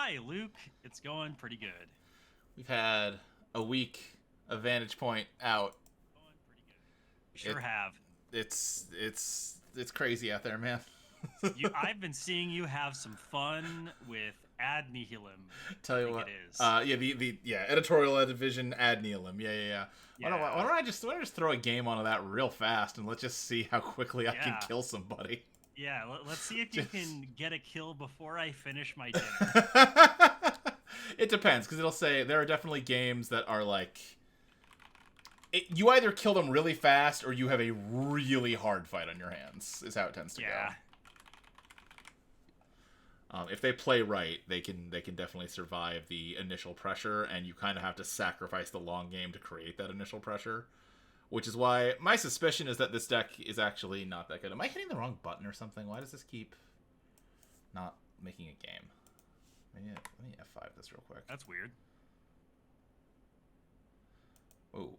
Hi, Luke. It's going pretty good. We've had a week of Vantage Point out. Going pretty good. We It sure have. it's crazy out there, man. I've been seeing you have some fun with ad nihilum. I Tell you think it what. is. Yeah, the editorial division ad nihilum. Yeah. Why Yeah, don't I just throw a game onto that real fast and let's just see how quickly I can yeah, kill somebody. yeah. Let's see if you Just can get a kill before I finish my dinner. it depends because it'll say there are definitely games that are like you either kill them really fast or you have a really hard fight on your hands. Is how it tends to go. Yeah, If they play right, they can definitely survive the initial pressure, and you kind of have to sacrifice the long game to create that initial pressure. Which is why my suspicion is that this deck is actually not that good. Am I hitting the wrong button or something? Why does this keep not making a game? Let me F5 this real quick. that's weird. Oh,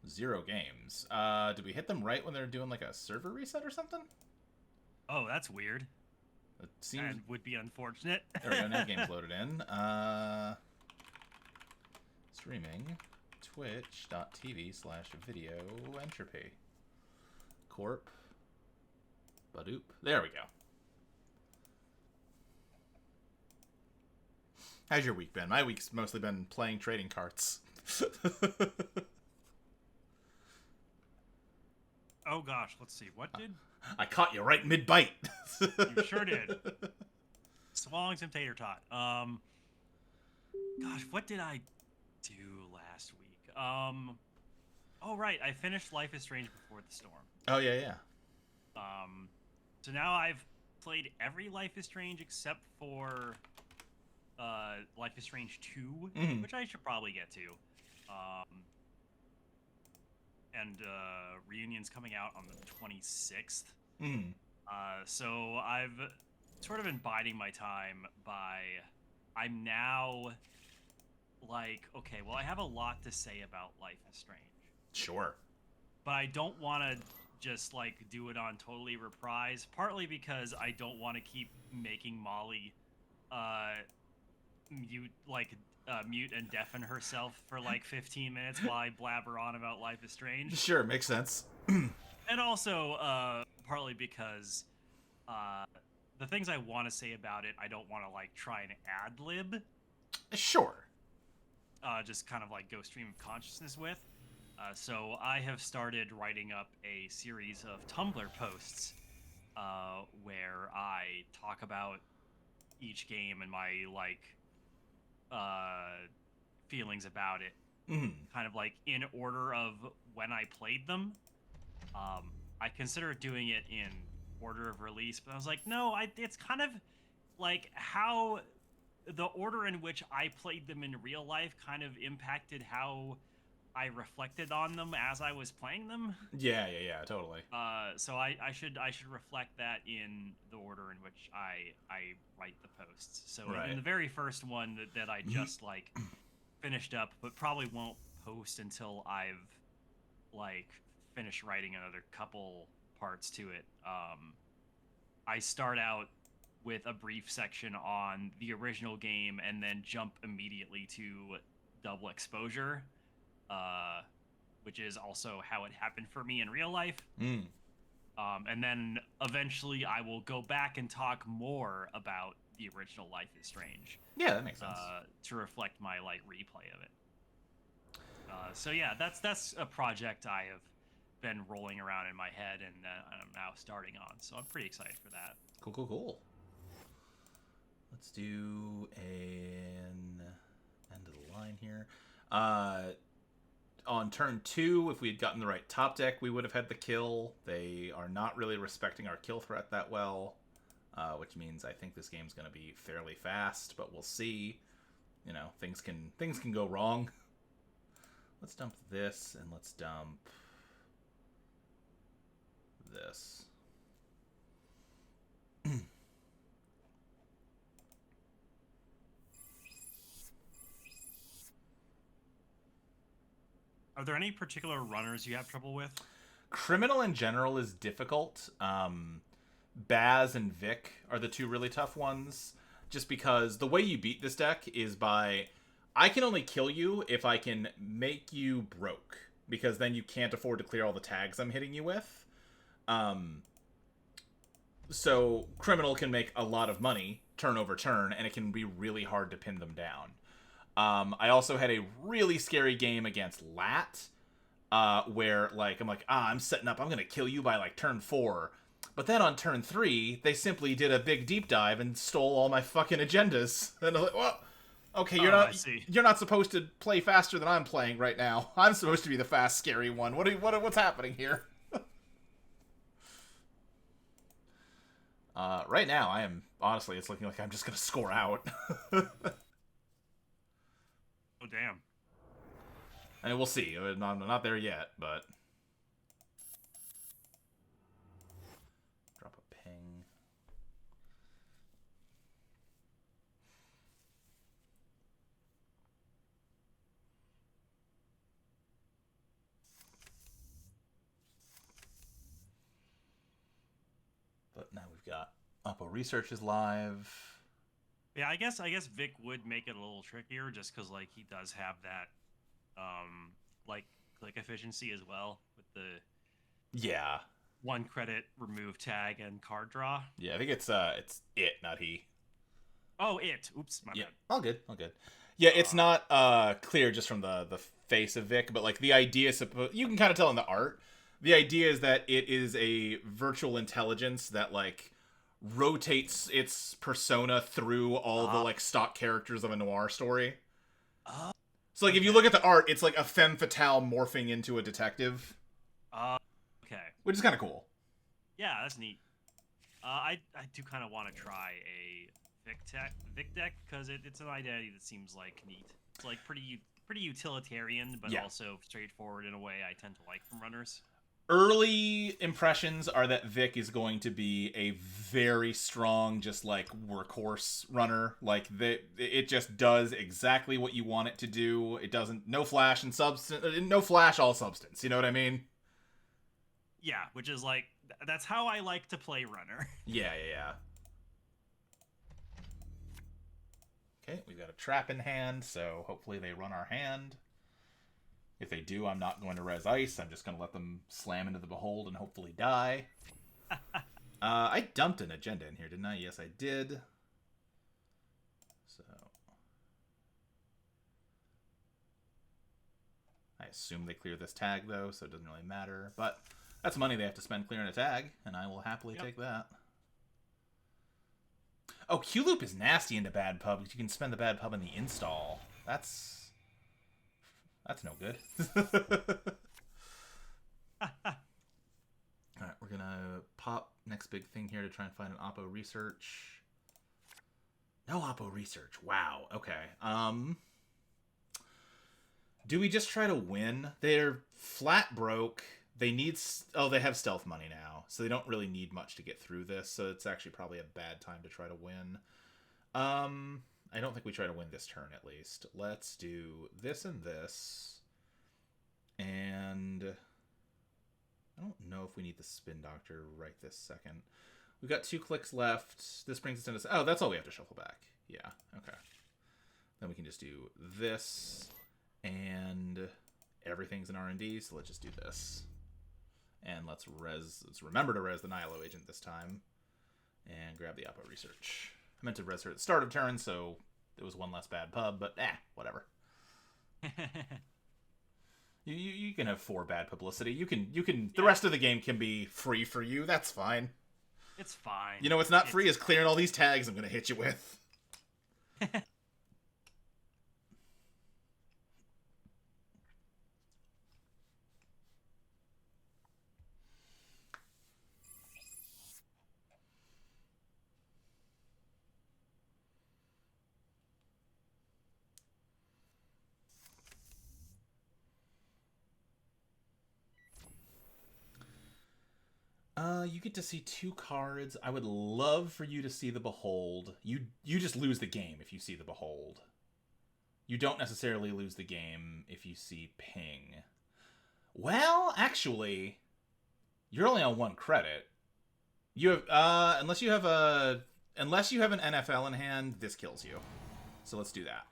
0 games. Did we hit them right when they're doing like a server reset or something? Oh, that's weird. It seems. And would be unfortunate. There we go. Now game's loaded in. Streaming twitch.tv/video entropy. Corp. Badoop. There we go. How's your week been? My week's mostly been playing trading cards. Oh gosh, let's see. What did I caught you right mid-bite. you sure did? Swallowing some tater tot. Gosh, what did I do last week? Oh right, I finished Life is Strange Before the Storm. Oh, yeah. Um, so now I've played every Life is Strange except for Life is Strange 2, which I should probably get to. And Reunion's coming out on the 26th. So I've sort of been biding my time by I'm now like, okay, well, I have a lot to say about Life is Strange, Sure. but I don't want to just like do it on totally reprise, partly because I don't want to keep making Molly uh mute and deafen herself for like 15 minutes while I blabber on about Life is Strange. Sure, makes sense. And also partly because the things I want to say about it, I don't want to like try and ad lib, Sure. just kind of like go stream of consciousness with. So I have started writing up a series of Tumblr posts where I talk about each game and my like feelings about it, kind of like in order of when I played them. I considered doing it in order of release, but I was like, no, it's kind of like how the order in which I played them in real life kind of impacted how I reflected on them as I was playing them. Yeah, totally. So I should reflect that in the order in which I write the posts. So Right. in the very first one that I just like finished up, but probably won't post until I've like finished writing another couple parts to it. I start out with a brief section on the original game and then jump immediately to double exposure, which is also how it happened for me in real life. And then eventually I will go back and talk more about the original Life is Strange. Yeah, that makes sense. To reflect my like replay of it. So yeah, that's a project I have been rolling around in my head and I'm now starting on. So I'm pretty excited for that. Cool. Let's do an end of the line here. On turn 2, if we had gotten the right top deck, we would have had the kill. They are not really respecting our kill threat that well, which means I think this game's going to be fairly fast, but we'll see. You know, things can go wrong. Let's dump this, and let's dump this. Are there any particular runners you have trouble with? Criminal in general is difficult. Baz and Vic are the two really tough ones, just because the way you beat this deck is by... I can only kill you if I can make you broke, because then you can't afford to clear all the tags I'm hitting you with. So Criminal can make a lot of money turn over turn, and it can be really hard to pin them down. I also had a really scary game against Lat, where like I'm like, I'm setting up, I'm gonna kill you by like turn 4, but then on turn 3 they simply did a big deep dive and stole all my fucking agendas, and I'm like, well, okay, you're not supposed to play faster than I'm playing right now. I'm supposed to be the fast, scary one. What's happening here? Right now, I am honestly, it's looking like I'm just gonna score out. Oh damn! I mean, we'll see. I'm not there yet, but drop a ping. But now we've got Oppo Research is live. Yeah, I guess Vic would make it a little trickier just because like he does have that like click efficiency as well with the 1 credit remove tag and card draw. Yeah, I think it's it, not he. Oh, it. Oops, my bad. All good. Yeah, it's not clear just from the face of Vic, but like the idea is you can kind of tell in the art. The idea is that it is a virtual intelligence that like rotates its persona through all the like stock characters of a noir story. So like if you look at the art, it's like a femme fatale morphing into a detective. Okay. Which is kind of cool. Yeah, that's neat. I do kind of want to try a Vic deck because it's an identity that seems like neat. It's like pretty utilitarian, but also straightforward in a way I tend to like from runners. Early impressions are that Vic is going to be a very strong, just like workhorse runner. Like it just does exactly what you want it to do. It doesn't no flash and substance, no flash all substance. You know what I mean? Yeah, which is like that's how I like to play runner. Yeah. Okay, we've got a trap in hand, so hopefully they run our hand. If they do, I'm not going to res ice. I'm just going to let them slam into the behold and hopefully die. I dumped an agenda in here, didn't I? Yes, I did. So I assume they clear this tag, though, so it doesn't really matter. But that's money they have to spend clearing a tag, and I will happily take that. Oh, Q-Loop is nasty into bad pub because you can spend the bad pub in the install. That's no good. Alright, we're gonna pop next big thing here to try and find an Oppo Research. No Oppo Research. Wow. Okay. Do we just try to win? They're flat broke. They need... Oh, they have stealth money now, so they don't really need much to get through this, so it's actually probably a bad time to try to win. I don't think we try to win this turn, at least. Let's do this and this. And I don't know if we need the Spin Doctor right this second. We've got 2 clicks left. This brings us into... Oh, that's all we have to shuffle back. Yeah, okay. Then we can just do this. And everything's in R&D, so let's just do this. And let's remember to res the Nihilo agent this time. And grab the Oppo Research. I meant to res her at the start of turn, so there was one less bad pub, but whatever. You can have 4 bad publicity. You can the rest of the game can be free for you. That's fine. It's fine. You know what's not free is clearing all these tags I'm gonna hit you with. You get to see 2 cards. I would love for you to see the Behold. You just lose the game if you see the Behold. You don't necessarily lose the game if you see Ping. Well, actually, you're only on 1 credit. You have unless you have a unless you have an NFL in hand, this kills you. So let's do that.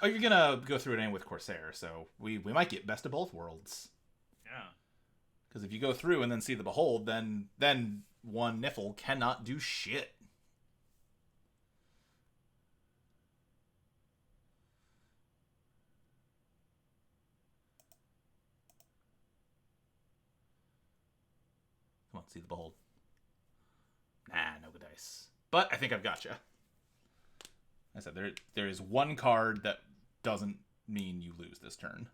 Oh, you're gonna go through it anyway with Corsair, so we might get best of both worlds. Yeah. Because if you go through and then see the Behold, then one Niffle cannot do shit. Come on, see the Behold. Nah, no good dice. But I think I've got you. I said there is one card that doesn't mean you lose this turn.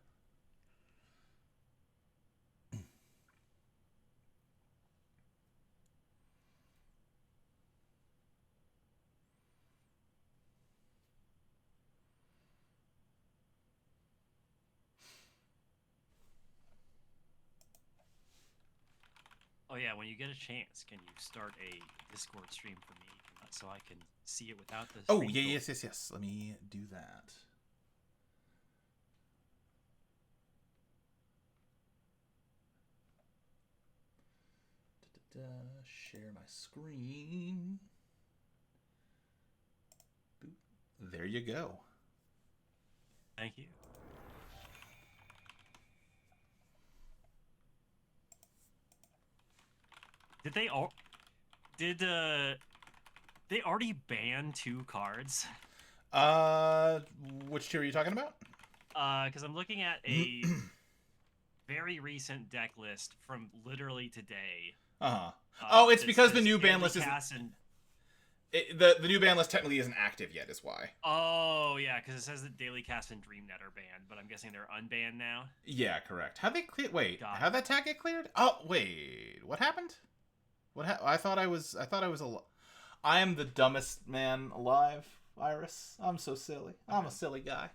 Oh yeah, when you get a chance, can you start a Discord stream for me so I can see it without the Oh, screen yeah, filter? yes. Let me do that. Share my screen. Boop. There you go. Thank you. Did they all? Did they already ban 2 cards? Which two are you talking about? Because I'm looking at a very recent deck list from literally today. Oh, it's because the new ban list is and... the new ban list technically isn't active yet, is why. Oh yeah, because it says that Daily Cast and DreamNet are banned, but I'm guessing they're unbanned now. Yeah, correct. How'd they clear? Wait, Got how'd that tag get cleared? Oh, wait, what happened? I thought I was I am the dumbest man alive, Iris. I'm so silly. I'm a silly guy.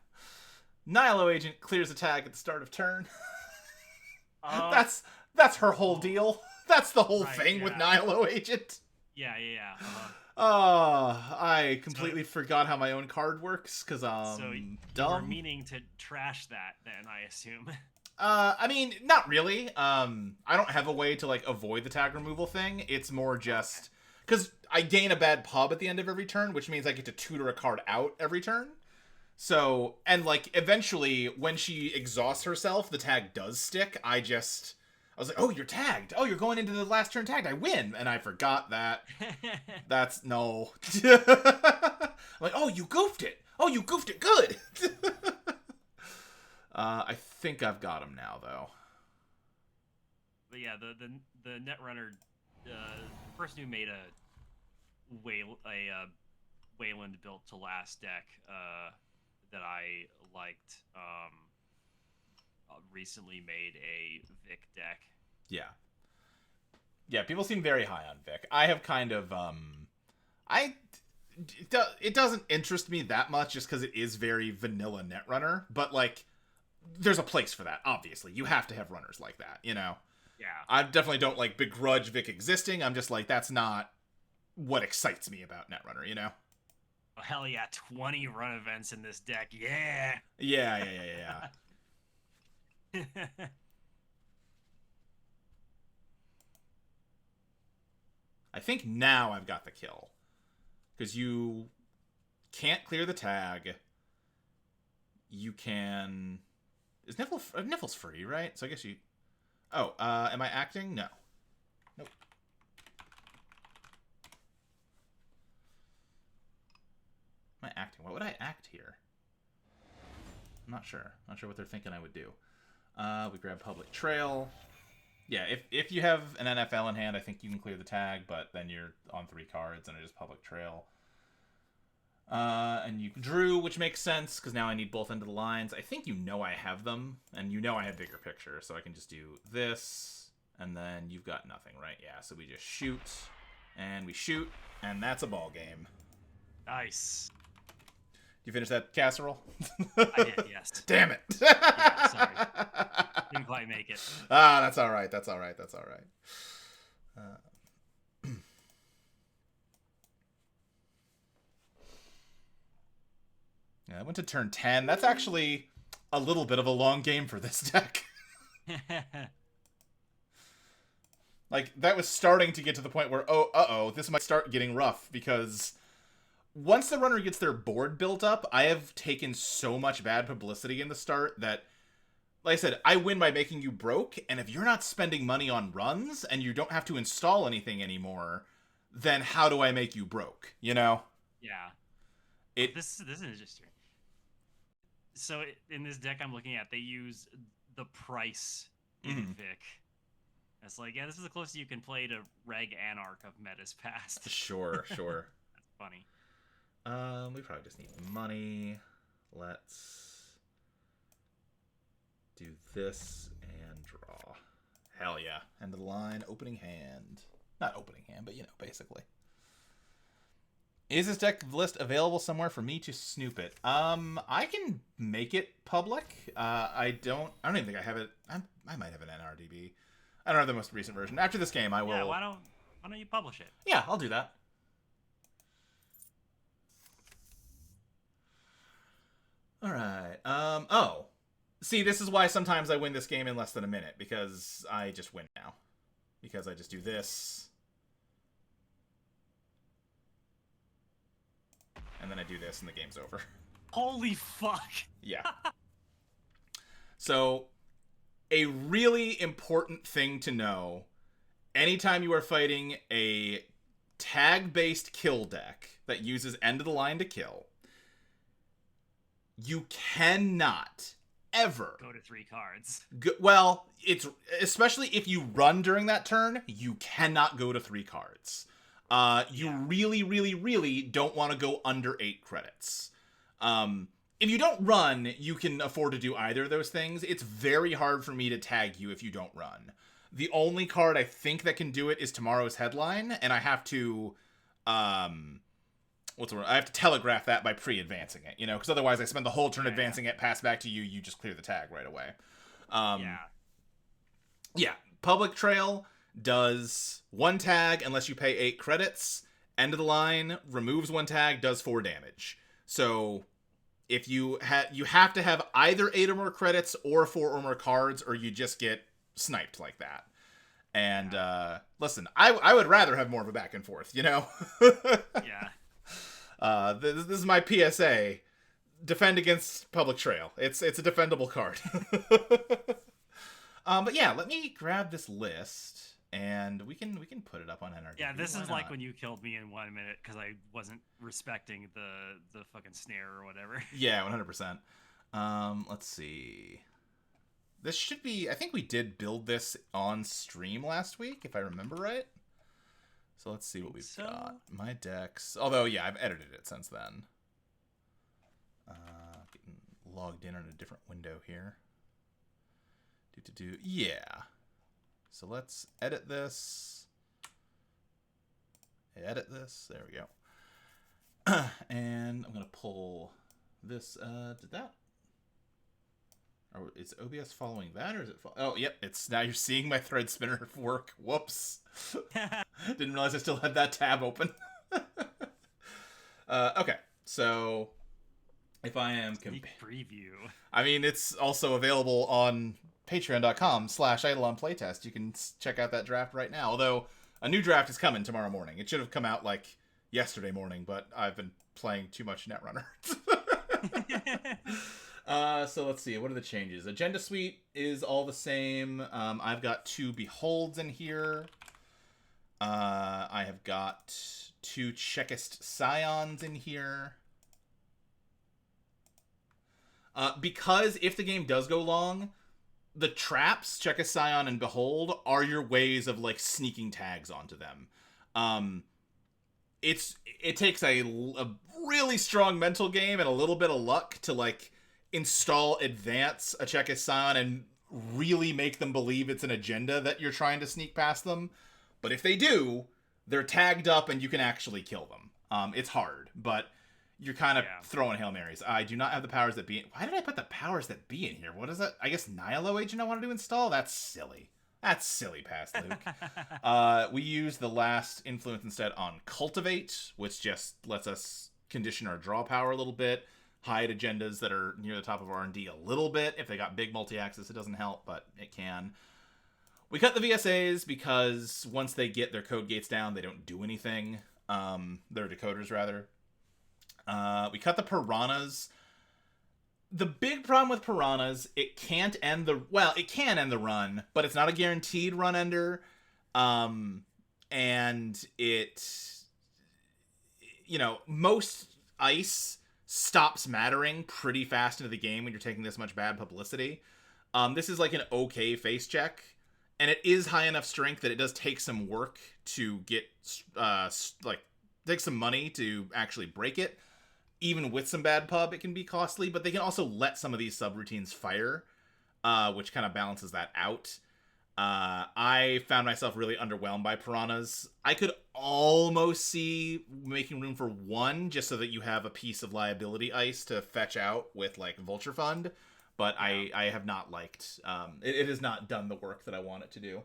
Nihilo Agent clears a tag at the start of turn. That's her whole deal. That's the whole thing with Nihilo Agent. Yeah. I completely forgot how my own card works because so dumb. You're meaning to trash that, then I assume. I mean, not really. I don't have a way to like avoid the tag removal thing. It's more just because I gain a bad pub at the end of every turn, which means I get to tutor a card out every turn. So, and like eventually when she exhausts herself, the tag does stick. I was like, oh, you're tagged. Oh, you're going into the last turn tagged. I win. And I forgot that. That's no. I'm like, oh, you goofed it. Oh, you goofed it good. I think I've got him now, though. But yeah, the Netrunner, the person who made a Wayland built to last deck that I liked recently made a Vic deck. Yeah, people seem very high on Vic. I have kind of it doesn't interest me that much just because it is very vanilla Netrunner, but like there's a place for that. Obviously, you have to have runners like that, you know. Yeah, I definitely don't like begrudge Vic existing. I'm just like, that's not what excites me about Netrunner, you know. Oh, hell yeah, 20 run events in this deck. Yeah. Yeah. I think now I've got the kill. Because you can't clear the tag. You can... Niffle's free, right? So I guess you... Oh, am I acting? No. Nope. Am I acting? What would I act here? I'm not sure. Not sure what they're thinking I would do. We grab Public Trail. Yeah, if you have an NFL in hand, I think you can clear the tag, but then you're on 3 cards and it is Public Trail. And you drew, which makes sense, because now I need both ends of the lines. I think you know I have them, and you know I have Bigger Picture, so I can just do this, and then you've got nothing, right? Yeah, so we just shoot, and we shoot, and that's a ball game. Nice. You finish that casserole? I did, yes. Damn it. Yeah, sorry. Didn't quite make it. Ah, that's all right. Yeah, I went to turn 10. That's actually a little bit of a long game for this deck. Like, that was starting to get to the point where, this might start getting rough, because once the runner gets their board built up, I have taken so much bad publicity in the start that, like I said, I win by making you broke, and if you're not spending money on runs, and you don't have to install anything anymore, then how do I make you broke, you know? Yeah. It This is interesting. So in this deck I'm looking at, they use the price infic. It's like, yeah, this is the closest you can play to Reg Anarch of Meta's past. Sure. That's funny. We probably just need money. Let's do this and draw. Hell yeah. End of the line, opening hand. Not opening hand, but basically. Is this deck list available somewhere for me to snoop it? I can make it public. I don't even think I have it. I might have an NRDB. I don't have the most recent version. After this game, I will. Yeah, why don't you publish it? Yeah, I'll do that. All right. See, this is why sometimes I win this game in less than a minute, because I just win now. Because I just do this. And then I do this and the game's over. Holy fuck. Yeah. So, a really important thing to know, anytime you are fighting a tag-based kill deck that uses end of the line to kill, you cannot ever go to 3 cards. It's especially if you run during that turn, you cannot go to 3 cards. You really, really, really don't want to go under 8 credits. If you don't run, you can afford to do either of those things. It's very hard for me to tag you if you don't run. The only card I think that can do it is Tomorrow's Headline, and I have to, what's the word? I have to telegraph that by pre-advancing it, because otherwise I spend the whole turn advancing it, pass back to you, you just clear the tag right away. Yeah, Public Trail does 1 tag unless you pay 8 credits. End of the line, removes 1 tag, does 4 damage. So if you have to have either 8 or more credits or 4 or more cards, or you just get sniped like that. And listen, I would rather have more of a back and forth, Yeah. This is my PSA. Defend against Public Trail. It's a defendable card. But yeah, let me grab this list. And we can put it up on NRD. Yeah, this is like when you killed me in 1 minute because I wasn't respecting the fucking snare or whatever. Yeah, 100%. Let's see. This should be... I think we did build this on stream last week, if I remember right. So let's see what we've got. My decks... Although, yeah, I've edited it since then. Getting logged in on a different window here. Yeah. So let's edit this. Edit this. There we go. And I'm going to pull this. Did that? Or is OBS following that, or is it? Oh, yep. It's now you're seeing my thread spinner work. Whoops. Didn't realize I still had that tab open. Okay. So if I am preview. I mean, it's also available on patreon.com/eidolonplaytest. You can check out that draft right now. Although a new draft is coming tomorrow morning. It should have come out like yesterday morning, but I've been playing too much Netrunner. So let's see. What are the changes? Agenda Suite is all the same. I've got 2 Beholds in here. I have got 2 Checklist Scions in here. Because if the game does go long, the traps, Check a Scion and Behold, are your ways of like sneaking tags onto them. It takes a really strong mental game and a little bit of luck to like install Advance a Check a Scion and really make them believe it's an agenda that you're trying to sneak past them. But if they do, they're tagged up and you can actually kill them. It's hard, but you're kind of throwing Hail Marys. I do not have the powers that be. Why did I put the powers that be in here? What is that? I guess Nihilo Agent I wanted to install? That's silly. That's silly past Luke. We use the last influence instead on Cultivate, which just lets us condition our draw power a little bit. Hide agendas that are near the top of R&D a little bit. If they got big multi-axis, it doesn't help, but it can. We cut the VSAs because once they get their code gates down, they don't do anything. Their decoders, rather. We cut the piranhas. The big problem with piranhas, it can't end the... Well, it can end the run, but it's not a guaranteed run ender. And it... You know, most ice stops mattering pretty fast into the game when you're taking this much bad publicity. This is like an okay face check. And it is high enough strength that it does take some work to get... take some money to actually break it. Even with some bad pub, it can be costly, but they can also let some of these subroutines fire, which kind of balances that out. I found myself really underwhelmed by piranhas. I could almost see making room for one, just so that you have a piece of liability ice to fetch out with, like, Vulture Fund, but yeah. I have not liked... it has not done the work that I want it to do.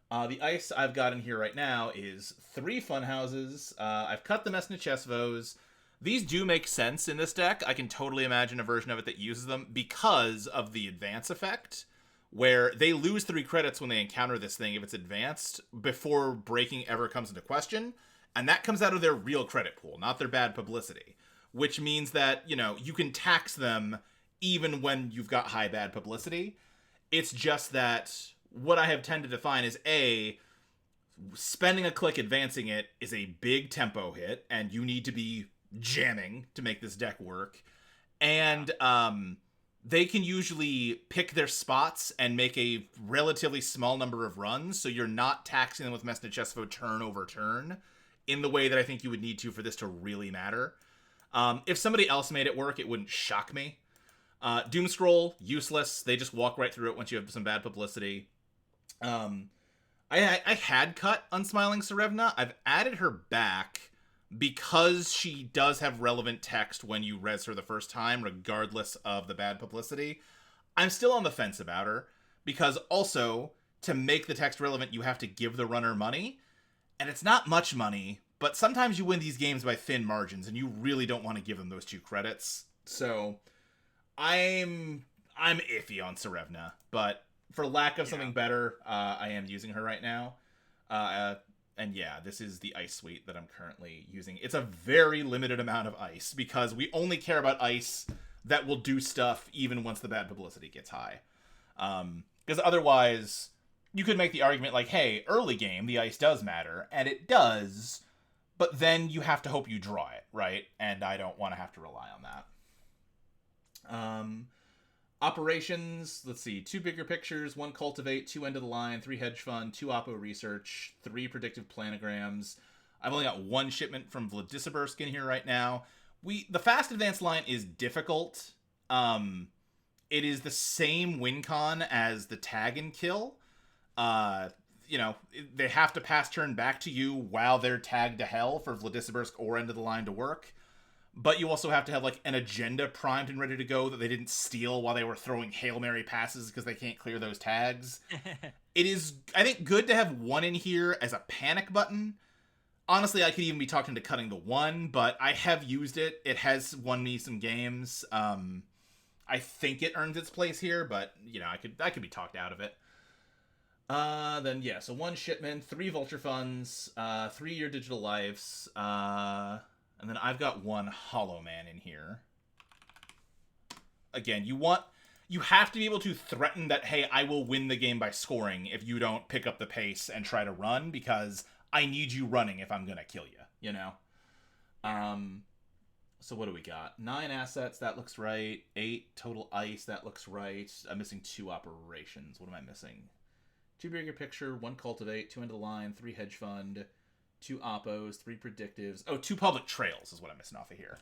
The ice I've got in here right now is 3 fun houses. I've cut the Mesnechesvos. These do make sense in this deck. I can totally imagine a version of it that uses them because of the advance effect, where they lose 3 credits when they encounter this thing if it's advanced before breaking ever comes into question, and that comes out of their real credit pool, not their bad publicity, which means that, you know, you can tax them even when you've got high bad publicity. It's just that what I have tended to find is, A, spending a click advancing it is a big tempo hit, and you need to be jamming to make this deck work. And they can usually pick their spots and make a relatively small number of runs, so you're not taxing them with Mesnechesvo turn over turn in the way that I think you would need to for this to really matter. If somebody else made it work, it wouldn't shock me. Doom Scroll, useless. They just walk right through it once you have some bad publicity. I had cut Unsmiling Serevna. I've added her back because she does have relevant text when you res her the first time, regardless of the bad publicity. I'm still on the fence about her, because also, to make the text relevant, you have to give the runner money, and it's not much money, but sometimes you win these games by thin margins, and you really don't want to give them those 2 credits. So, I'm iffy on Serevna, but for lack of something better, I am using her right now. And yeah, this is the ice suite that I'm currently using. It's a very limited amount of ice, because we only care about ice that will do stuff even once the bad publicity gets high. Because otherwise, you could make the argument like, hey, early game, the ice does matter, and it does, but then you have to hope you draw it, right? And I don't want to have to rely on that. Operations, let's see, 2 bigger pictures, 1 cultivate, 2 end of the line, 3 hedge fund, 2 oppo research, 3 predictive planograms. I've only got 1 shipment from Vladisibirsk in here right now. The fast advance line is difficult. It is the same win con as the tag and kill. You know, they have to pass turn back to you while they're tagged to hell for Vladisibirsk or end of the line to work. But you also have to have, like, an agenda primed and ready to go that they didn't steal while they were throwing Hail Mary passes because they can't clear those tags. It is, I think, good to have 1 in here as a panic button. Honestly, I could even be talking to cutting the 1, but I have used it. It has won me some games. I think it earns its place here, but, you know, I could be talked out of it. Then, yeah, so 1 shipment, 3 vulture funds, 3-year digital lives, and then I've got 1 Hollow Man in here. Again, you have to be able to threaten that, hey, I will win the game by scoring if you don't pick up the pace and try to run, because I need you running if I'm going to kill you, you know? So what do we got? 9 assets, that looks right. 8 total ice, that looks right. I'm missing 2 operations. What am I missing? 2 bigger picture, 1 cultivate, 2 end of the line, 3 hedge fund, 2 oppos, 3 predictives. Oh, 2 public trails is what I'm missing off of here.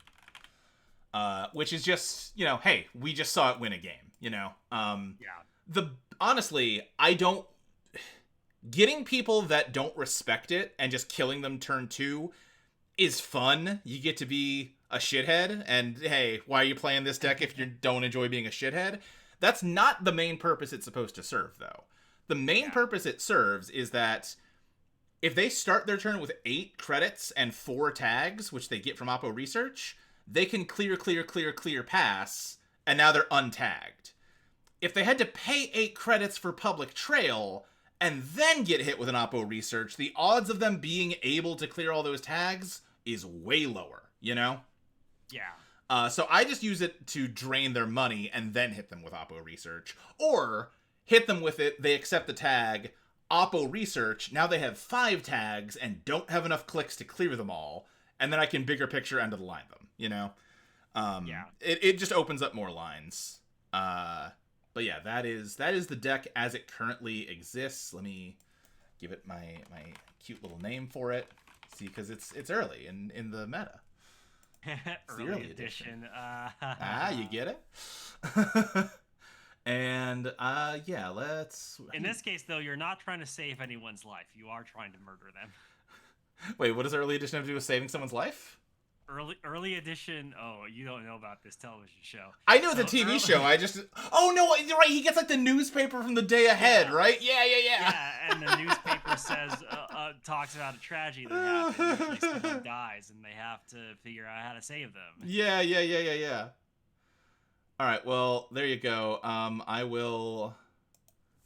Which is just, you know, hey, we just saw it win a game, you know? Honestly, I don't... Getting people that don't respect it and just killing them turn 2 is fun. You get to be a shithead, and hey, why are you playing this deck if you don't enjoy being a shithead? That's not the main purpose it's supposed to serve, though. The main purpose it serves is that if they start their turn with 8 credits and 4 tags, which they get from Oppo Research, they can clear, pass, and now they're untagged. If they had to pay 8 credits for Public Trail, and then get hit with an Oppo Research, the odds of them being able to clear all those tags is way lower, you know? Yeah. So I just use it to drain their money and then hit them with Oppo Research. Or hit them with it, they accept the tag, Oppo Research, now they have 5 tags and don't have enough clicks to clear them all, and then I can bigger picture end of the line them, you know? Yeah. It just opens up more lines. But yeah, that is the deck as it currently exists. Let me give it my cute little name for it. See, because it's early in the meta. Early edition. You get it? And yeah, let's. In this case, though, you're not trying to save anyone's life. You are trying to murder them. Wait, what does early edition have to do with saving someone's life? Early edition. Oh, you don't know about this television show. I know the TV show. I just. Oh no! You're right. He gets like the newspaper from the day ahead, right? Yeah. Yeah, and the newspaper says talks about a tragedy that happened. Usually someone dies, and they have to figure out how to save them. Yeah. All right. Well, there you go. I will.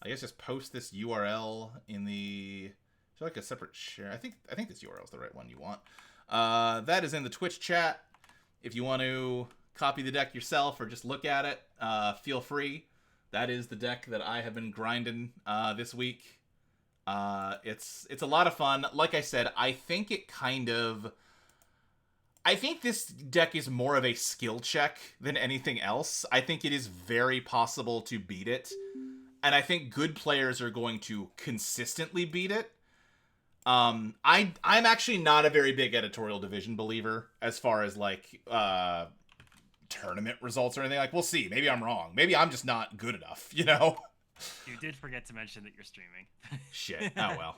I guess just post this URL in the. Is there like a separate share? I think this URL is the right one you want. That is in the Twitch chat. If you want to copy the deck yourself or just look at it, feel free. That is the deck that I have been grinding this week. It's a lot of fun. Like I said, I think this deck is more of a skill check than anything else. I think it is very possible to beat it. And I think good players are going to consistently beat it. I'm actually not a very big editorial division believer as far as like tournament results or anything. Like, we'll see. Maybe I'm wrong. Maybe I'm just not good enough, you know? You did forget to mention that you're streaming. Shit. Oh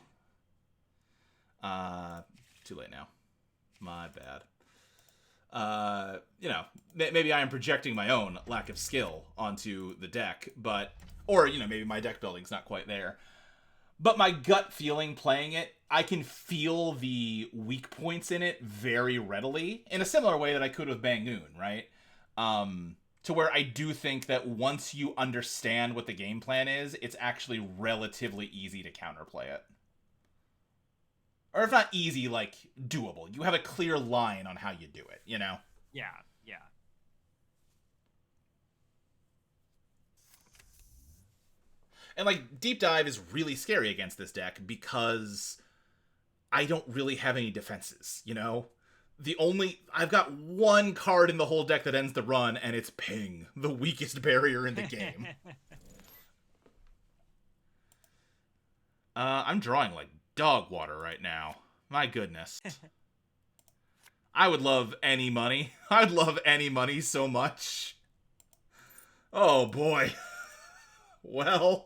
well. Too late now. My bad. Maybe I am projecting my own lack of skill onto the deck, or maybe my deck building's not quite there. But my gut feeling playing it, I can feel the weak points in it very readily, in a similar way that I could with Bangoon, right? To where I do think that once you understand what the game plan is, it's actually relatively easy to counterplay it. Or if not easy, like, doable. You have a clear line on how you do it, you know? Yeah. And, like, Deep Dive is really scary against this deck because I don't really have any defenses, you know? I've got one card in the whole deck that ends the run, and it's Ping, the weakest barrier in the game. I'm drawing like dog water right now. My goodness. I would love any money. I'd love any money so much. Oh, boy. Well.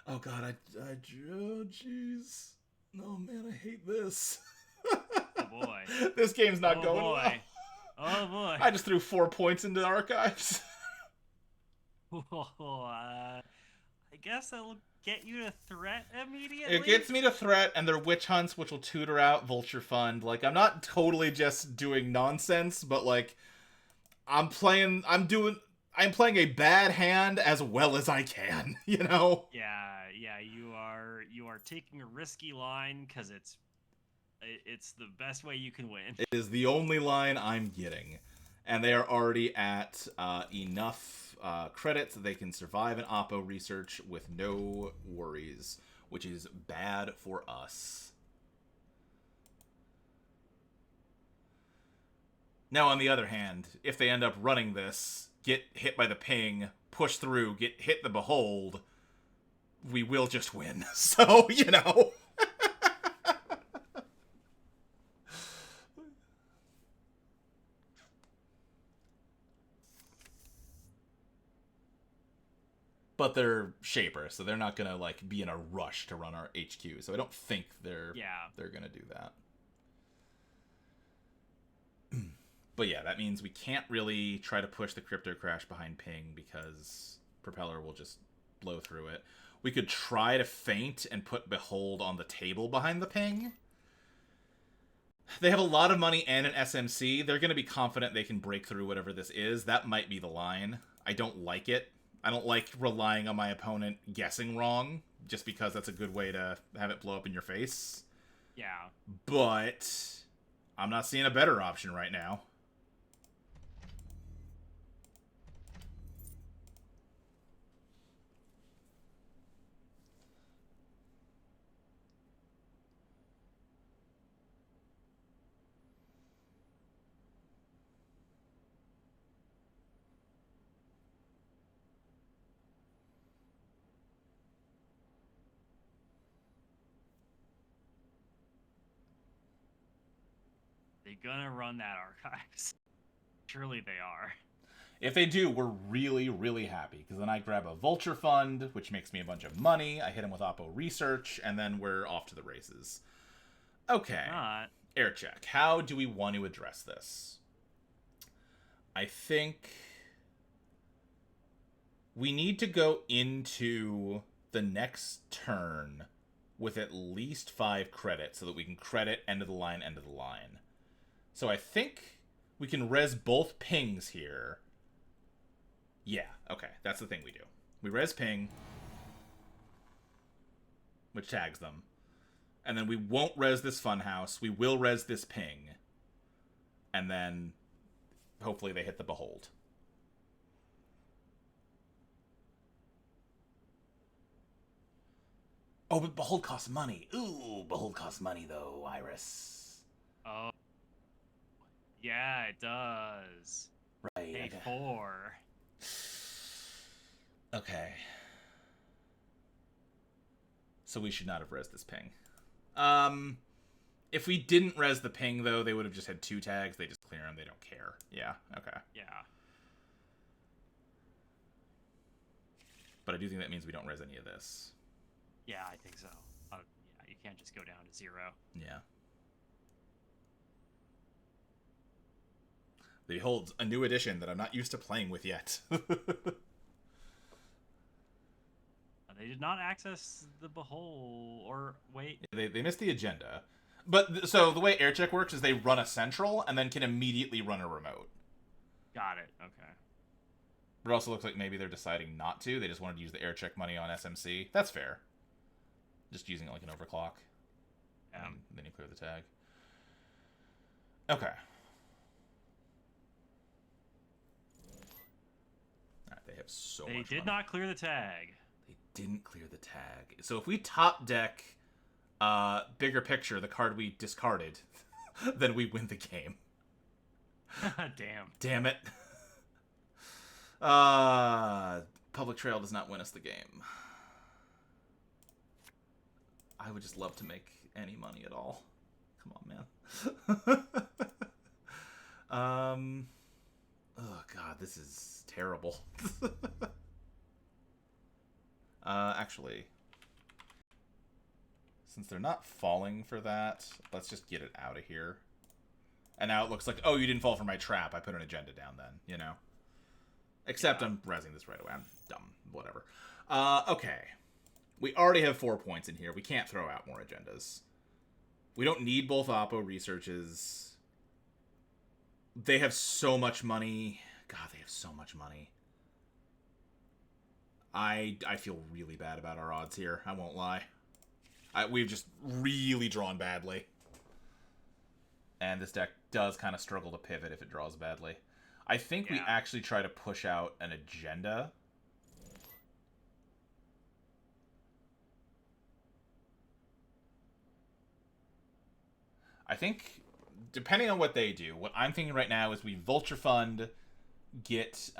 Oh, God, oh, jeez. Oh, man, I hate this. Oh, boy. This game's not going well. Oh, boy. I just threw 4 points into archives. I guess that'll get you to threat immediately? It gets me to threat, and their witch hunts, which will tutor out Vulture Fund. Like, I'm not totally just doing nonsense, but, like, I'm playing a bad hand as well as I can, you know? Yeah, you are taking a risky line because it's the best way you can win. It is the only line I'm getting. And they are already at enough credits that they can survive an Oppo research with no worries, which is bad for us. Now, on the other hand, if they end up running this, get hit by the Ping, push through, get hit the Behold, we will just win. So, you know. But they're Shaper, so they're not gonna like be in a rush to run our HQ. So I don't think they're gonna do that. But yeah, that means we can't really try to push the Crypto Crash behind Ping because Propeller will just blow through it. We could try to feint and put Behold on the table behind the Ping. They have a lot of money and an SMC. They're going to be confident they can break through whatever this is. That might be the line. I don't like it. I don't like relying on my opponent guessing wrong, just because that's a good way to have it blow up in your face. Yeah. But I'm not seeing a better option right now. They're gonna run that archives. Surely they are. If they do, we're really, really happy, because then I grab a vulture fund, which makes me a bunch of money. I hit him with Oppo research, and then we're off to the races. Okay. Not. Air check. How do we want to address this? I think we need to go into the next turn with at least 5 credits so that we can credit end of the line, end of the line. So I think we can res both pings here. Yeah, okay, that's the thing we do. We res ping, which tags them. And then we won't res this funhouse. We will res this ping. And then hopefully they hit the behold. Oh, but behold costs money. Ooh, behold costs money though, Iris. Oh. Yeah, it does. Right. Pay 4. Okay. So we should not have res this ping. If we didn't res the ping, though, they would have just had 2 tags. They just clear them. They don't care. Yeah, okay. Yeah. But I do think that means we don't res any of this. Yeah, I think so. Yeah, you can't just go down to 0. Yeah. Behold, a new edition that I'm not used to playing with yet. They did not access the behold, or wait. They missed the agenda. But, so, the way aircheck works is they run a central, and then can immediately run a remote. Got it, okay. But it also looks like maybe they're deciding not to. They just wanted to use the aircheck money on SMC. That's fair. Just using it like an overclock. Yeah. And then you clear the tag. Okay. Alright, they have so much money. They did not clear the tag. They didn't clear the tag. So if we top deck bigger picture, the card we discarded, then we win the game. Damn. Damn it. Public Trail does not win us the game. I would just love to make any money at all. Come on, man. Oh god, this is terrible. Actually, since they're not falling for that, let's just get it out of here. And now it looks like, oh, you didn't fall for my trap. I put an agenda down then, you know? Except I'm rezzing this right away. I'm dumb. Whatever. Okay. We already have 4 points in here. We can't throw out more agendas. We don't need both Oppo researches. They have so much money. God, they have so much money. I feel really bad about our odds here. I won't lie. We've just really drawn badly. And this deck does kind of struggle to pivot if it draws badly. I think we actually try to push out an agenda. I think, depending on what they do, what I'm thinking right now is we Vulture Fund, get,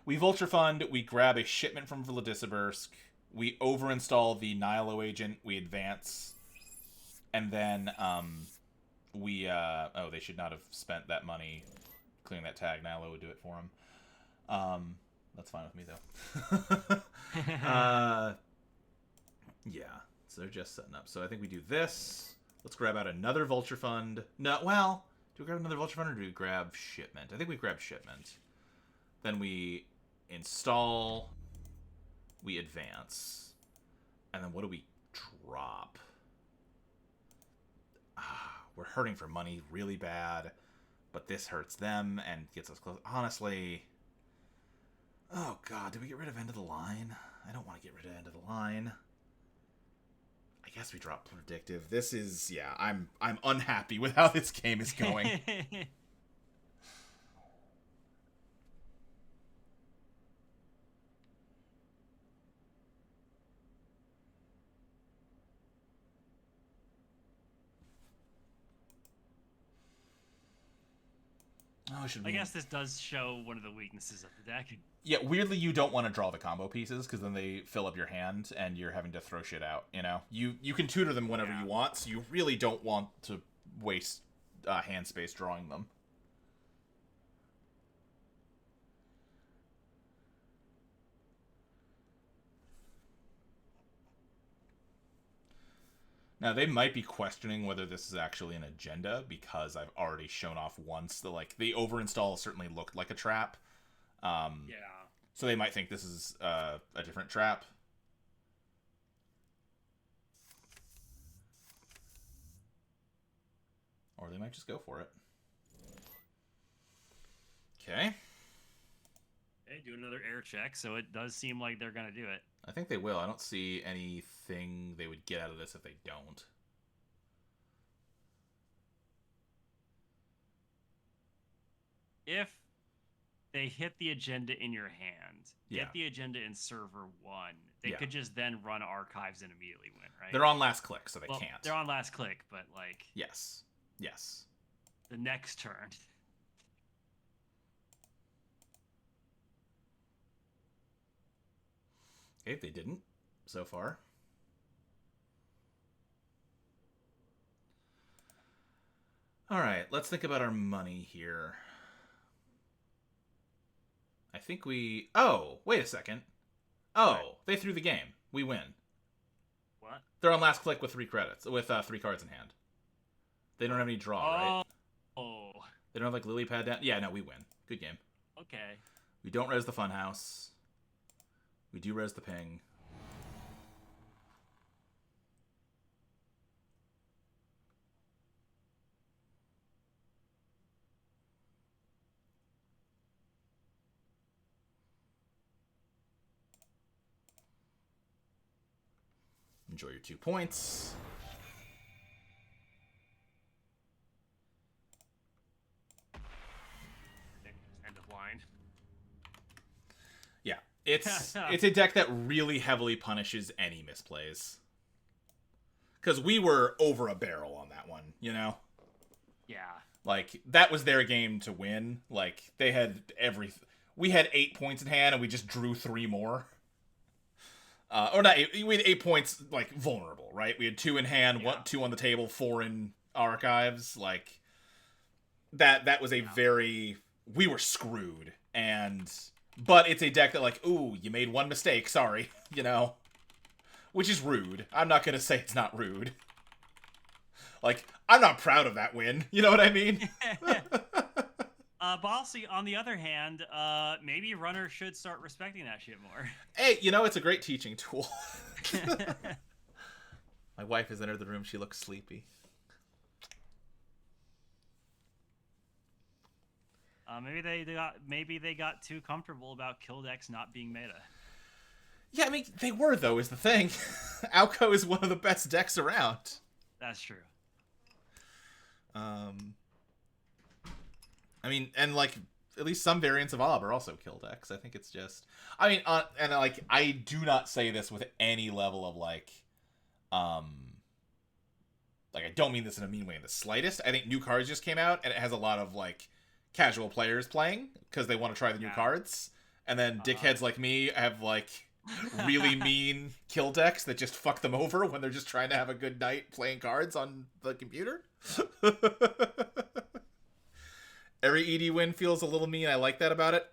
we Vulture Fund, we grab a shipment from Vladisibirsk, we overinstall the Nihilo agent, we advance, and then, oh, they should not have spent that money clearing that tag. Nihilo would do it for them. That's fine with me, though. Yeah. So they're just setting up. So I think we do this. Let's grab out another Vulture Fund. No, well, do we grab another Vulture Fund or do we grab Shipment? I think we grab Shipment. Then we install. We advance. And then what do we drop? We're hurting for money really bad. But this hurts them and gets us close. Honestly. Oh, God. Did we get rid of End of the Line? I don't want to get rid of End of the Line. I guess we drop Predictive. This is, yeah, I'm unhappy with how this game is going. Oh, I guess this does show one of the weaknesses of the deck. Yeah, weirdly, you don't want to draw the combo pieces because then they fill up your hand and you're having to throw shit out. You know, you can tutor them whenever you want, so you really don't want to waste hand space drawing them. Now, they might be questioning whether this is actually an agenda because I've already shown off once the the overinstall certainly looked like a trap. Yeah. So they might think this is a different trap. Or they might just go for it. Okay. Hey, do another air check, so it does seem like they're going to do it. I think they will. I don't see anything they would get out of this if they don't. If they hit the agenda in your hand, Yeah. get the agenda in server 1, they could just then run archives and immediately win, right? They're on last click, so they can't. They're on last click, but like... Yes. Yes. The next turn. Okay, they didn't so far. All right, let's think about our money here. I think we... Oh, wait a second. Oh, what? They threw the game. We win. What? They're on last click with 3 credits, with 3 cards in hand. They don't have any draw, right? Oh. They don't have like lily pad down. Yeah, no, we win. Good game. Okay. We don't res the funhouse. We do res the ping. Enjoy your 2 points. End of line. Yeah, it's a deck that really heavily punishes any misplays. Because we were over a barrel on that one, you know? Yeah. Like, that was their game to win. Like, they had we had 8 points in hand, and we just drew 3 more. Or not 8, we had 8 points, like, vulnerable, right? We had 2 in hand, 2 on the table, 4 in archives. Like, that was a very... We were screwed. But it's a deck that, like, ooh, you made 1 mistake, sorry, you know? Which is rude. I'm not gonna say it's not rude. Like, I'm not proud of that win. You know what I mean? Bossy, on the other hand, maybe runners should start respecting that shit more. Hey, you know, it's a great teaching tool. My wife has entered the room. She looks sleepy. Maybe they got too comfortable about kill decks not being meta. Yeah, I mean, they were, though, is the thing. Alco is one of the best decks around. That's true. I mean, and, like, at least some variants of Ob are also kill decks. I think it's just... I mean, and, like, I do not say this with any level of, like, I don't mean this in a mean way in the slightest. I think new cards just came out, and it has a lot of, like, casual players playing, because they want to try the new cards. And then dickheads like me have, like... really mean kill decks that just fuck them over when they're just trying to have a good night playing cards on the computer. Every ED win feels a little mean. I like that about it.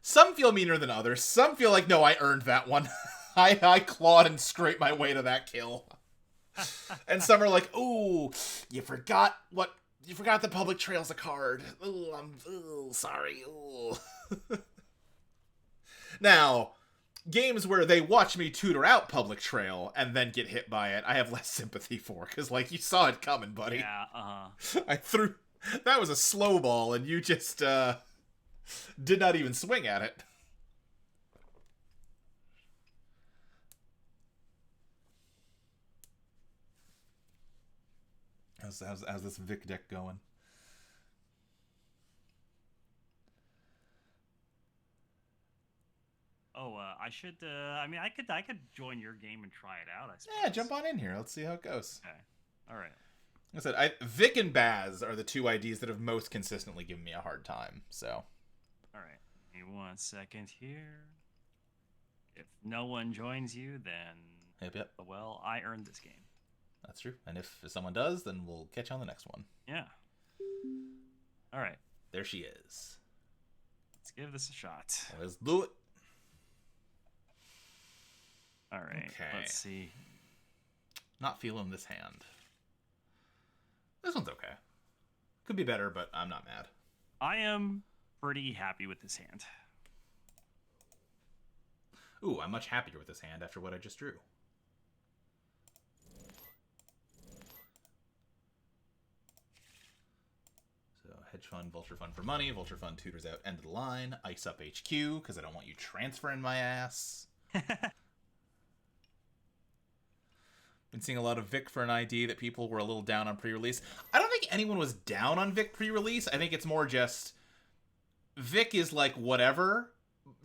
Some feel meaner than others. Some feel like, no, I earned that one. I clawed and scraped my way to that kill. And some are like, ooh, you forgot the public trail's a card. Ooh, I'm sorry. Ooh. Now, games where they watch me tutor out public trail and then get hit by it, I have less sympathy for, because, like, you saw it coming, buddy. Yeah, That was a slow ball, and you just, did not even swing at it. How's this Vic deck going? Oh, I should. I mean, I could join your game and try it out. I suppose. Yeah, jump on in here. Let's see how it goes. Okay. All right. Like I said, Vic and Baz are the two IDs that have most consistently given me a hard time. So. All right. Give me 1 second here. If no one joins you, then Yep. well, I earned this game. That's true. And if someone does, then we'll catch you on the next one. Yeah. All right. There she is. Let's give this a shot. Let's do it. All right. Okay. Let's see. Not feeling this hand. This one's okay. Could be better, but I'm not mad. I am pretty happy with this hand. Ooh, I'm much happier with this hand after what I just drew. So, hedge fund, vulture fund for money. Vulture fund tutors out end of the line. Ice up HQ, because I don't want you transferring my ass. Been seeing a lot of Vic for an ID that people were a little down on pre-release. I don't think anyone was down on Vic pre-release. I think it's more just Vic is like whatever.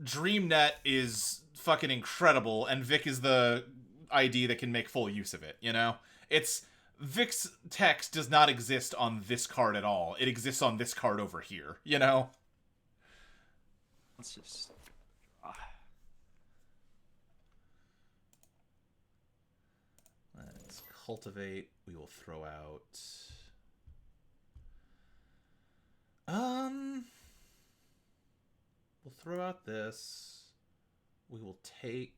DreamNet is fucking incredible, and Vic is the ID that can make full use of it, you know? It's Vic's text does not exist on this card at all. It exists on this card over here, you know? Let's just draw. Let's cultivate. We will throw out... We'll throw out this. We will take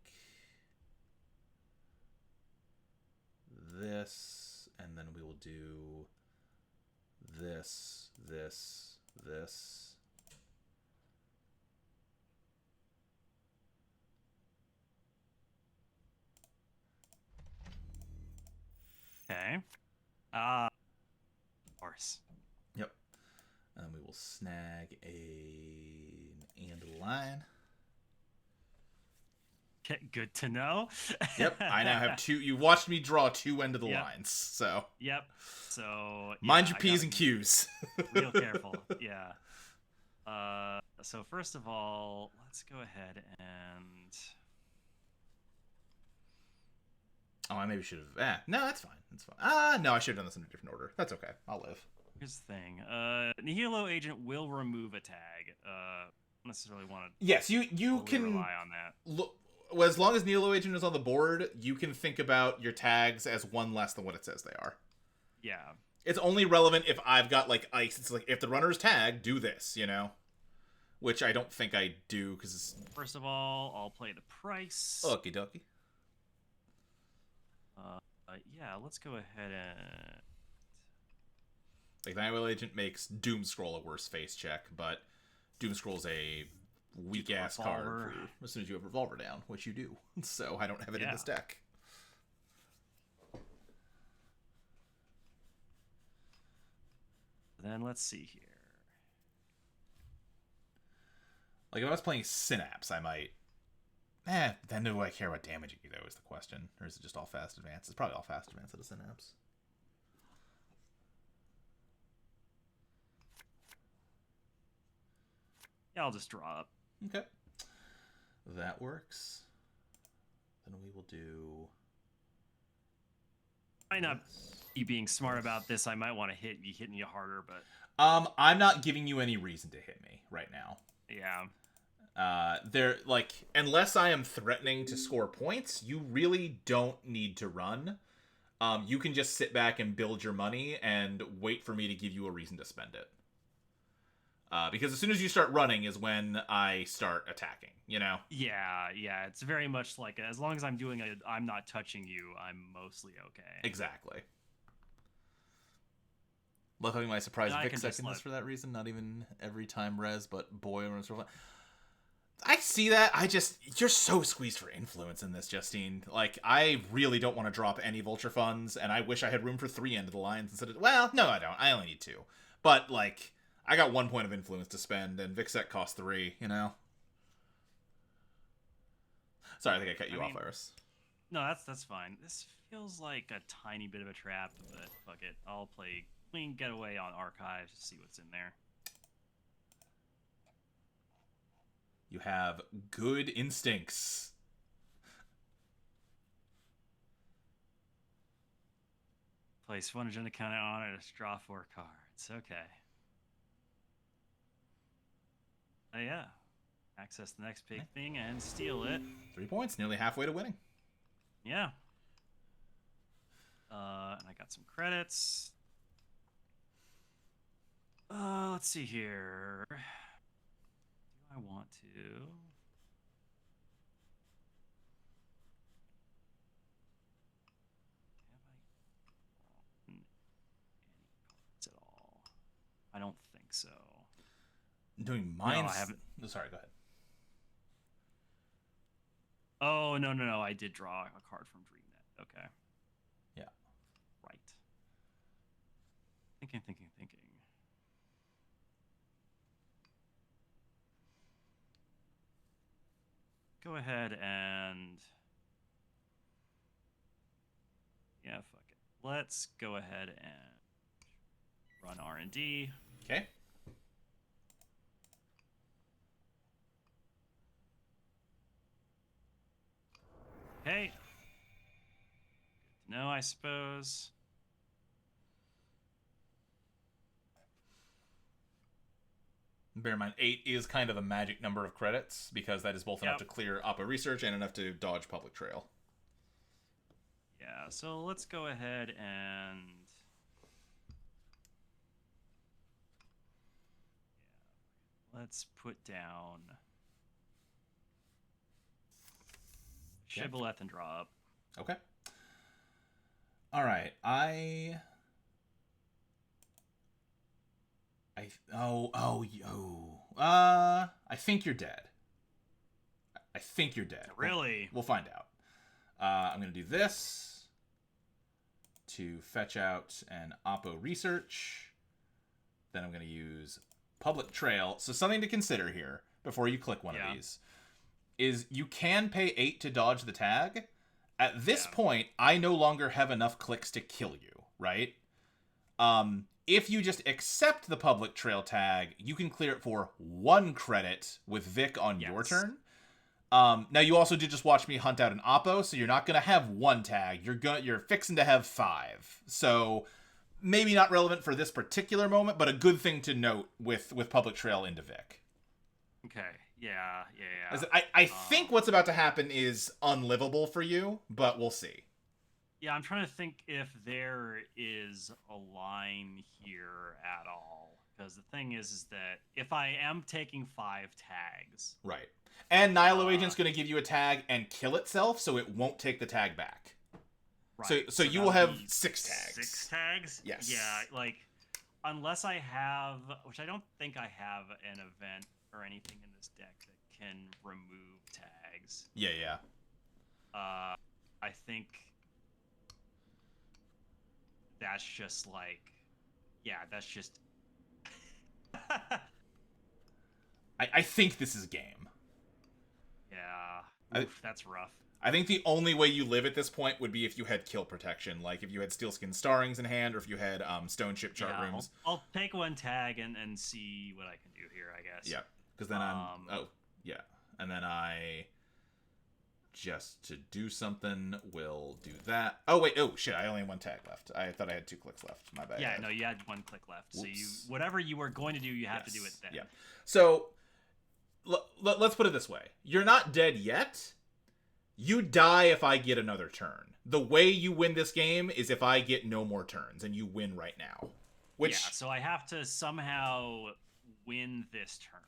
this, and then we will do this, this, this. Okay. Of course. Yep. And we will snag an end of the line. Okay, good to know. Yep, I now have two. You watched me draw two end of the lines, so. Yep. So. Mind your P's and Q's. Real careful. Yeah. So first of all, let's go ahead and. Oh, I maybe should have. No, that's fine. That's fine. No, I should have done this in a different order. That's okay. I'll live. Here's the thing. Nihilo Agent will remove a tag. Don't necessarily want to. Yes, you can rely on that. Look, as long as Nihilo Agent is on the board, you can think about your tags as one less than what it says they are. Yeah. It's only relevant if I've got like ice. It's like if the runner's tag, do this, you know, which I don't think I do because. First of all, I'll play the price. Okie dokie. Yeah, let's go ahead and. Like, the Nihilo Agent makes Doom Scroll a worse face check, but Doom Scroll's a weak-ass card for as soon as you have Revolver down, which you do. So I don't have it in this deck. Then let's see here. Like, if I was playing Synapse, I might... then do I care what damage you do, though, is the question. Or is it just all fast advance? It's probably all fast advance at a Synapse. Yeah, I'll just draw up. Okay. That works. Then we will do... Might not be being smart about this. I might want to be hitting you harder, but... I'm not giving you any reason to hit me right now. Yeah. Unless I am threatening to score points, you really don't need to run. You can just sit back and build your money and wait for me to give you a reason to spend it. Because as soon as you start running is when I start attacking, you know? Yeah, it's very much like, as long as I'm I'm not touching you, I'm mostly okay. Exactly. Love having my surprise Vic secondness for that reason. Not even every time res, but boy, when it's real fun. I see that. You're so squeezed for influence in this, Justine. Like, I really don't want to drop any Vulture funds, and I wish I had room for 3 end of the lines instead of... Well, no, I don't. I only need 2. But, like, I got 1 point of influence to spend, and Vixet costs 3, you know? Sorry, I think I cut you off, Iris. No, that's fine. This feels like a tiny bit of a trap, but fuck it. I'll play Clean Getaway on Archives to see what's in there. You have Good Instincts. Place one agenda counter on it, draw 4 cards. Okay. Oh yeah. Access the next big thing and steal it. 3 points, nearly halfway to winning. Yeah. And I got some credits. Let's see here. Do I want to? Have I any cards at all? I don't think so. I'm doing mines. No, I haven't. Oh, sorry, go ahead. Oh, no. I did draw a card from DreamNet. Okay. Yeah. Right. Thinking. Go ahead and... Yeah, fuck it. Let's go ahead and run R&D. Okay. Okay. Good to know, I suppose. Bear in mind, 8 is kind of the magic number of credits, because that is both enough to clear Oppo Research and enough to dodge Public Trail. Yeah, so let's go ahead and... Let's put down... Shibboleth and draw up. Okay. Alright, I think you're dead. I think you're dead. Really? We'll find out. I'm going to do this to fetch out an Oppo Research. Then I'm going to use Public Trail. So something to consider here before you click one of these is you can pay 8 to dodge the tag. At this point, I no longer have enough clicks to kill you, right? If you just accept the Public Trail tag, you can clear it for 1 credit with Vic on your turn. Now, you also did just watch me hunt out an Oppo, so you're not going to have 1 tag. You're fixing to have 5. So maybe not relevant for this particular moment, but a good thing to note with Public Trail into Vic. Okay. Yeah. I think what's about to happen is unlivable for you, but we'll see. Yeah, I'm trying to think if there is a line here at all. Because the thing is that if I am taking 5 tags... Right. And Nihilo Agent's going to give you a tag and kill itself, so it won't take the tag back. Right. So you will have 6 tags. 6 tags? Yes. Yeah, like, unless I have... Which I don't think I have an event or anything in this deck that can remove tags. Yeah. I think that's just like, that's just. I think this is game. Yeah, that's rough. I think the only way you live at this point would be if you had kill protection, like if you had Steelskin Starrings in hand, or if you had Stone Ship Chart Rooms. I'll take 1 tag and see what I can do here, I guess. Yeah. Because then and then I, just to do something, will do that. Oh, wait. Oh, shit. I only have 1 tag left. I thought I had 2 clicks left. My bad. Yeah, no, you had 1 click left. Whoops. So whatever you were going to do, you have to do it then. Yeah. So, let's put it this way. You're not dead yet. You die if I get another turn. The way you win this game is if I get no more turns, and you win right now. Which... Yeah, so I have to somehow win this turn.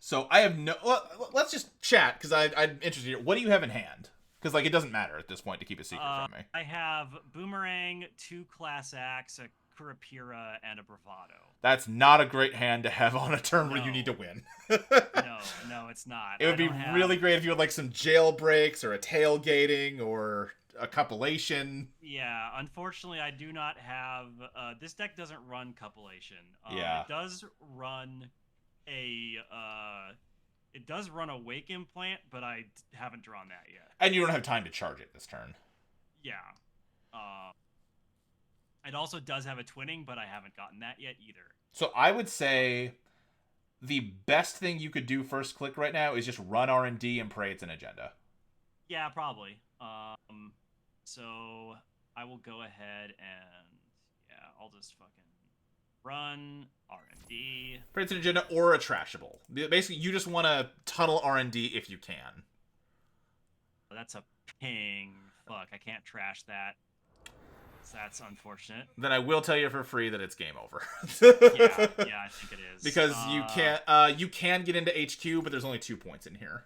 So I have no... Well, let's just chat, because I'm interested here. What do you have in hand? Because, like, it doesn't matter at this point to keep a secret from me. I have Boomerang, 2 Class Axe, a Kurapira, and a Bravado. That's not a great hand to have on a turn where you need to win. No, it's not. It would be really great if you had, like, some jailbreaks or a tailgating or a compilation. Yeah, unfortunately, I do not have... this deck doesn't run compilation. Yeah. It does run a Wake Implant, but I haven't drawn that yet. And you don't have time to charge it this turn. Yeah. Uh, it also does have a twinning, but I haven't gotten that yet either. So I would say the best thing you could do first click right now is just run R&D and pray it's an agenda. Yeah, probably. So I will go ahead and yeah, I'll just fucking run R&D. Pray it's an agenda or a trashable. Basically, you just want to tunnel R&D if you can. That's a ping. Fuck, I can't trash that. So that's unfortunate. Then I will tell you for free that it's game over. yeah, I think it is. Because you can get into HQ, but there's only 2 points in here.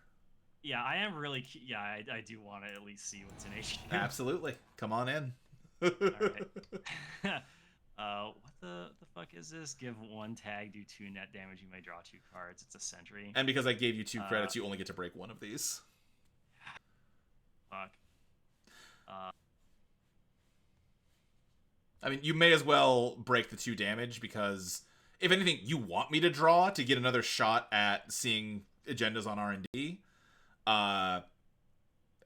Yeah, I am really. Yeah, I do want to at least see what's in HQ. Absolutely, come on in. All right. What the fuck is this? Give 1 tag, do 2 net damage. You may draw 2 cards. It's a sentry. And because I gave you 2 credits, you only get to break 1 of these. Fuck. I mean, you may as well break the 2 damage because, if anything, you want me to draw to get another shot at seeing agendas on R&D.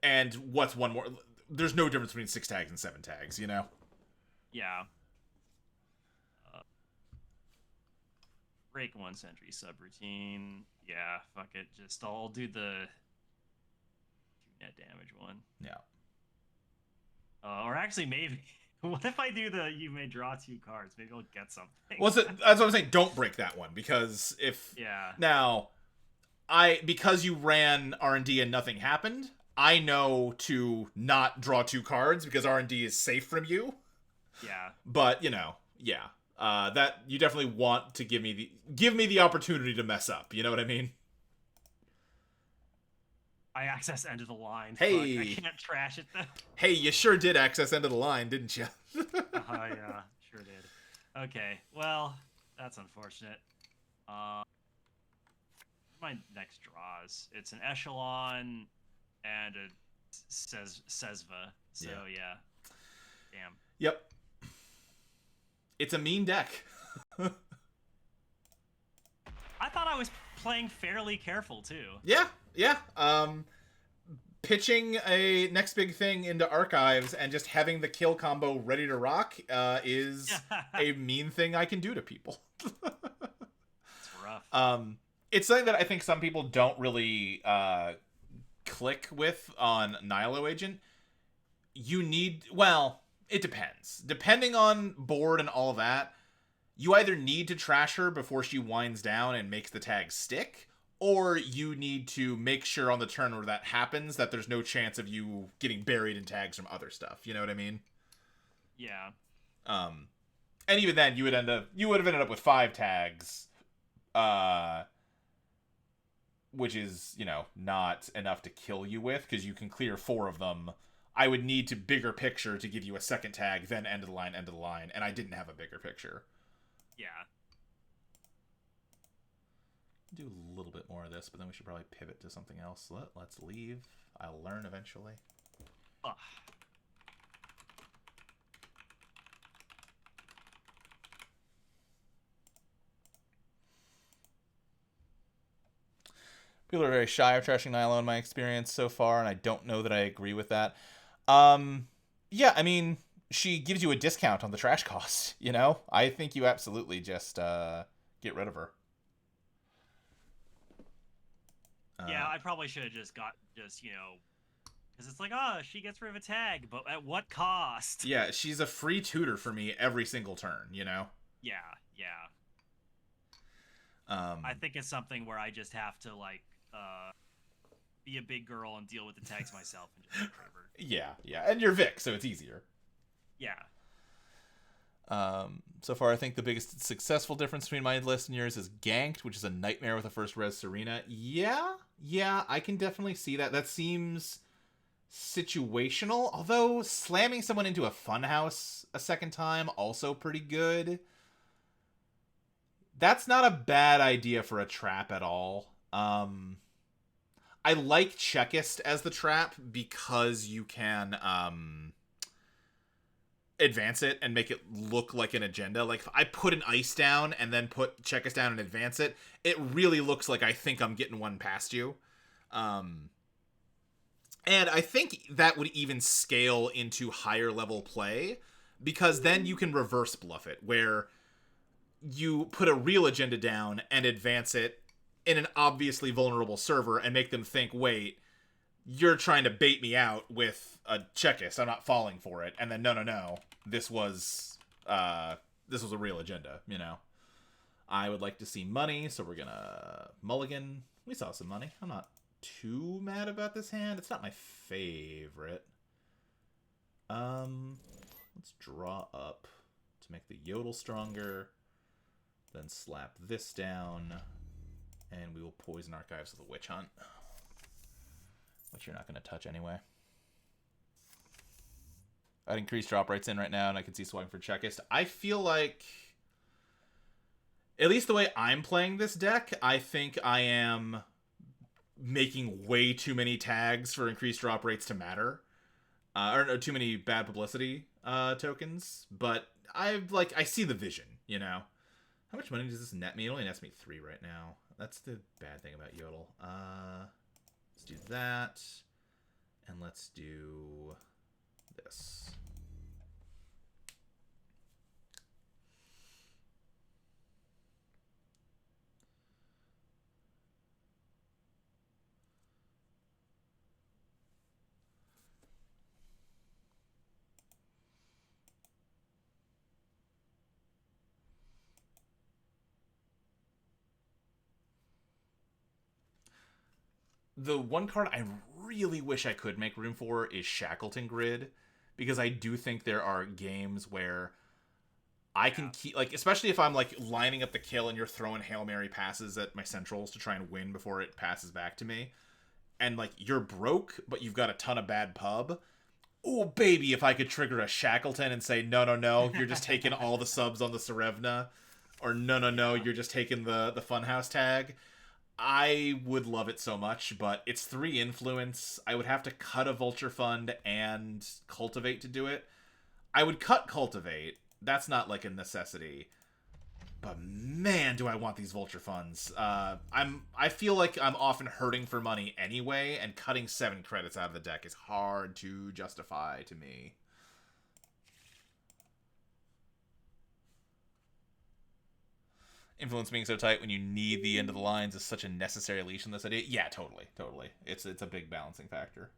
And what's one more? There's no difference between 6 tags and 7 tags, you know? Yeah. Break 1 sentry subroutine. Yeah, fuck it. Just I'll do the 2 net damage one. Yeah. Or actually, maybe. What if I do the you may draw 2 cards? Maybe I'll get something. Well, that's what I'm saying. Don't break that one because if now because you ran R&D and nothing happened, I know to not draw 2 cards because R&D is safe from you. Yeah. But that you definitely want to give me the opportunity to mess up. You know what I mean? I access end of the line. Hey, fuck. I can't trash it though. Hey, you sure did access end of the line, didn't you? Yeah, sure did. Okay, well, that's unfortunate. My next draws. It's an echelon and a Sesva. So yeah. Damn. Yep. It's a mean deck. I thought I was playing fairly careful too. Yeah. Pitching a next big thing into archives and just having the kill combo ready to rock is a mean thing I can do to people. It's rough. It's something that I think some people don't really click with on Nihilo Agent. It depends. Depending on board and all that, you either need to trash her before she winds down and makes the tag stick, or you need to make sure on the turn where that happens that there's no chance of you getting buried in tags from other stuff. You know what I mean? Yeah. And even then, you would have ended up with 5 tags, which is, not enough to kill you with, because you can clear 4 of them. I would need to bigger picture to give you a second tag, then end of the line, and I didn't have a bigger picture. Yeah. Do a little bit more of this, but then we should probably pivot to something else. Let's leave. I'll learn eventually. Ugh. People are very shy of trashing Nihilo in my experience so far, and I don't know that I agree with that. Yeah, I mean, she gives you a discount on the trash cost, I think you absolutely just get rid of her. Yeah, I probably should have just because it's like, she gets rid of a tag, but at what cost? Yeah, she's a free tutor for me every single turn, Yeah. I think it's something where I just have to, be a big girl and deal with the tags myself and just get rid of her. Yeah, and you're Vic, so it's easier. Yeah. So far, I think the biggest successful difference between my list and yours is Ganked, which is a nightmare with a first res Serena. Yeah, I can definitely see that. That seems situational, although slamming someone into a funhouse a second time, also pretty good. That's not a bad idea for a trap at all. I like Checkist as the trap because you can advance it and make it look like an agenda. Like, if I put an ice down and then put Checkist down and advance it, it really looks like I think I'm getting one past you. And I think that would even scale into higher level play, because then you can reverse bluff it, where you put a real agenda down and advance it in an obviously vulnerable server and make them think, wait, you're trying to bait me out with a checklist. I'm not falling for it. And then no, this was a real agenda. I would like to see money, so we're gonna mulligan. We saw some money. I'm not too mad about this hand. It's not my favorite. Let's draw up to make the yodel stronger. Then slap this down, and we will poison archives with a witch hunt, which you're not going to touch anyway. I'd increase drop rates in right now, and I can see swiping for Checkist. I feel like, at least the way I'm playing this deck, I think I am making way too many tags for increased drop rates to matter. Or no, too many bad publicity tokens. But I see the vision, How much money does this net me? It only nets me 3 right now. That's the bad thing about Yodel. Let's do that. And let's do this. The one card I really wish I could make room for is Shackleton Grid, because I do think there are games where I can keep, especially if I'm lining up the kill and you're throwing Hail Mary passes at my centrals to try and win before it passes back to me, and you're broke but you've got a ton of bad pub. Oh baby, if I could trigger a Shackleton and say no, you're just taking all the subs on the Serevna, or no, you're just taking the Funhouse tag. I would love it so much, but it's 3 influence. I would have to cut a Vulture Fund and Cultivate to do it. I would cut Cultivate. That's not a necessity. But man, do I want these Vulture Funds. I feel like I'm often hurting for money anyway, and cutting 7 credits out of the deck is hard to justify to me. Influence being so tight when you need the end of the lines is such a necessary leash in this idea. Yeah, totally. It's a big balancing factor.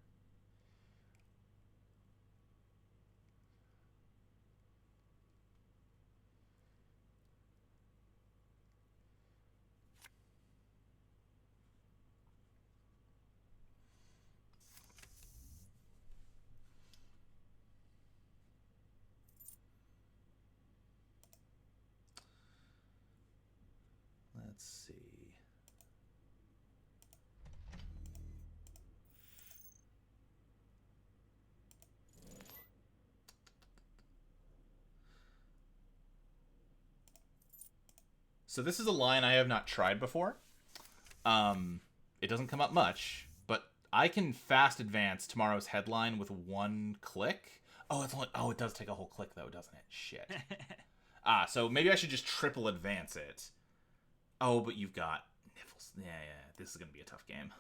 Let's see. So this is a line I have not tried before. It doesn't come up much, but I can fast advance tomorrow's headline with 1 click. It does take a whole click though, doesn't it? Shit. So maybe I should just triple advance it. Oh, but you've got Niffles. Yeah. This is gonna be a tough game.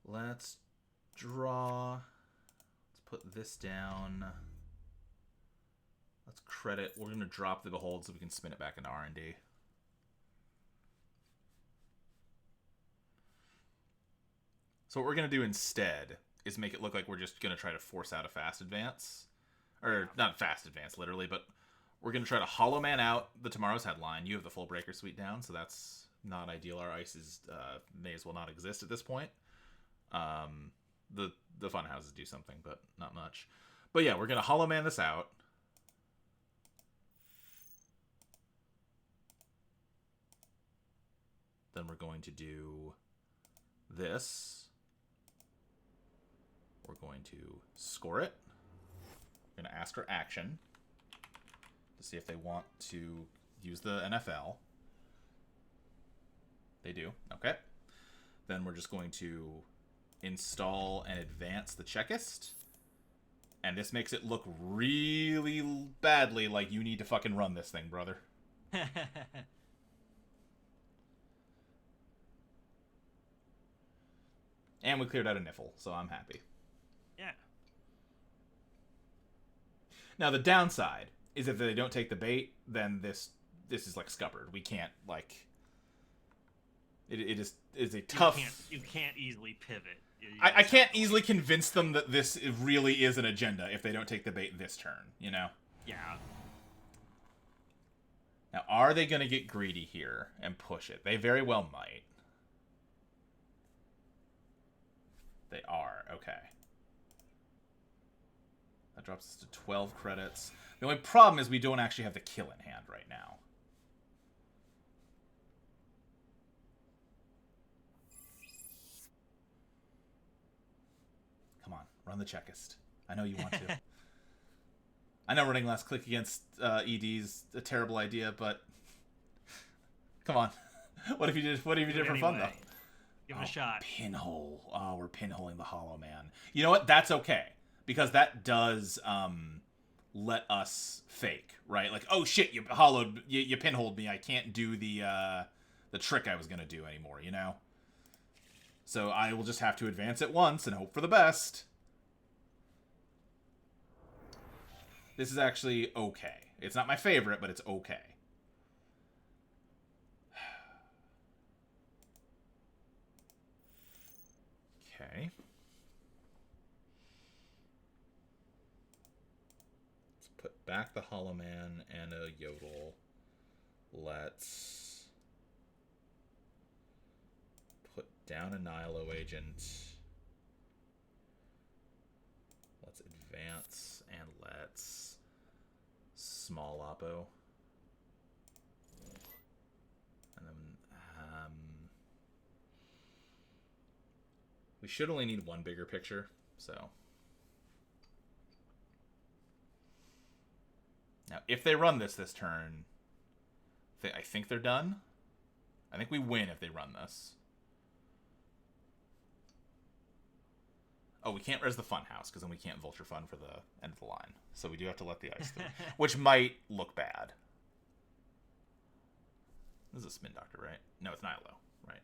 Let's draw. Let's put this down. Let's credit. We're gonna drop the Behold so we can spin it back into R&D. So what we're gonna do instead is make it look like we're just gonna try to force out a fast advance. Or not fast advance, literally, but we're going to try to Hollow Man out the tomorrow's headline. You have the full Breaker Suite down, so that's not ideal. Our ices may as well not exist at this point. The fun houses do something, but not much. But yeah, we're going to Hollow Man this out. Then we're going to do this. We're going to score it. We're going to ask for action to see if they want to use the NFL. They do. Okay. Then we're just going to install and advance the Checkist. And this makes it look really badly like you need to fucking run this thing, brother. And we cleared out a Niffle, so I'm happy. Yeah. Now, the downside is if they don't take the bait, then this is like scuppered. We can't, like... It is a tough... You can't easily pivot. I can't easily convince them that this really is an agenda if they don't take the bait this turn, you know? Yeah. Now, are they going to get greedy here and push it? They very well might. They are. Okay. That drops us to 12 credits. The only problem is we don't actually have the kill in hand right now. Come on, run the checkist. I know you want to. I know running last click against ED's a terrible idea, but come on. What if you did for fun though? Give it a shot. Pinhole. Oh, we're pinholing the Hollow Man. You know what? That's okay. Because that does let us fake, right? Like, oh shit, you pinholed me. I can't do the trick I was gonna do anymore, you know? So I will just have to advance it once and hope for the best. This is actually okay. It's not my favorite, but it's okay. Okay. Let's put back the Hollow Man and a Yodel. Let's put down a Nihilo agent. Let's advance and let's small oppo. And then we should only need one bigger picture, so. Now, if they run this turn, I think they're done. I think we win if they run this. Oh, we can't res the Funhouse, because then we can't Vulture Fun for the end of the line. So we do have to let the ice through, which might look bad. This is a Spin Doctor, right? No, it's Nihilo. Right.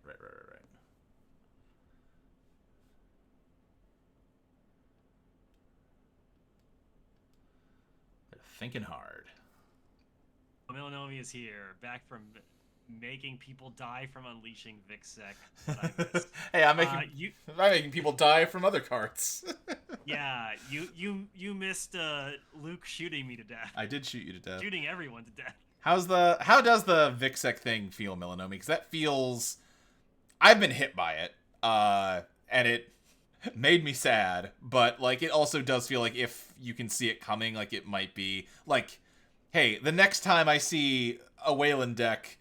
They're thinking hard. Milanomi is here, back from making people die from unleashing Vixek. Hey, I'm making people die from other cards. Yeah, you missed Luke shooting me to death. I did shoot you to death. Shooting everyone to death. How does the Vixek thing feel, Milanomi? Because that feels... I've been hit by it, and it made me sad, but like it also does feel like if you can see it coming, like it might be like, hey, the next time I see a Wayland deck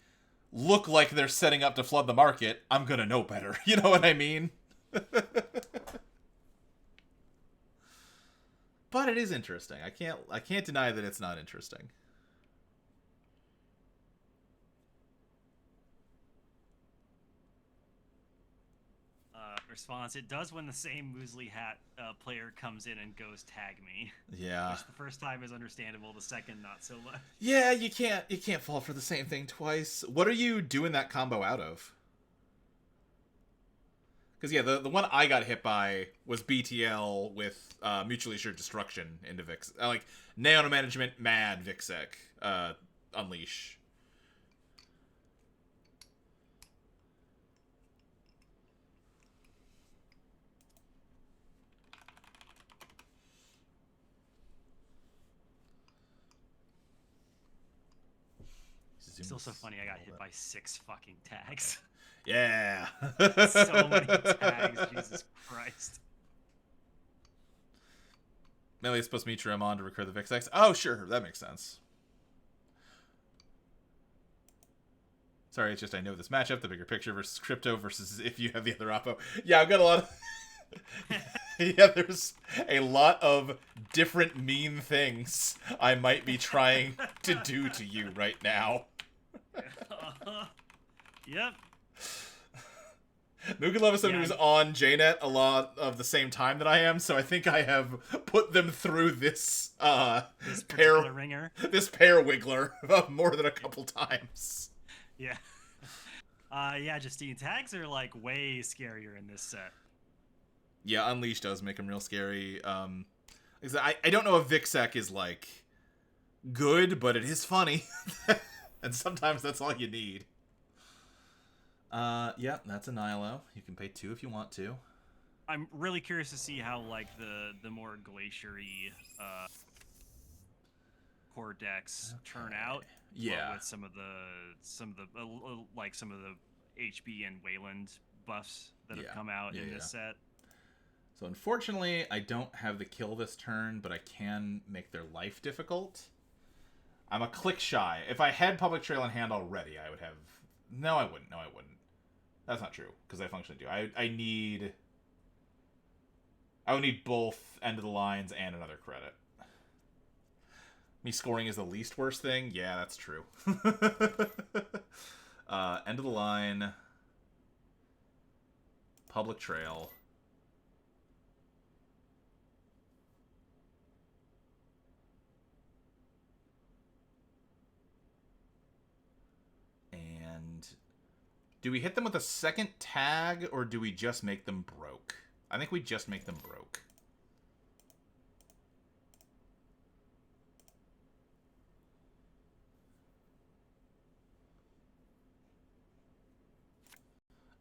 look like they're setting up to flood the market, I'm gonna know better. You know what I mean? But it is interesting. I can't deny that it's not interesting. Response: it does when the same Muesli hat player comes in and goes tag me. Yeah. Which the first time is understandable, the second not so much. Yeah, you can't fall for the same thing twice. What are you doing that combo out of? Because yeah, the one I got hit by was BTL with mutually assured destruction into Vix, like Nano Management, Mad Vixek, Unleash. It's still so funny. I got hit by 6 fucking tags. Yeah. So many tags. Jesus Christ. Melee is supposed to meet your on to recur the Vixex. Oh, sure. That makes sense. Sorry, it's just I know this matchup. The bigger picture versus Crypto versus if you have the other Oppo. Yeah, I've got a lot of... Yeah, there's a lot of different mean things I might be trying to do to you right now. Yep. Mugen Love is somebody who's on JNet a lot of the same time that I am, so I think I have put them through this pair ringer. This pair wiggler more than a couple times. Yeah. Yeah, Justine, tags are like way scarier in this set. Yeah, Unleash does make him real scary. I don't know if Vixek is like good, but it is funny, and sometimes that's all you need. Yeah, that's a Nihilo. You can pay 2 if you want to. I'm really curious to see how like the more glaciery core decks turn out. Yeah. With some of the like some of the HB and Wayland buffs that have come out in this set. So unfortunately, I don't have the kill this turn, but I can make their life difficult. I'm a click shy. If I had Public Trail in hand already, I would have... No, I wouldn't. That's not true, because I functionally do. I would need both end of the lines and another credit. Me scoring is the least worst thing? Yeah, that's true. End of the line. Public Trail. And do we hit them with a second tag, or do we just make them broke? I think we just make them broke.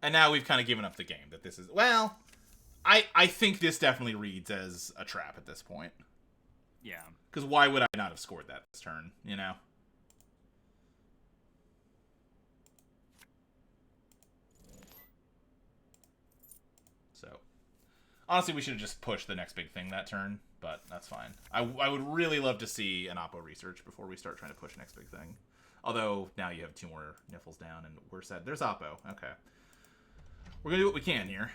And now we've kind of given up the game that this is... Well, I think this definitely reads as a trap at this point. Yeah. Because why would I not have scored that this turn, you know? So, honestly, we should have just pushed the next big thing that turn, but that's fine. I would really love to see an Oppo research before we start trying to push next big thing. Although, now you have 2 more Niffles down, and we're set. There's Oppo. Okay. We're going to do what we can here.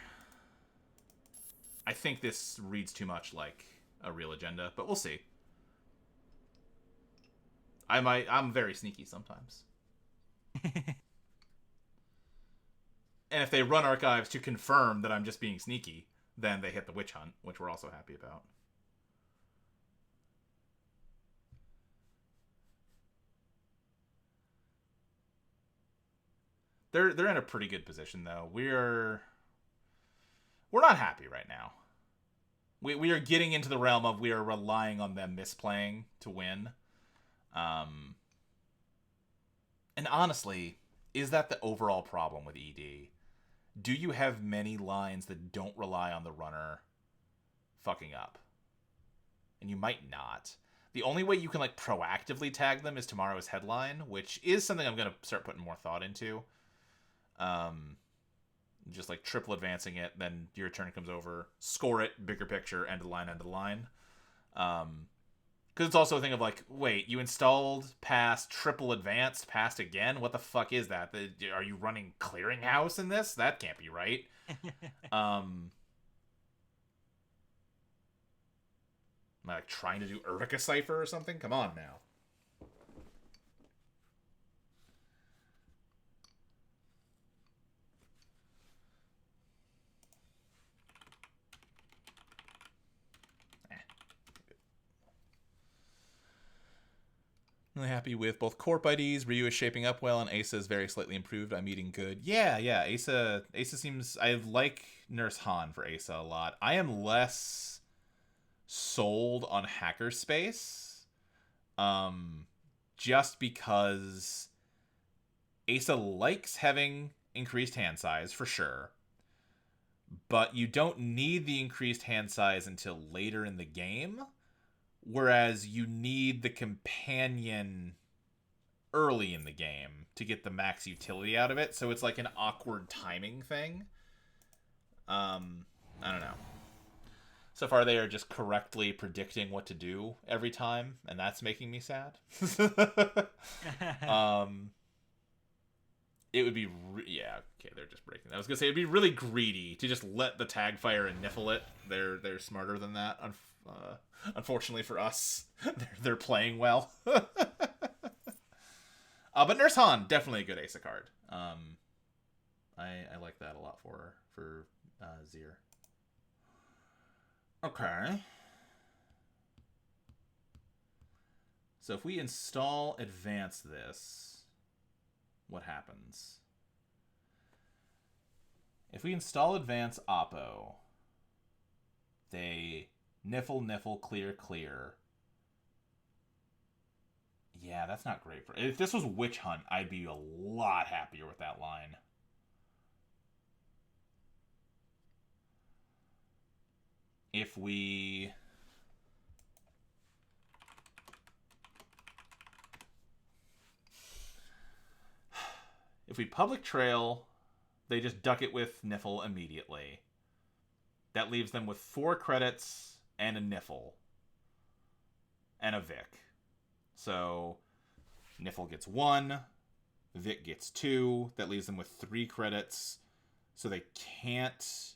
I think this reads too much like a real agenda, but we'll see. I'm very sneaky sometimes. And if they run archives to confirm that I'm just being sneaky, then they hit the witch hunt, which we're also happy about. They're in a pretty good position though. We're not happy right now. We are getting into the realm of we are relying on them misplaying to win. And honestly, is that the overall problem with ED? Do you have many lines that don't rely on the runner fucking up? And you might not. The only way you can like proactively tag them is tomorrow's headline, which is something I'm going to start putting more thought into. Just like triple advancing it, then your turn comes over, score it, bigger picture, end of the line, end of the line. Because it's also a thing of like, wait, you installed past, triple advanced, past again? What the fuck is that? Are you running Clearinghouse in this? That can't be right. Am I like trying to do Urtica Cipher or something? Come on now. Really happy with both Corp IDs. Ryu is shaping up well, and Asa is very slightly improved. I'm eating good. Yeah. Asa seems... I like Nurse Han for Asa a lot. I am less sold on Hackerspace. Just because Asa likes having increased hand size, for sure. But you don't need the increased hand size until later in the game. Whereas you need the companion early in the game to get the max utility out of it. So it's like an awkward timing thing. I don't know. So far they are just correctly predicting what to do every time, and that's making me sad. It would be... yeah, okay, they're just breaking. I was going to say, it'd be really greedy to just let the tag fire and niffle it. They're smarter than that, unfortunately for us. They're playing well. But Nurse Han, definitely a good Asa card. I like that a lot for Zir. Okay. So if we install advance this, what happens? If we install advance Oppo, They niffle, niffle, clear, clear. Yeah, that's not great. If this was Witch Hunt, I'd be a lot happier with that line. If we... If we public trail, they just duck it with Niffle immediately. That leaves them with 4 credits and a Niffle. And a Vic. So, Niffle gets 1. Vic gets 2. That leaves them with 3 credits. So they can't...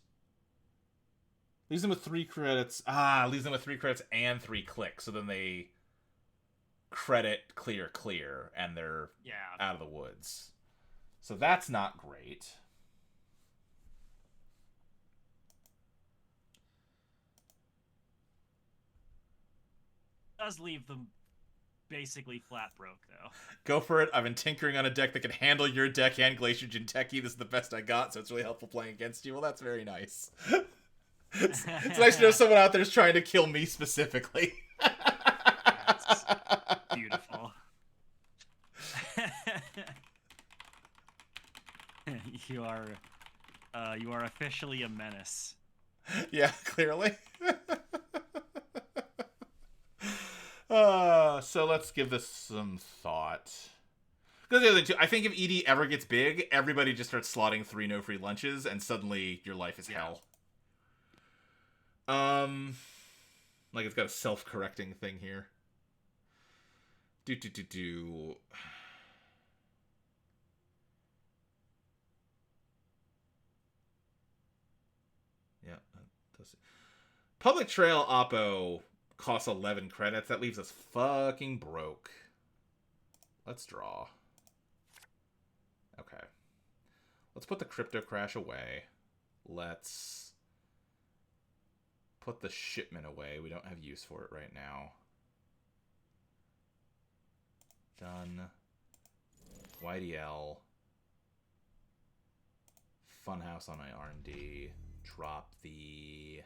Leaves them with 3 credits. Leaves them with 3 credits and 3 clicks. So then they credit clear, clear. And they're out of the woods. So that's not great. Does leave them basically flat broke, though. Go for it. I've been tinkering on a deck that can handle your deck and Glacier Jinteki. This is the best I got, so it's really helpful playing against you. Well, that's very nice. It's nice to know someone out there is trying to kill me specifically. That's beautiful. You are officially a menace. Yeah, clearly. So let's give this some thought. Because the other thing too, I think if ED ever gets big, everybody just starts slotting 3 no free lunches, and suddenly your life is hell. Like it's got a self-correcting thing here. Do. Yeah, that does it. Public Trail Oppo costs 11 credits. That leaves us fucking broke. Let's draw. Okay. Let's put the Crypto Crash away. Let's put the shipment away. We don't have use for it right now. Done. YDL. Funhouse on my R&D. Drop the...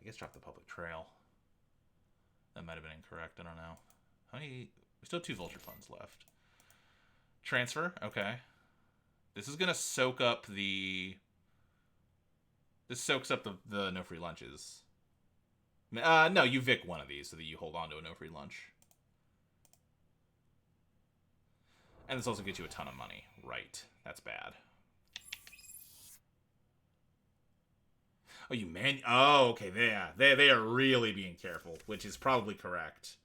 I guess drop the Public Trail. That might have been incorrect. I don't know. How many... We still have 2 Vulture Funds left. Transfer. Okay. This is going to soak up the... This soaks up the no free lunches. No, you Vic one of these so that you hold on to a no free lunch. And this also gets you a ton of money. Right. That's bad. Oh, you man... Oh, okay. They are really being careful, which is probably correct.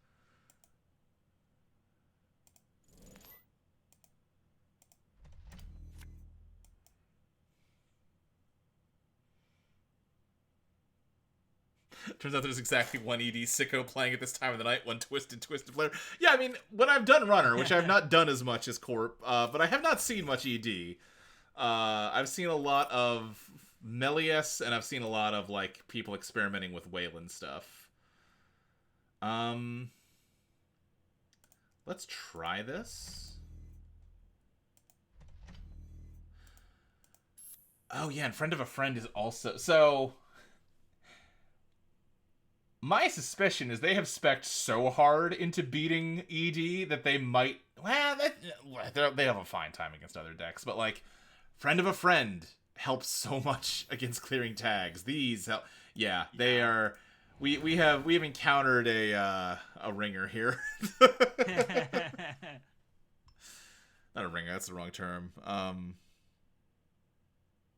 Turns out there's exactly 1 ED sicko playing at this time of the night, 1 Twisted Flare. Yeah, I mean, when I've done Runner, which I've not done as much as Corp, but I have not seen much ED. I've seen a lot of Melius, and I've seen a lot of, like, people experimenting with Wayland stuff. Let's try this. Oh, yeah, and Friend of a Friend is also... So... My suspicion is they have spec'd so hard into beating ED that they might... Well, they have a fine time against other decks, but, like, Friend of a Friend helps so much against clearing tags. These help... Yeah, they are... We have encountered a ringer here. Not a ringer, that's the wrong term.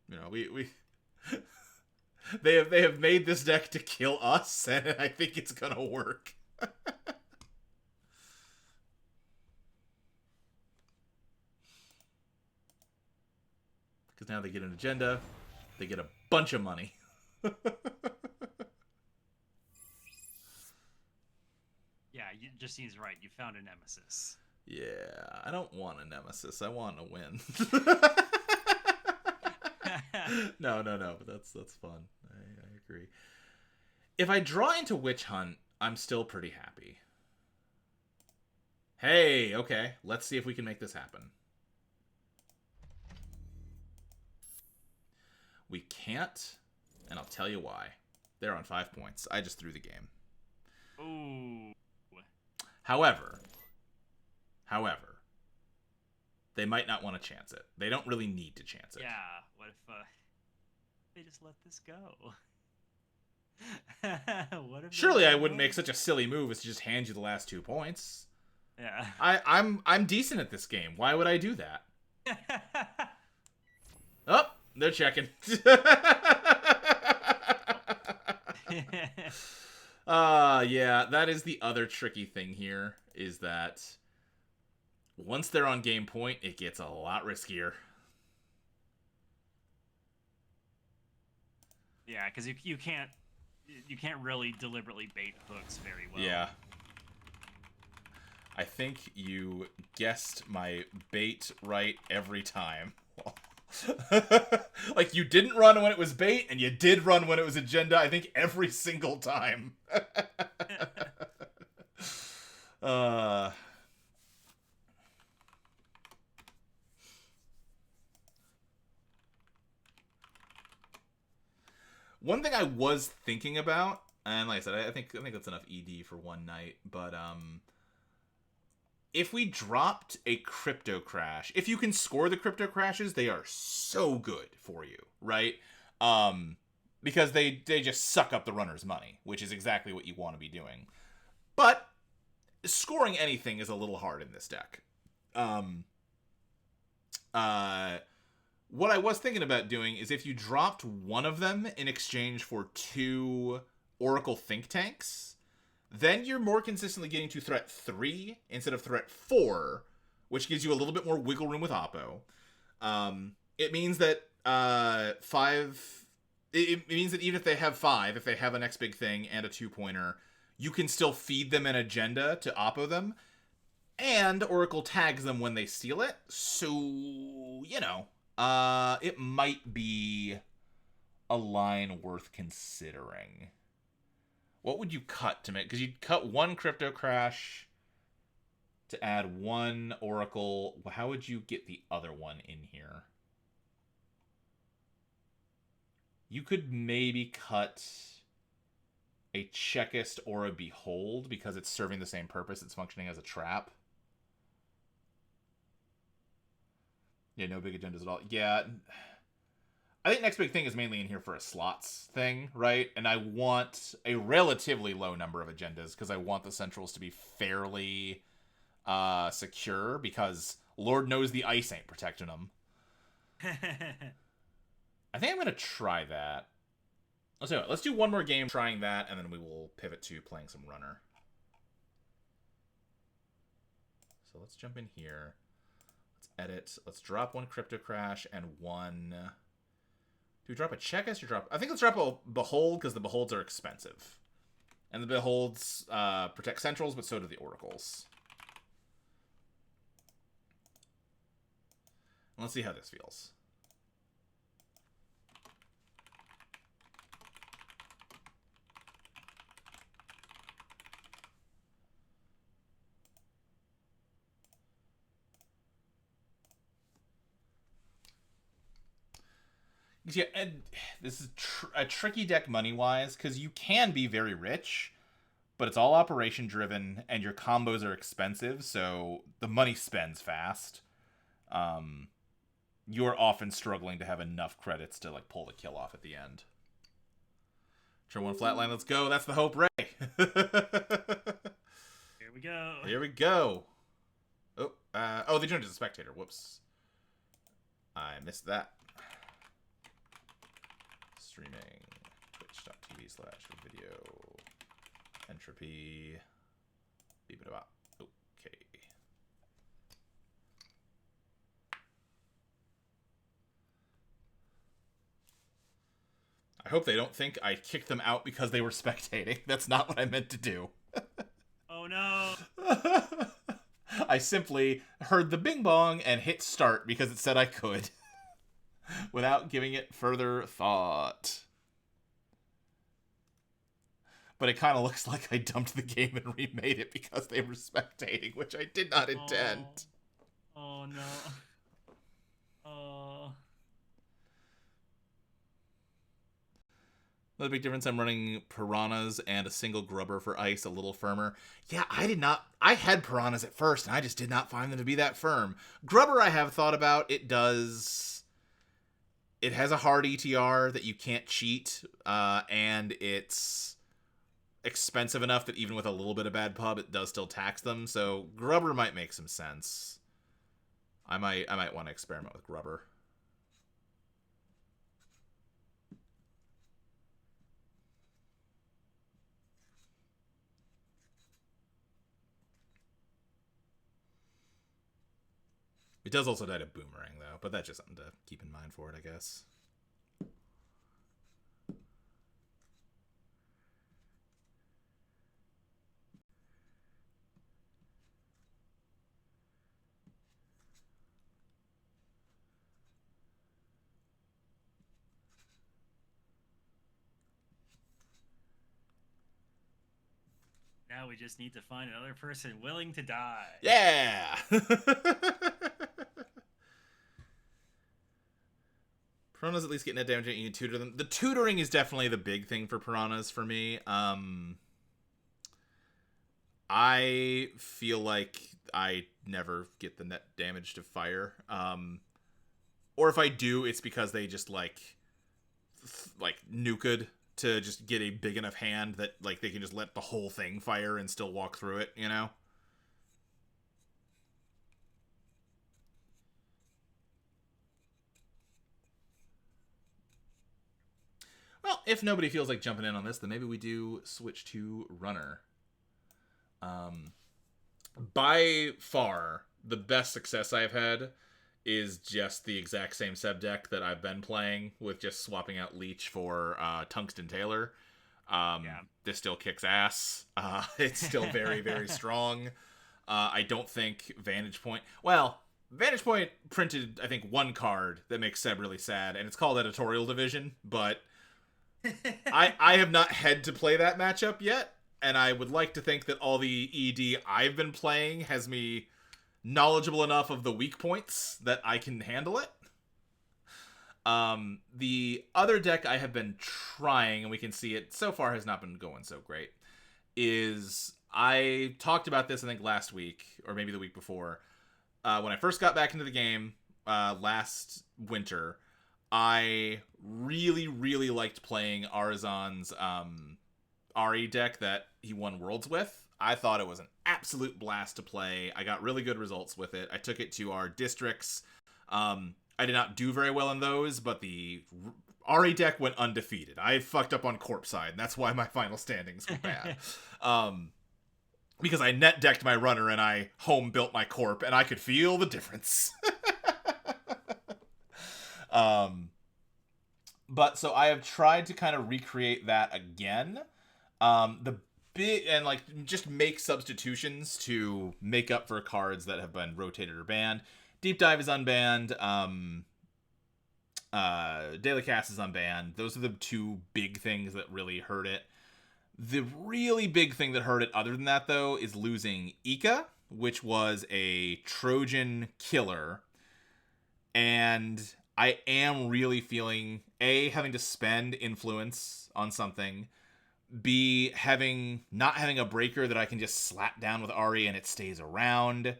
You know, we they have made this deck to kill us, and I think it's gonna work. Because now they get an agenda, they get a bunch of money. Yeah, it just seems right. You found a nemesis. Yeah, I don't want a nemesis. I want to win. No, but that's fun. I agree. If I draw into Witch Hunt, I'm still pretty happy. Hey, okay. Let's see if we can make this happen. We can't, and I'll tell you why. They're on 5 points. I just threw the game. Ooh. However, they might not want to chance it. They don't really need to chance it. Yeah. What if they just let this go? What if Surely I wouldn't make such a silly move as to just hand you the last 2 points. Yeah. I'm decent at this game. Why would I do that? Oh, they're checking. Yeah, that is the other tricky thing here, is that once they're on game point, it gets a lot riskier. Yeah, because you can't really deliberately bait hooks very well. Yeah. I think you guessed my bait right every time. Like, you didn't run when it was bait, and you did run when it was agenda, I think, every single time. One thing I was thinking about, and like I said, I think that's enough ED for one night, but if we dropped a crypto crash, if you can score the crypto crashes, they are so good for you, right? Because they just suck up the runner's money, which is exactly what you want to be doing. But scoring anything is a little hard in this deck. What I was thinking about doing is if you dropped one of them in exchange for 2 Oracle Think Tanks, then you're more consistently getting to threat 3 instead of threat 4, which gives you a little bit more wiggle room with Oppo. It means that 5... It means that even if they have 5, if they have a next big thing and a 2-pointer, you can still feed them an agenda to Oppo them, and Oracle tags them when they steal it, so, you know, it might be a line worth considering. What would you cut to make? Because you'd cut 1 crypto crash to add 1 Oracle. How would you get the other one in here? You could maybe cut a Checklist or a Behold because it's serving the same purpose. It's functioning as a trap. Yeah, no big agendas at all. Yeah. I think next big thing is mainly in here for a slots thing, right? And I want a relatively low number of agendas because I want the centrals to be fairly secure, because Lord knows the ice ain't protecting them. I think I'm going to try that. Let's do one more game trying that, and then we will pivot to playing some runner. So let's jump in here. Let's edit. Let's drop 1 crypto crash and 1... Do we drop a checklist or drop... I think let's drop a Behold, because the Beholds are expensive. And the Beholds protect centrals, but so do the Oracles. And let's see how this feels. Yeah, and this is a tricky deck money-wise, because you can be very rich, but it's all operation-driven, and your combos are expensive, so the money spends fast. You're often struggling to have enough credits to like pull the kill off at the end. Turn 1 flatline, let's go. That's the hope, Ray. Here we go. Here we go. Oh, they joined as a spectator. Whoops. I missed that. Streaming. Twitch.tv/video. Entropy. Leave it about. Okay. I hope they don't think I kicked them out because they were spectating. That's not what I meant to do. Oh no. I simply heard the bing bong and hit start because it said I could. Without giving it further thought. But it kind of looks like I dumped the game and remade it because they were spectating, which I did not intend. Oh no. Oh. Another big difference, I'm running piranhas and a single grubber for ice, a little firmer. Yeah, I did not... I had piranhas at first, and I just did not find them to be that firm. Grubber I have thought about. It does... It has a hard ETR that you can't cheat, and it's expensive enough that even with a little bit of bad pub, it does still tax them, so grubber might make some sense. I might want to experiment with grubber. It does also die to boomerang, though, but that's just something to keep in mind for it, I guess. Now we just need to find another person willing to die. Yeah! Piranhas at least get net damage and you can tutor them. The tutoring is definitely the big thing for piranhas for me. I feel like I never get the net damage to fire. Or if I do, it's because they just like nuked to just get a big enough hand that like they can just let the whole thing fire and still walk through it, you know? Well, if nobody feels like jumping in on this, then maybe we do switch to runner. By far, the best success I've had is just the exact same sub deck that I've been playing with just swapping out Leech for Tungsten Tailor. Yeah. This still kicks ass. It's still very, very strong. I don't think Vantage Point... Well, Vantage Point printed, I think, one card that makes Seb really sad, and it's called Editorial Division, but I have not had to play that matchup yet, and I would like to think that all the ED I've been playing has me knowledgeable enough of the weak points that I can handle it. The other deck I have been trying, and we can see it so far has not been going so great, is I talked about this, I think, last week, or maybe the week before. When I first got back into the game last winter, I really, really liked playing Arizon's Ari deck that he won Worlds with. I thought it was an absolute blast to play. I got really good results with it. I took it to our districts. I did not do very well in those, but the Ari deck went undefeated. I fucked up on Corp side, and that's why my final standings were bad. Because I net decked my runner and I home built my Corp, and I could feel the difference. But so I have tried to kind of recreate that again. The big and like just make substitutions to make up for cards that have been rotated or banned. Deep Dive is unbanned. Daily Cast is unbanned. Those are the two big things that really hurt it. The really big thing that hurt it, other than that, though, is losing Ika, which was a Trojan killer. And I am really feeling, A, having to spend influence on something, B, not having a breaker that I can just slap down with Ari and it stays around.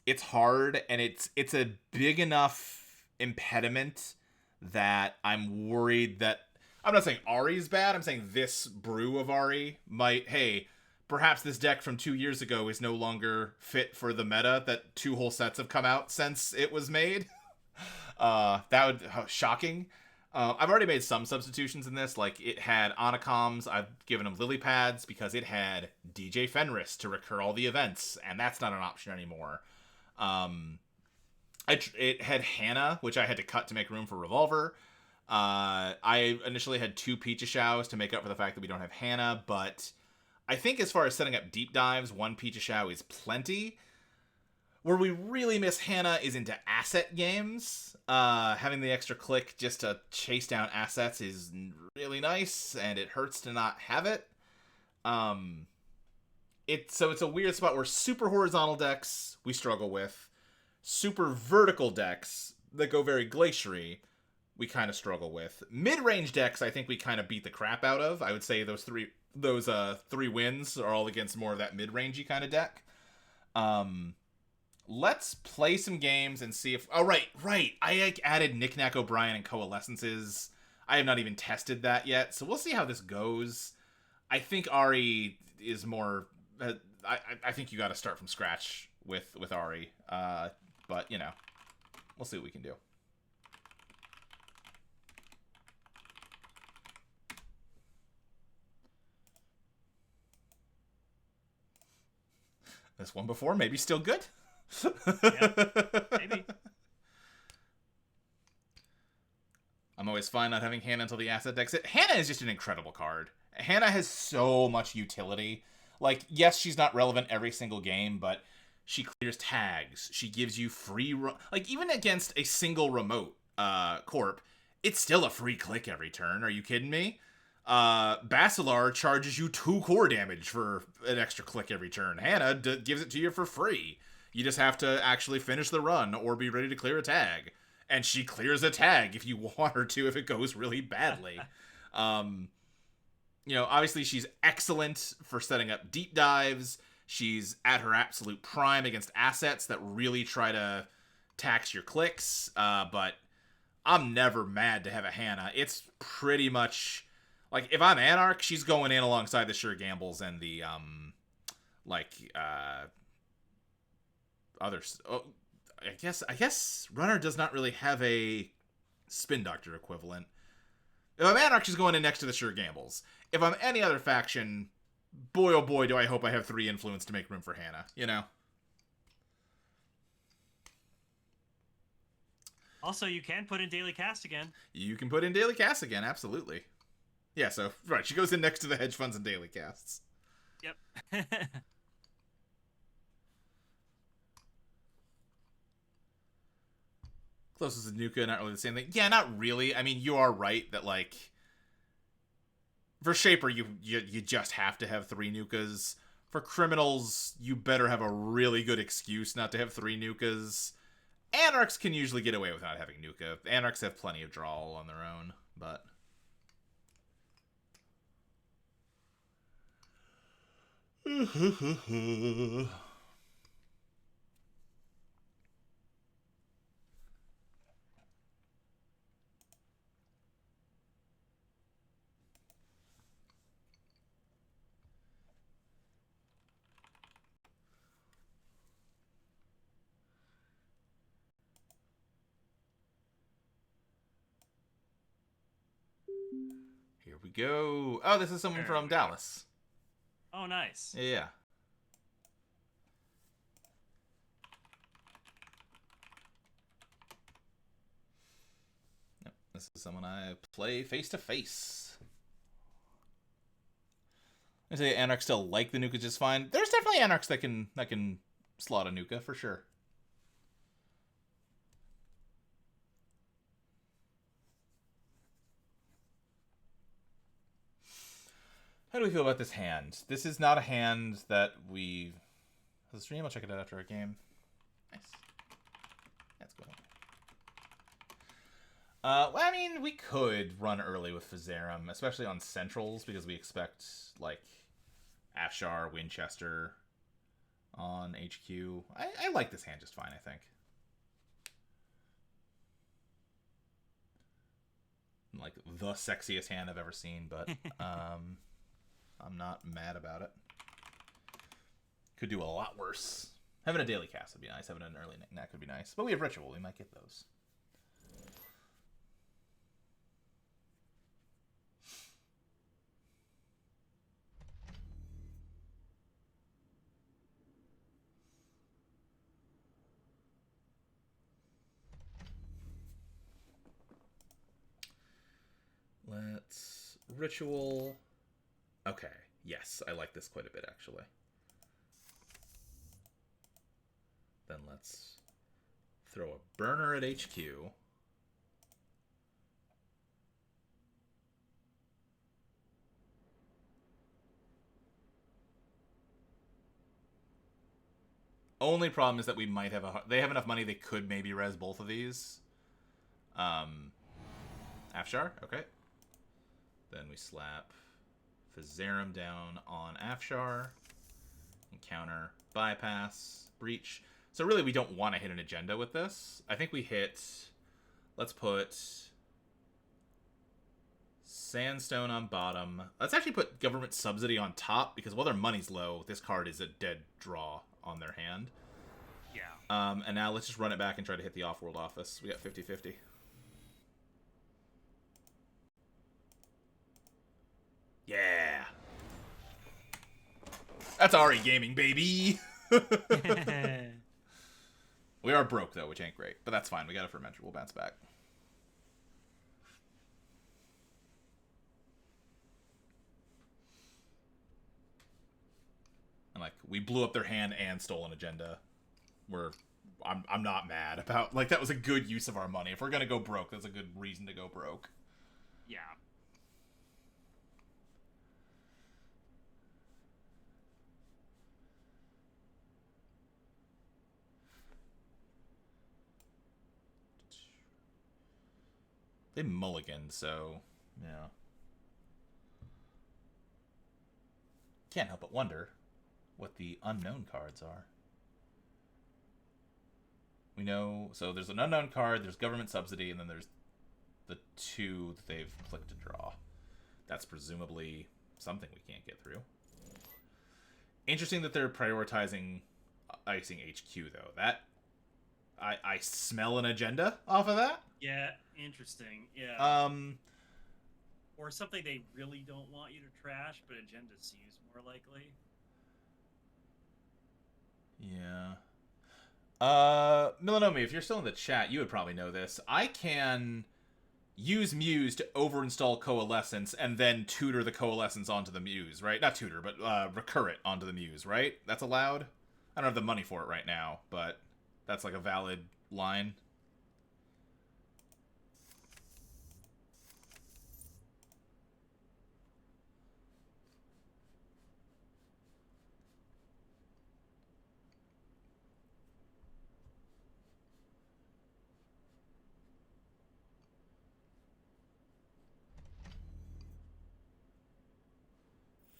It's hard, and it's a big enough impediment that I'm worried that... I'm not saying Ari's bad, I'm saying this brew of Ari might, hey, perhaps this deck from 2 years ago is no longer fit for the meta that 2 whole sets have come out since it was made. That would... shocking. I've already made some substitutions in this, like it had Anacoms. I've given them lily pads because it had DJ Fenris to recur all the events, and that's not an option anymore. It had Hannah, which I had to cut to make room for Revolver. I initially had 2 Pichashows to make up for the fact that we don't have Hannah, but I think as far as setting up deep dives, 1 Pichashow is plenty. Where we really miss Hannah is into asset games. Having the extra click just to chase down assets is really nice, and it hurts to not have it. It's a weird spot where super horizontal decks we struggle with. Super vertical decks that go very glaciary we kind of struggle with. Mid-range decks, I think we kind of beat the crap out of. I would say those three wins are all against more of that mid-rangey kind of deck. Let's play some games and see if... Oh, right. I added Knick-Knack O'Brien and Coalescences. I have not even tested that yet, so we'll see how this goes. I think Ari is more... I think you got to start from scratch with Ari. But, you know, we'll see what we can do. This one before, maybe still good. Yeah, maybe. I'm always fine not having Hannah until the asset deck's it. Hannah is just an incredible card. Hannah has so much utility. Like, yes, she's not relevant every single game, but she clears tags. She gives you free... Like, even against a single remote corp, it's still a free click every turn. Are you kidding me? Basilar charges you 2 core damage for an extra click every turn. Hannah gives it to you for free. You just have to actually finish the run or be ready to clear a tag. And she clears a tag if you want her to if it goes really badly. You know, obviously she's excellent for setting up deep dives. She's at her absolute prime against assets that really try to tax your clicks. But I'm never mad to have a Hannah. It's pretty much... Like, if I'm Anarch, she's going in alongside the Sure Gambles and the, others. Oh, I guess Runner does not really have a Spin Doctor equivalent. If I'm Anarch, she's going in next to the Sure Gambles. If I'm any other faction, boy oh boy do I hope I have 3 influence to make room for Hannah, you know? Also, you can put in Daily Cast again. You can put in Daily Cast again, absolutely. Yeah, so, right, she goes in next to the hedge funds and daily casts. Yep. Closest to Nuka, not really the same thing. Yeah, not really. I mean, you are right that, like, for Shaper, you just have to have 3 Nukas. For Criminals, you better have a really good excuse not to have 3 Nukas. Anarchs can usually get away with not having Nuka. Anarchs have plenty of draw on their own, but... Here we go. Oh, this is someone from Dallas. Oh, nice. Yeah. Yep, this is someone I play face to face. I say Anarchs still like the Nuka just fine. There's definitely Anarchs that can slot a Nuka for sure. How do we feel about this hand? This is not a hand that we... The stream, I'll check it out after a game. Nice. That's cool. Well, I mean, we could run early with Fazarum, especially on Centrals, because we expect, like, Afshar, Winchester on HQ. I like this hand just fine, I think. Like, the sexiest hand I've ever seen, but, I'm not mad about it. Could do a lot worse. Having a daily cast would be nice. Having an early knick-knack would be nice. But we have Ritual. We might get those. Let's... Ritual... Okay, yes, I like this quite a bit, actually. Then let's throw a burner at HQ. Only problem is that we might have they have enough money they could maybe res both of these. Afshar, okay. Then we slap Fizerum down on Afshar. Encounter, bypass, breach. So really we don't want to hit an agenda with this. I think we hit... Let's put Sandstone on bottom. Let's actually put Government Subsidy on top, because while their money's low, this card is a dead draw on their hand. Yeah. And now let's just run it back and try to hit the Off-World Office. We got 50-50. Yeah! That's Ari Gaming, baby! We are broke, though, which ain't great. But that's fine. We got a Fermenter. We'll bounce back. And, like, we blew up their hand and stole an agenda. I'm not mad about... Like, that was a good use of our money. If we're gonna go broke, that's a good reason to go broke. Yeah. They mulliganed, so... Yeah. Can't help but wonder what the unknown cards are. We know... So there's an unknown card, there's Government Subsidy, and then there's the two that they've clicked to draw. That's presumably something we can't get through. Interesting that they're prioritizing icing HQ, though. That... I smell an agenda off of that. Yeah, interesting. Yeah. Um... Or something they really don't want you to trash, but agenda seems more likely. Yeah. Milanomi, if you're still in the chat, you would probably know this. I can use Muse to overinstall Coalescence and then tutor the Coalescence onto the Muse, right? Not tutor, but recur it onto the Muse, right? That's allowed? I don't have the money for it right now, but that's like a valid line.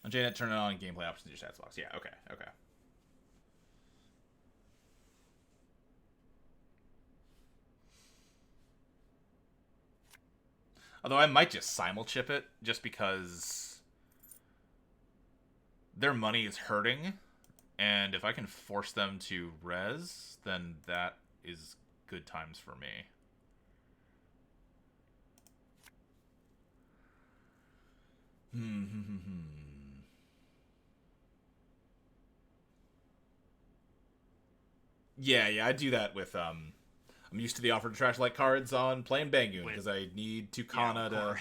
On JNet, turn it on gameplay options in your stats box. Yeah, okay, okay. Although I might just simul-chip it, just because their money is hurting, and if I can force them to res, then that is good times for me. Yeah, I do that with, I'm used to the offer to trash like cards on playing Bangoon, because I need Tucana to...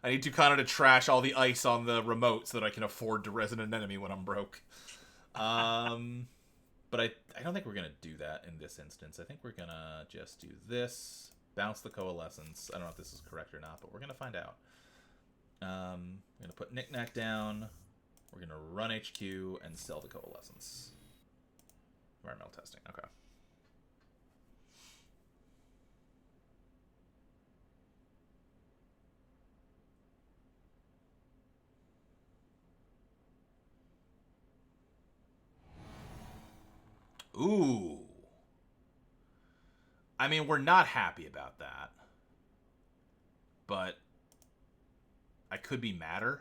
I need Tucana to trash all the ice on the remote so that I can afford to res an enemy when I'm broke. But I don't think we're going to do that in this instance. I think we're going to just do this, bounce the Coalescence. I don't know if this is correct or not, but we're going to find out. I'm going to put Knick-Knack down. We're going to run HQ and sell the Coalescence. Environmental testing, okay. Ooh. I mean, we're not happy about that. But I could be madder.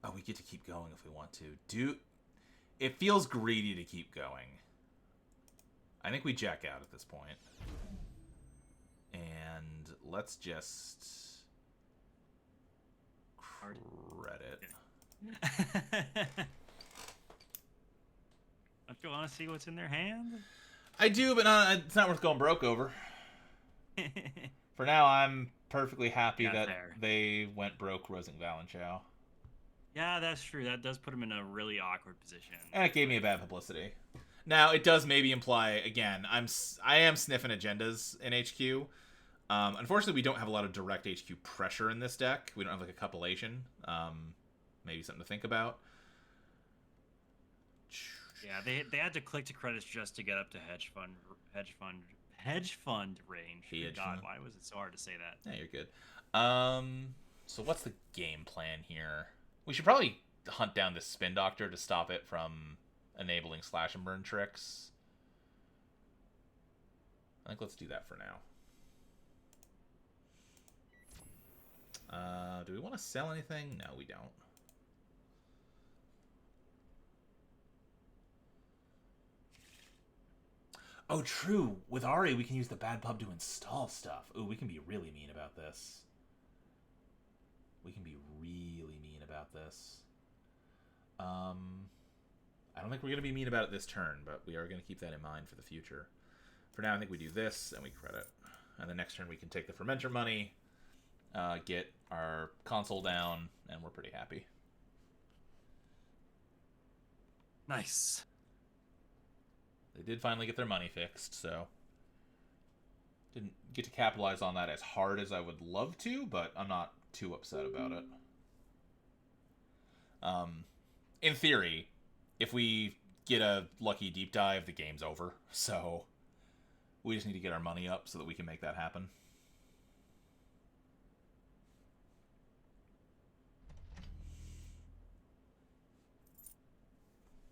Oh, we get to keep going if we want to. It feels greedy to keep going. I think we jack out at this point. And let's just credit. Don't you want to see what's in their hand? I do, but it's not worth going broke over. For now, I'm perfectly happy that they went broke Rosing Valenchow. Yeah, that's true. That does put them in a really awkward position. And it gave me a bad publicity. Now, it does maybe imply, again, I am sniffing agendas in HQ. Unfortunately, we don't have a lot of direct HQ pressure in this deck. We don't have, like, a cupellation. Maybe something to think about. Yeah, they had to click to credits just to get up to hedge hedge fund range. Good Hedge God, fund. why was it so hard to say that? Yeah, you're good. So what's the game plan here? We should probably hunt down this spin doctor to stop it from enabling slash and burn tricks. I think let's do that for now. Do we want to sell anything? No, we don't. Oh, true. With Ari, we can use the bad pub to install stuff. Ooh, we can be really mean about this. We can be really mean about this. I don't think we're going to be mean about it this turn, but we are going to keep that in mind for the future. For now, I think we do this, and we credit. And the next turn, we can take the Fermenter money, get our console down, and we're pretty happy. Nice. They did finally get their money fixed, so didn't get to capitalize on that as hard as I would love to, but I'm not too upset about it. In theory, if we get a lucky deep dive, the game's over. So we just need to get our money up so that we can make that happen.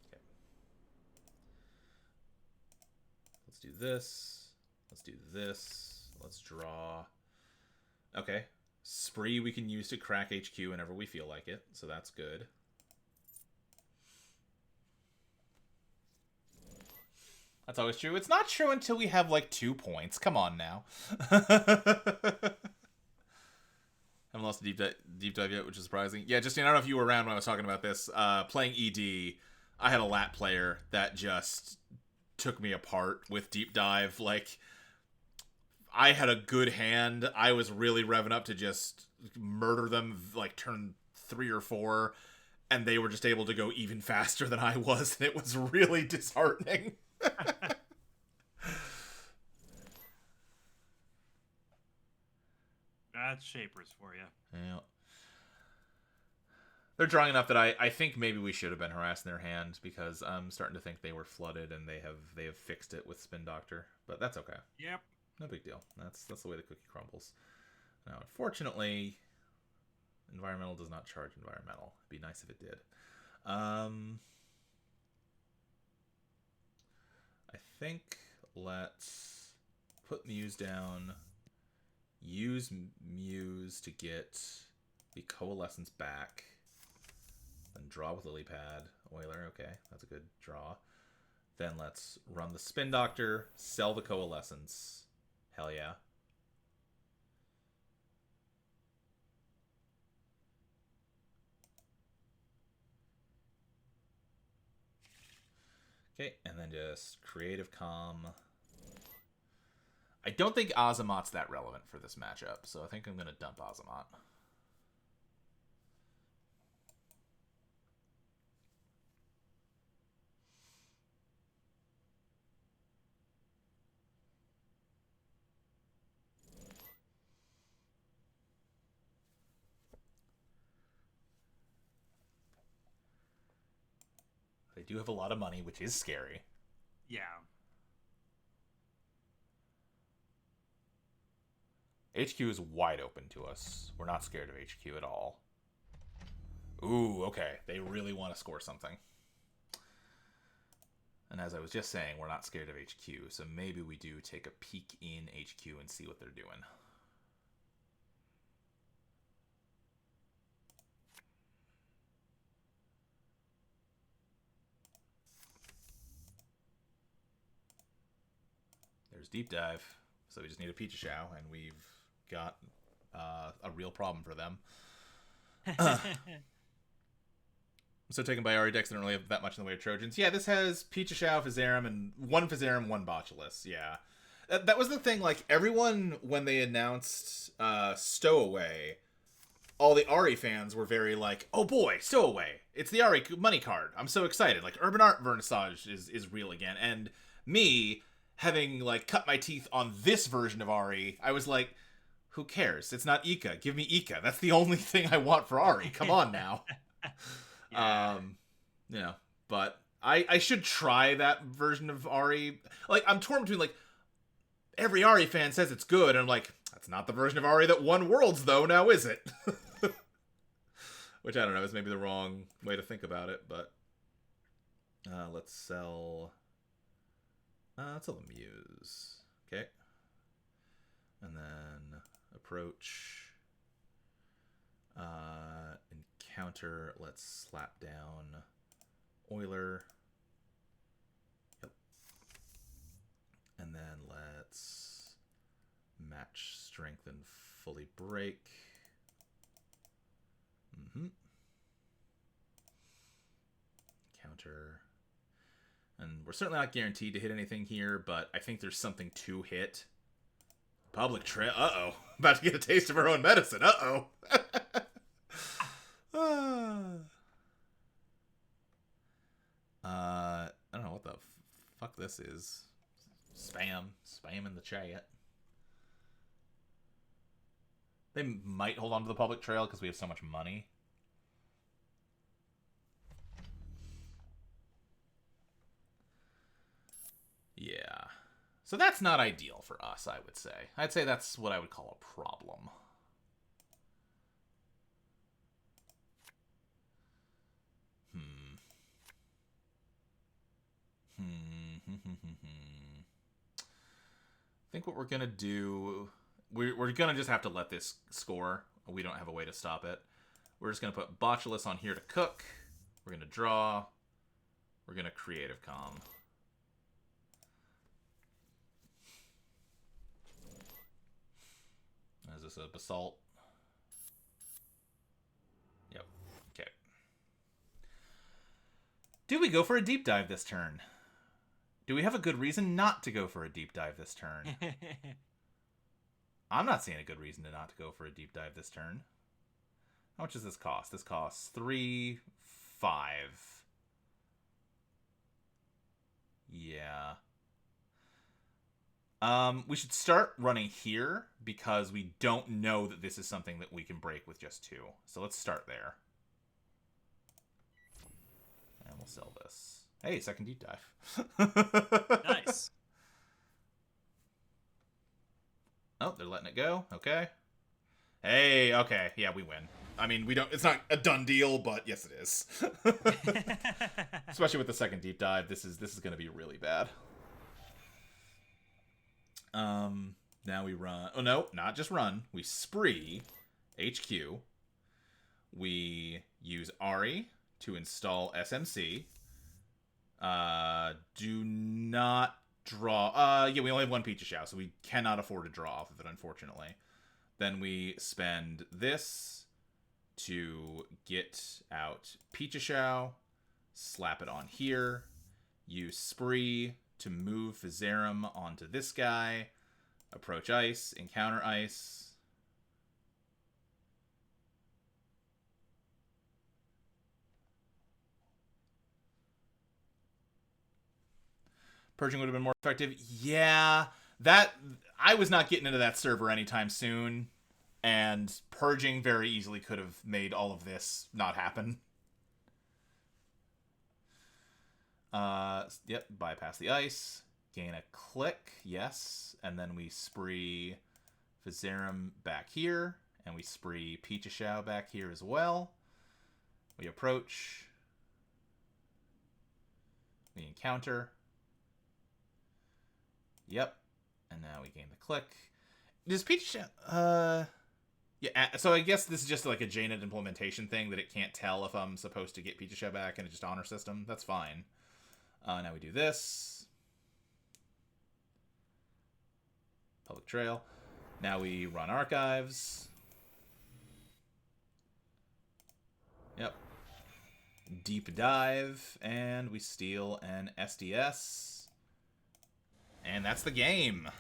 Okay. Let's do this. Let's do this. Let's draw. Okay. Spree we can use to crack HQ whenever we feel like it, so that's good. That's always true. It's not true until we have like 2 points. Come on now. Haven't lost a deep dive yet, which is surprising. Yeah, Justine, I don't know if you were around when I was talking about this. Playing ED, I had a lat player that just took me apart with deep dive. Like, I had a good hand. I was really revving up to just murder them, like turn 3 or 4, and they were just able to go even faster than I was, and it was really disheartening. That's Shapers for you. Yeah. They're drawing enough that I think maybe we should have been harassing their hand, because I'm starting to think they were flooded and they have fixed it with Spin Doctor. But that's okay. Yep. No big deal. That's the way the cookie crumbles. Now, unfortunately, environmental does not charge environmental. It'd be nice if it did. I think let's put Muse down, use Muse to get the Coalescence back, then draw with Lily Pad. Oiler, okay, that's a good draw. Then let's run the Spin Doctor, sell the Coalescence. Hell yeah. Okay, and then just Creative Calm. I don't think Azamat's that relevant for this matchup, so I think I'm going to dump Azamat. They do have a lot of money, which is scary. Yeah. HQ is wide open to us. We're not scared of HQ at all. Ooh, okay. They really want to score something. And as I was just saying, we're not scared of HQ, so maybe we do take a peek in HQ and see what they're doing. There's Deep Dive, so we just need a Peach Show, and we've got a real problem for them. So taken by Ari decks, they don't really have that much in the way of Trojans. Yeah, this has Pichichao, Fizzarum, and one Fizzarum, one Botulus. Yeah. That was the thing, like, everyone, when they announced Stowaway, all the Ari fans were very like, oh boy, Stowaway. It's the Ari money card. I'm so excited. Like, Urban Art Vernissage is real again. And me, having, like, cut my teeth on this version of Ari, I was like, who cares? It's not Ika. Give me Ika. That's the only thing I want for Ari. Come on now. Yeah. Yeah, but I should try that version of Ari. Like, I'm torn between, like, every Ari fan says it's good. And I'm like, that's not the version of Ari that won Worlds, though, now is it? Which, I don't know, is maybe the wrong way to think about it, but... let's sell the Muse. Okay. And then approach. Encounter, let's slap down Euler. Yep. And then let's match strength and fully break. Counter. And we're certainly not guaranteed to hit anything here, but I think there's something to hit. Public trail. Uh-oh. About to get a taste of our own medicine. Uh-oh. I don't know what the fuck this is. Spam. Spam in the chat. They might hold on to the public trail because we have so much money. Yeah. So that's not ideal for us, I would say. I'd say that's what I would call a problem. I think what we're going to do... We're going to just have to let this score. We don't have a way to stop it. We're just going to put Botulus on here to cook. We're going to draw. We're going to Creative Calm. Is this a Basalt? Yep. Okay. Do we go for a deep dive this turn? Do we have a good reason not to go for a deep dive this turn? I'm not seeing a good reason to not to go for a deep dive this turn. How much does this cost? This costs 3, 5. Yeah. We should start running here because we don't know that this is something that we can break with just 2. So let's start there. And we'll sell this. Hey, second deep dive. Nice. Oh, they're letting it go. Okay. Hey, okay. Yeah, we win. I mean, we don't... It's not a done deal, but yes, it is. Especially with the second deep dive. This is going to be really bad. Now we run... Oh, no. Not just run. We spree HQ. We use Ari to install SMC. Do not draw... yeah, we only have one Pichishao, so we cannot afford to draw off of it, unfortunately. Then we spend this to get out Pichishao, slap it on here, use Spree to move Vizarum onto this guy, approach ice, encounter ice. Purging would have been more effective. Yeah, that... I was not getting into that server anytime soon, and Purging very easily could have made all of this not happen. Yep, bypass the ice, gain a click, yes, and then we spree Vizarum back here, and we spree Pichishao back here as well. We approach. We encounter. Yep. And now we gain the click. Does Pichishao... Yeah, so I guess this is just like a JNet implementation thing that it can't tell if I'm supposed to get Pichishao back and it just honor system. That's fine. Now we do this. Public trail. Now we run archives. Yep. Deep dive. And we steal an SDS. And that's the game.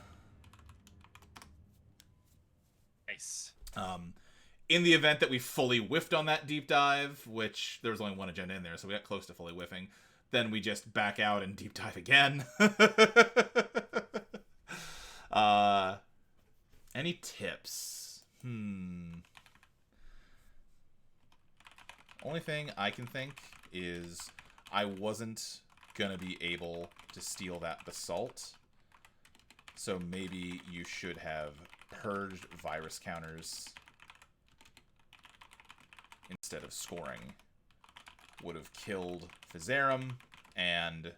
Nice. In the event that we fully whiffed on that deep dive, which there was only one agenda in there, so we got close to fully whiffing, then we just back out and deep dive again. Any tips? Only thing I can think is I wasn't gonna be able to steal that basalt. So maybe you should have purged virus counters instead of scoring. Would have killed Physarum and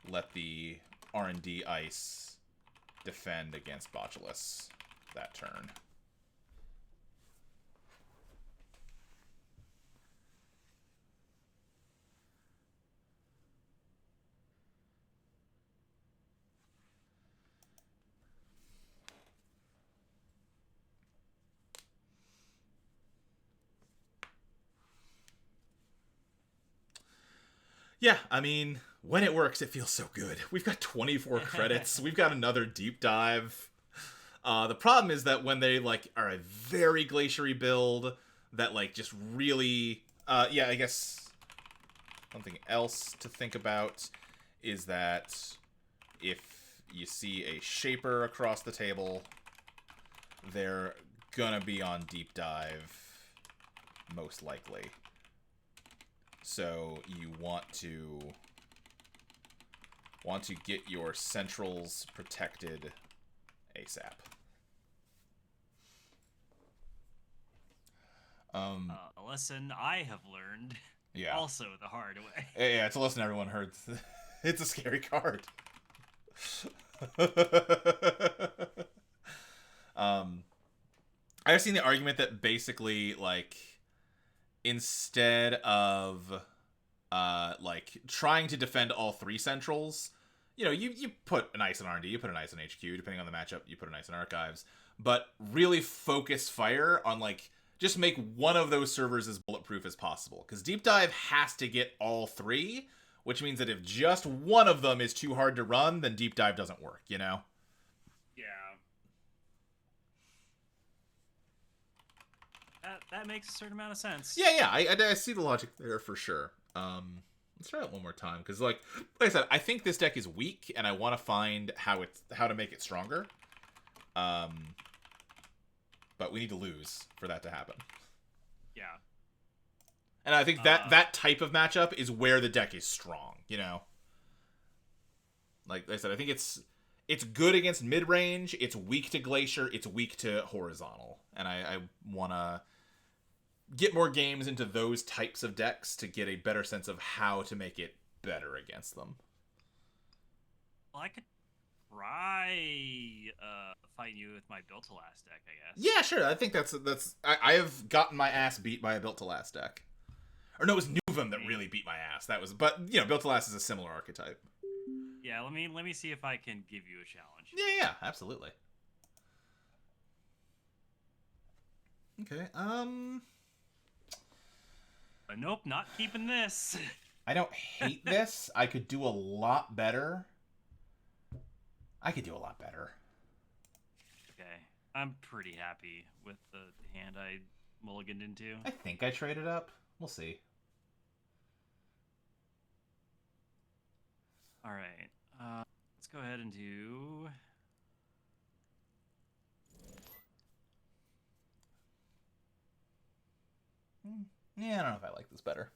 let the R&D ice defend against Botulus that turn. Yeah, I mean, when it works, it feels so good. We've got 24 credits. We've got another deep dive. The problem is that when they, like, are a very glaciary build that, like, just really... yeah, I guess something else to think about is that if you see a Shaper across the table, they're gonna be on deep dive, most likely. So you want to get your centrals protected ASAP. A lesson I have learned. Yeah. Also the hard way. Yeah, it's a lesson everyone heard. It's a scary card. I've seen the argument that basically, like, instead of like trying to defend all three centrals, you know, you put an ice in R&D, you put an ice in HQ, depending on the matchup, you put an ice in archives, but really focus fire on, like, just make one of those servers as bulletproof as possible, because deep dive has to get all three, which means that if just one of them is too hard to run, then deep dive doesn't work, you know? Yeah. That makes a certain amount of sense. Yeah, I see the logic there for sure. Let's try it one more time, because like I said, I think this deck is weak, and I want to find how to make it stronger. But we need to lose for that to happen. Yeah. And I think that type of matchup is where the deck is strong, you know? Like I said, I think it's good against mid-range, it's weak to Glacier, it's weak to Horizontal. And I want to get more games into those types of decks to get a better sense of how to make it better against them. Well, I could try fighting you with my Built to Last deck, I guess. Yeah, sure. I think that's I have gotten my ass beat by a Built to Last deck. Or no, it was Nuvum that really beat my ass. That was, but you know, Built to Last is a similar archetype. Yeah, let me see if I can give you a challenge. Yeah, absolutely. Okay. Nope, not keeping this. I don't hate this. I could do a lot better. Okay. I'm pretty happy with the hand I mulliganed into. I think I traded up. We'll see. All right. Let's go ahead and do... Yeah, I don't know if I like this better.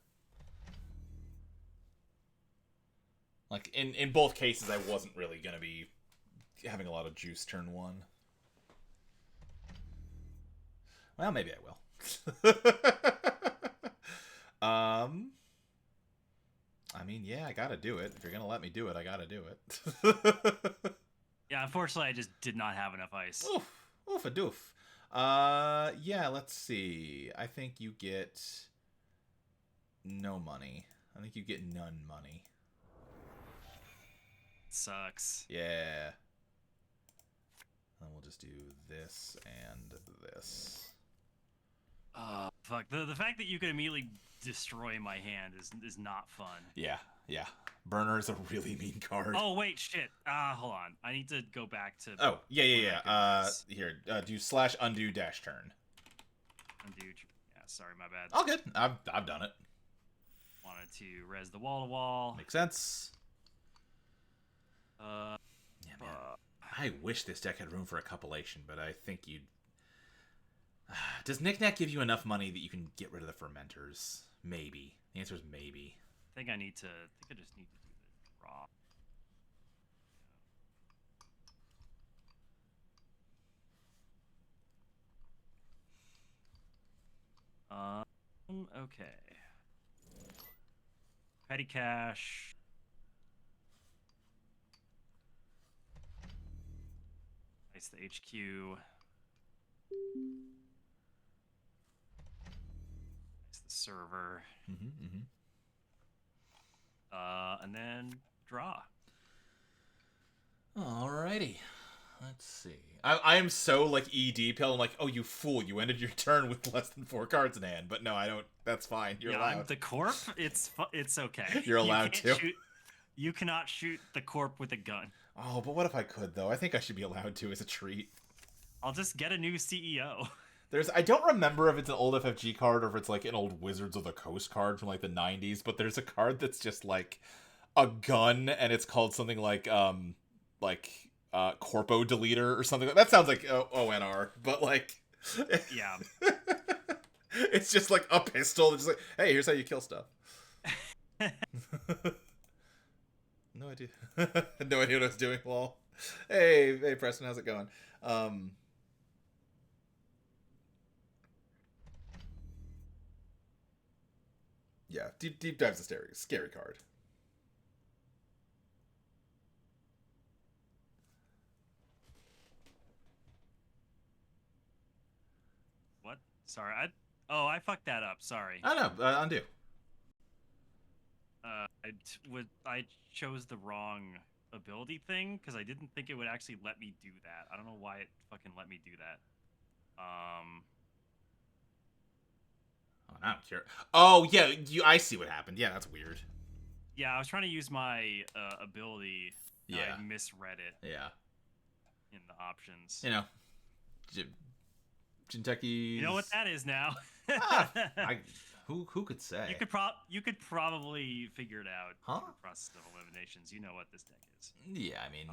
Like, in both cases, I wasn't really going to be having a lot of juice turn one. Well, maybe I will. I mean, yeah, I gotta do it. If you're gonna let me do it, I gotta do it. Yeah, unfortunately, I just did not have enough ice. Oof a doof. Yeah, let's see. I think you get no money. I think you get none money. Sucks. Yeah. And we'll just do this and this. Fuck. The fact that you can immediately destroy my hand is not fun. Yeah. Burner is a really mean card. Oh, wait, shit. Hold on. I need to go back to... Oh, yeah. Here, do / undo dash turn. Undo... Yeah, sorry, my bad. All good. I've done it. Wanted to res the wall-to-wall. Makes sense. Yeah, man. I wish this deck had room for a compilation, but I think you'd... Does Knick-Knack give you enough money that you can get rid of the fermenters? Maybe. The answer is maybe. I think I just need to do the draw. Okay. Petty cash. Nice, the HQ. Nice, the server. And then draw. Alrighty. Let's see. I am so like ED pill. I'm like, oh, you fool! You ended your turn with less than 4 cards in hand. But no, I don't. That's fine. You're allowed. I'm the corp. It's okay. You're allowed to. You cannot shoot the corp with a gun. Oh, but what if I could though? I think I should be allowed to as a treat. I'll just get a new CEO. I don't remember if it's an old FFG card or if it's like an old Wizards of the Coast card from like the 90s, but there's a card that's just like a gun and it's called something like Corpo Deleter or something. That sounds like ONR, but like yeah. It's just like a pistol that's just like, hey, here's how you kill stuff. No idea. No idea what I was doing. Lol. Hey Preston, how's it going? Yeah, deep dive's a scary card. What? Sorry, I fucked that up. Sorry. I know. Undo. I chose the wrong ability thing because I didn't think it would actually let me do that. I don't know why it fucking let me do that. Oh, now I'm curious. Oh yeah, I see what happened. Yeah, that's weird. Yeah, I was trying to use my ability. Yeah. I misread it. Yeah. In the options. You know, Jinteki. You know what that is now. Who could say? You could probably figure it out. Huh? Process of eliminations. You know what this deck is. Yeah, I mean,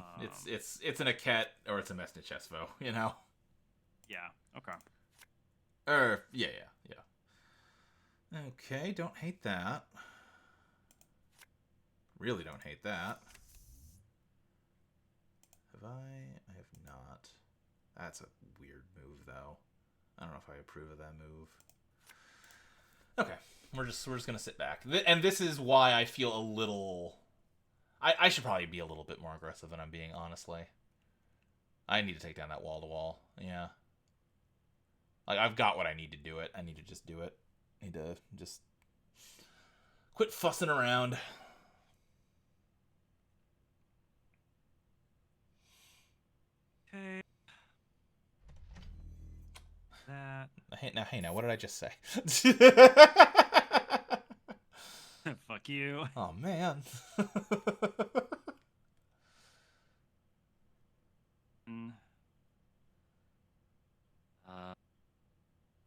it's an Aket or it's a Messna Chesvo, you know. Yeah. Okay. Yeah. Okay, don't hate that. Really don't hate that. Have I? I have not. That's a weird move, though. I don't know if I approve of that move. Okay, we're just gonna sit back, and this is why I feel a little. I should probably be a little bit more aggressive than I'm being, honestly. I need to take down that wall to wall. Yeah. Like I've got what I need to do it. I need to just do it. I need to just quit fussing around. Okay. That. Hey, now, what did I just say? Fuck you. Oh man.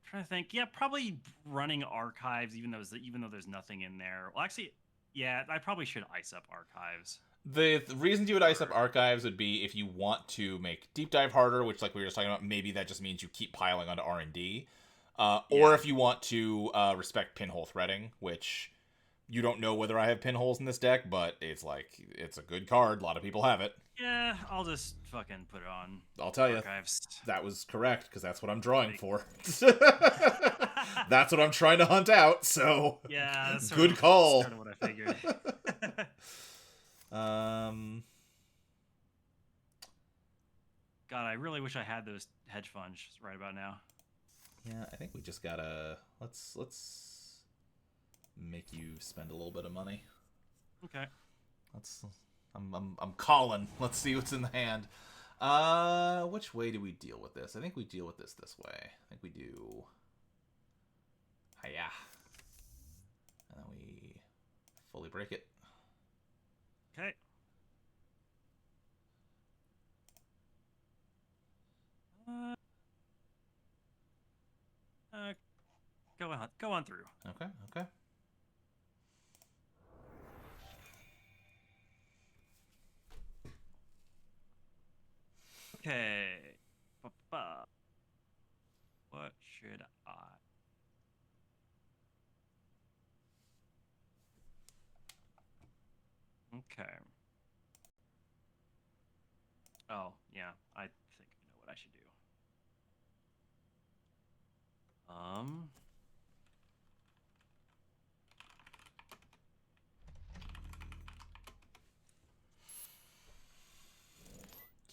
Trying to think. Yeah, probably running archives, even though there's nothing in there. Well, actually, yeah, I probably should ice up archives. The reasons you would ice up archives would be if you want to make deep dive harder, which like we were just talking about, maybe that just means you keep piling onto R&D. Or if you want to respect pinhole threading, which you don't know whether I have pinholes in this deck, but it's a good card. A lot of people have it. Yeah, I'll just fucking put it on. I'll tell archives. You, that was correct, because that's what I'm drawing for. That's what I'm trying to hunt out, so yeah, that's good call. That's what I figured. God, I really wish I had those hedge funds right about now. Yeah, I think we just gotta let's make you spend a little bit of money. Okay. I'm calling. Let's see what's in the hand. Which way do we deal with this? I think we deal with this way. I think we do. Hiya. And then we fully break it. Okay. Go on through. Okay. Okay. What should I? Okay. Oh, yeah. I think I know what I should do.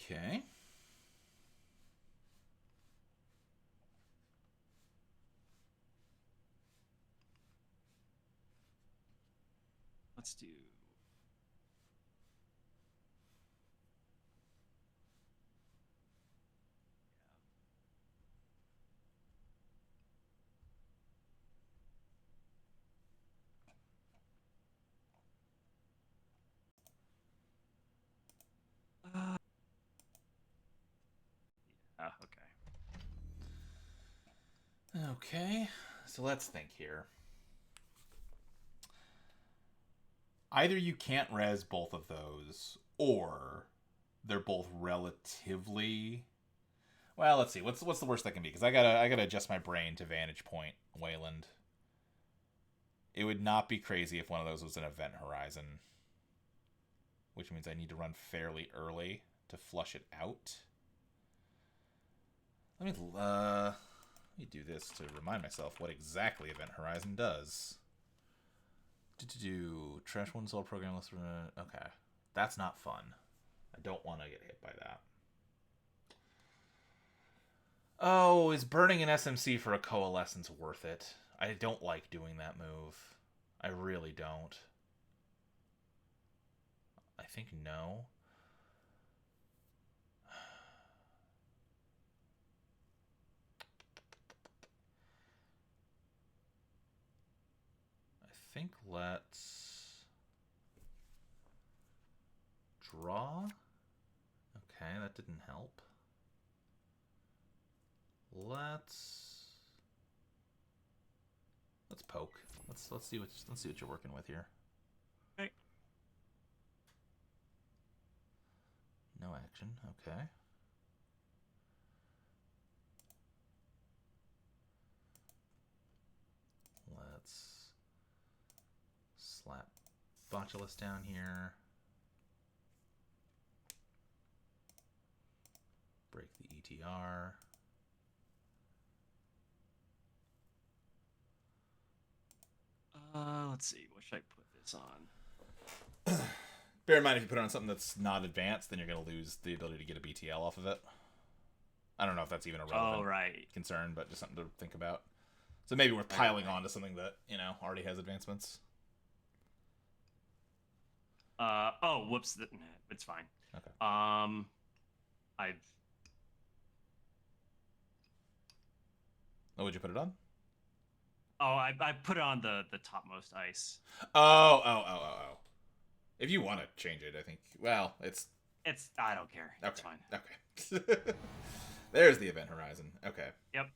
Okay. Let's do. Okay. Okay. So let's think here. Either you can't res both of those, or they're both relatively. Well, let's see. What's the worst that can be? Because I gotta adjust my brain to Vantage Point Wayland. It would not be crazy if one of those was an Event Horizon, which means I need to run fairly early to flush it out. Let me do this to remind myself what exactly Event Horizon does. Trash one soul program. Okay, that's not fun. I don't want to get hit by that. Oh, is burning an SMC for a Coalescence worth it? I don't like doing that move. I really don't. I think no. I think let's draw. Okay, that didn't help. Let's poke. Let's see what you're working with here. Okay. No action. Okay. Let's slap Botulus down here. Break the ETR. Let's see. What should I put this on? Bear in mind, if you put it on something that's not advanced, then you're going to lose the ability to get a BTL off of it. I don't know if that's even a relevant concern, but just something to think about. So maybe we're piling on to something that, already has advancements. Oh, whoops. It's fine. Okay. Oh, would you put it on? Oh, I put it on the topmost ice. Oh. If you want to change it, I think. Well, it's. I don't care. Okay. It's fine. Okay. There's the Event Horizon. Okay. Yep.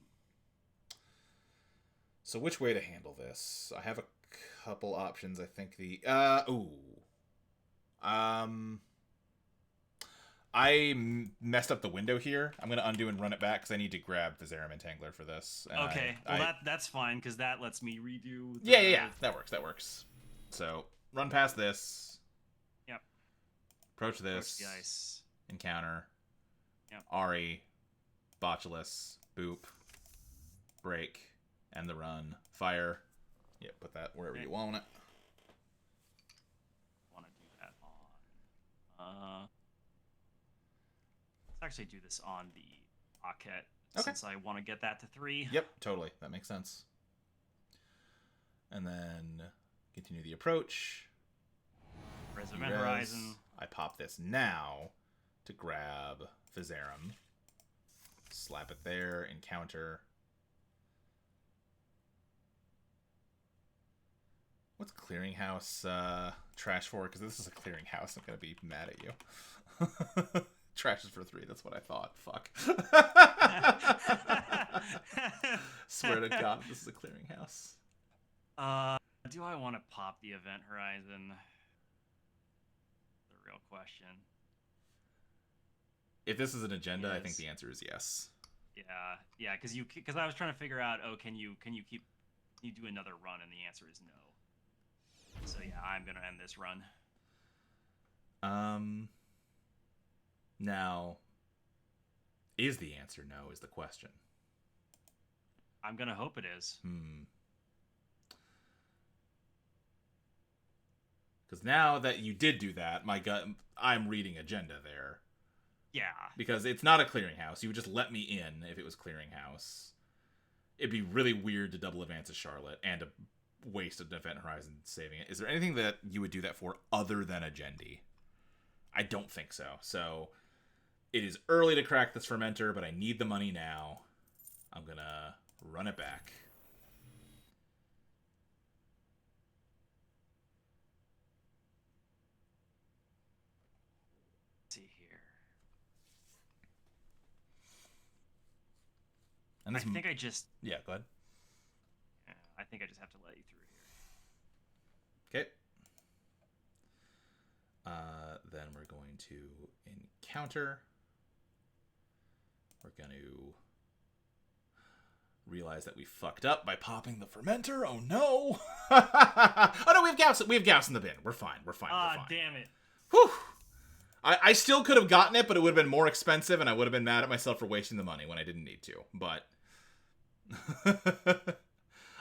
So which way to handle this? I have a couple options. I think I messed up the window here. I'm going to undo and run it back because I need to grab the Zerum Entangler for this. And okay. That's fine because that lets me redo. Yeah. That works. So run past this. Yep. Approach this. The ice. Encounter. Yep. Ari. Botulus. Boop. Break. End the run. Fire. Yeah, put that wherever you want it. Want to do that on. Let's actually do this on the Pocket since I want to get that to 3. Yep, totally. That makes sense. And then continue the approach. Event Horizon. I pop this now to grab Viserum. Slap it there. Encounter. What's Clearinghouse trash for? Because this is a Clearinghouse. I'm going to be mad at you. Trash is for 3. That's what I thought. Fuck. Swear to God, this is a Clearinghouse. Do I want to pop the Event Horizon? The real question. If this is an agenda, I think the answer is yes. Yeah, because I was trying to figure out, can you do another run, and the answer is no. So yeah, I'm gonna end this run. Now, is the answer no? Is the question? I'm gonna hope it is. Because now that you did do that, I'm reading agenda there. Yeah. Because it's not a clearinghouse. You would just let me in if it was clearinghouse. It'd be really weird to double advance a Charlotte and to waste an Event Horizon saving it. Is there anything that you would do that for other than a Gendy? I don't think so. So it is early to crack this Fermenter, but I need the money now. I'm going to run it back. Let's see here. And I think I just... Yeah, go ahead. I think I just have to let you through here. Okay. Then we're going to encounter. We're going to realize that we fucked up by popping the Fermenter. Oh no! Oh no, we have Gauss. We have Gauss in the bin. We're fine. We're fine. Ah, we're fine. Damn it! Whew. I still could have gotten it, but it would have been more expensive, and I would have been mad at myself for wasting the money when I didn't need to. But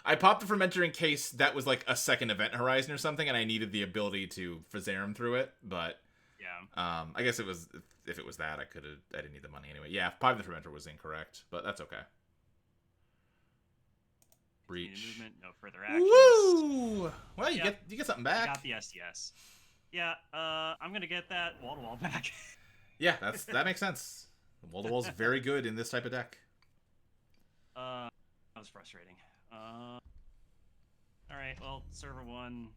I popped the Fermenter in case that was like a second Event Horizon or something, and I needed the ability to Fazarum through it. But yeah, I guess it was if it was that I didn't need the money anyway. Yeah, popping the Fermenter was incorrect, but that's okay. Breach. Movement, no further actions. Woo! Well, you get something back. I got the SDS. Yeah, I'm gonna get that wall-to-wall back. Yeah, that makes sense. Wall-to-wall is very good in this type of deck. That was frustrating. All right, well, server 1.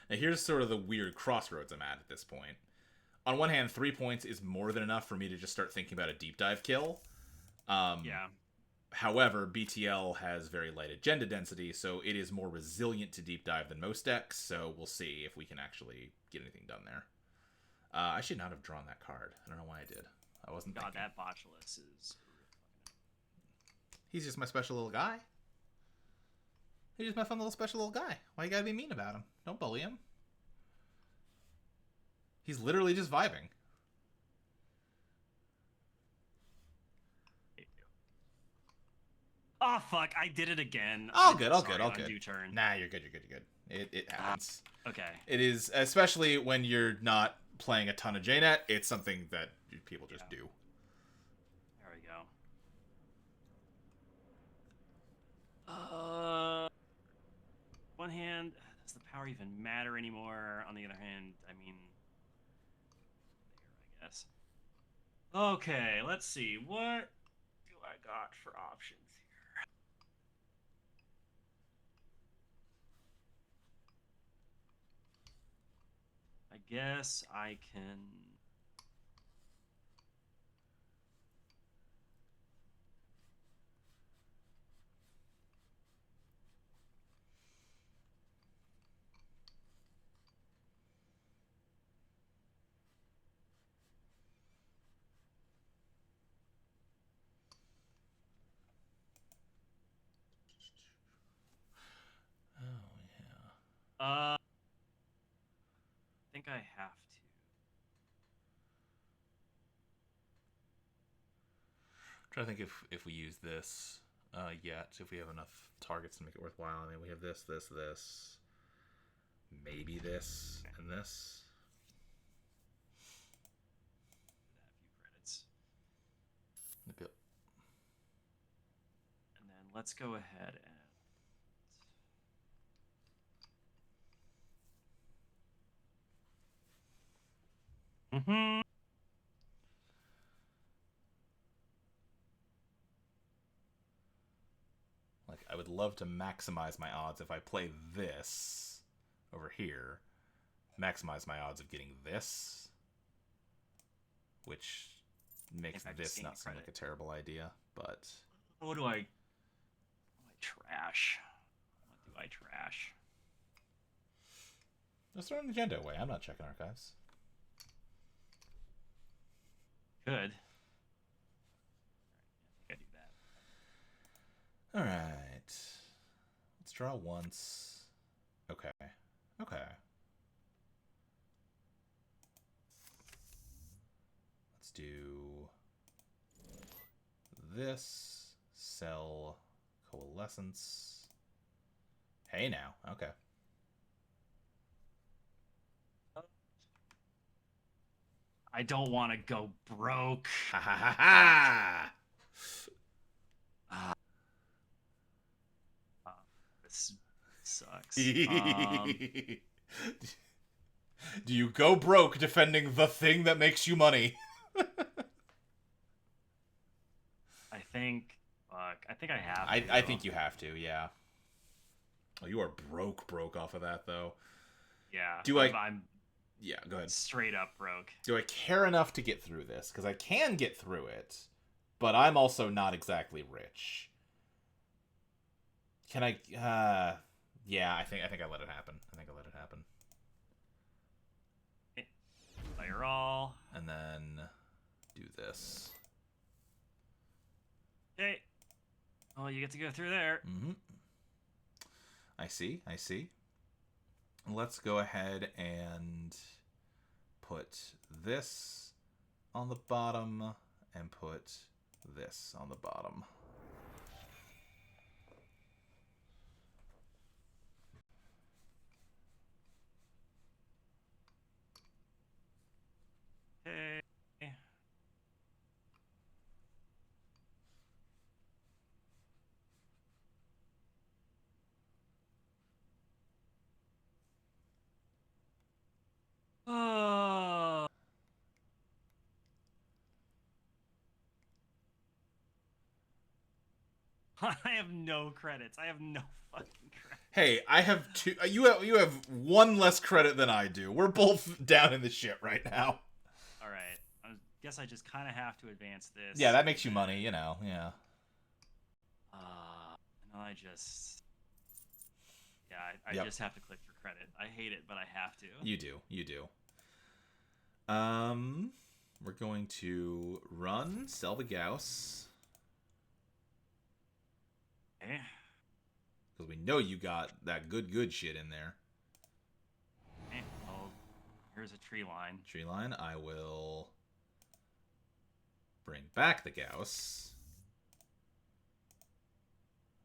Now here's sort of the weird crossroads I'm at this point. On one hand, 3 points is more than enough for me to just start thinking about a deep dive kill. Yeah. However, BTL has very light agenda density, so it is more resilient to deep dive than most decks, so we'll see if we can actually get anything done there. I should not have drawn that card. I don't know why I did. I wasn't God, thinking. that Botulus is... He's just my special little guy. He's just my fun little special little guy. Why you gotta be mean about him? Don't bully him. He's literally just vibing. Oh, fuck, I did it again. All good. Undo turn. Nah, you're good. It happens. Okay. It is, especially when you're not playing a ton of JNet, it's something that people just do. There we go. One hand, does the power even matter anymore? On the other hand, I mean, there, I guess. Okay, let's see. What do I got for options here? I guess I can... I think I have to. I'm trying to think if we use this yet, if we have enough targets to make it worthwhile. I mean, we have this, maybe this, and this. A few credits. Yep. And then let's go ahead and... Like, I would love to maximize my odds if I play this over here. Maximize my odds of getting this, which makes this not seem like a terrible idea, but... What do I trash? What do I trash? Just throw an agenda away. I'm not checking archives. Good. I think I do that. Alright. Let's draw once. Okay. do this. Sell coalescence. Hey now. Okay. I don't want to go broke. Ha ha ha ha! This sucks. Do you go broke defending the thing that makes you money? I think I have to. I think you have to, yeah. Oh, you are broke off of that, though. Yeah. I'm yeah, go ahead. Straight up broke. Do I care enough to get through this? Because I can get through it, but I'm also not exactly rich. Can I? Yeah, I think I let it happen. Fire all. And then do this. Okay. Oh, you get to go through there. Mm-hmm. I see. Let's go ahead and put this on the bottom and put this on the bottom. Okay. Oh. I have no credits. I have no fucking credits. Hey, I have two. You have one less credit than I do. We're both down in the shit right now. All right. I guess I just kind of have to advance this. Yeah, that makes you money, you know. Yeah. No, I just. Yeah, I Yep. just have to click for credit. I hate it, but I have to. You do. We're going to run, sell the Gauss. Okay. Because we know you got that good shit in there. Okay. Well, here's a tree line. Tree line. I will bring back the Gauss.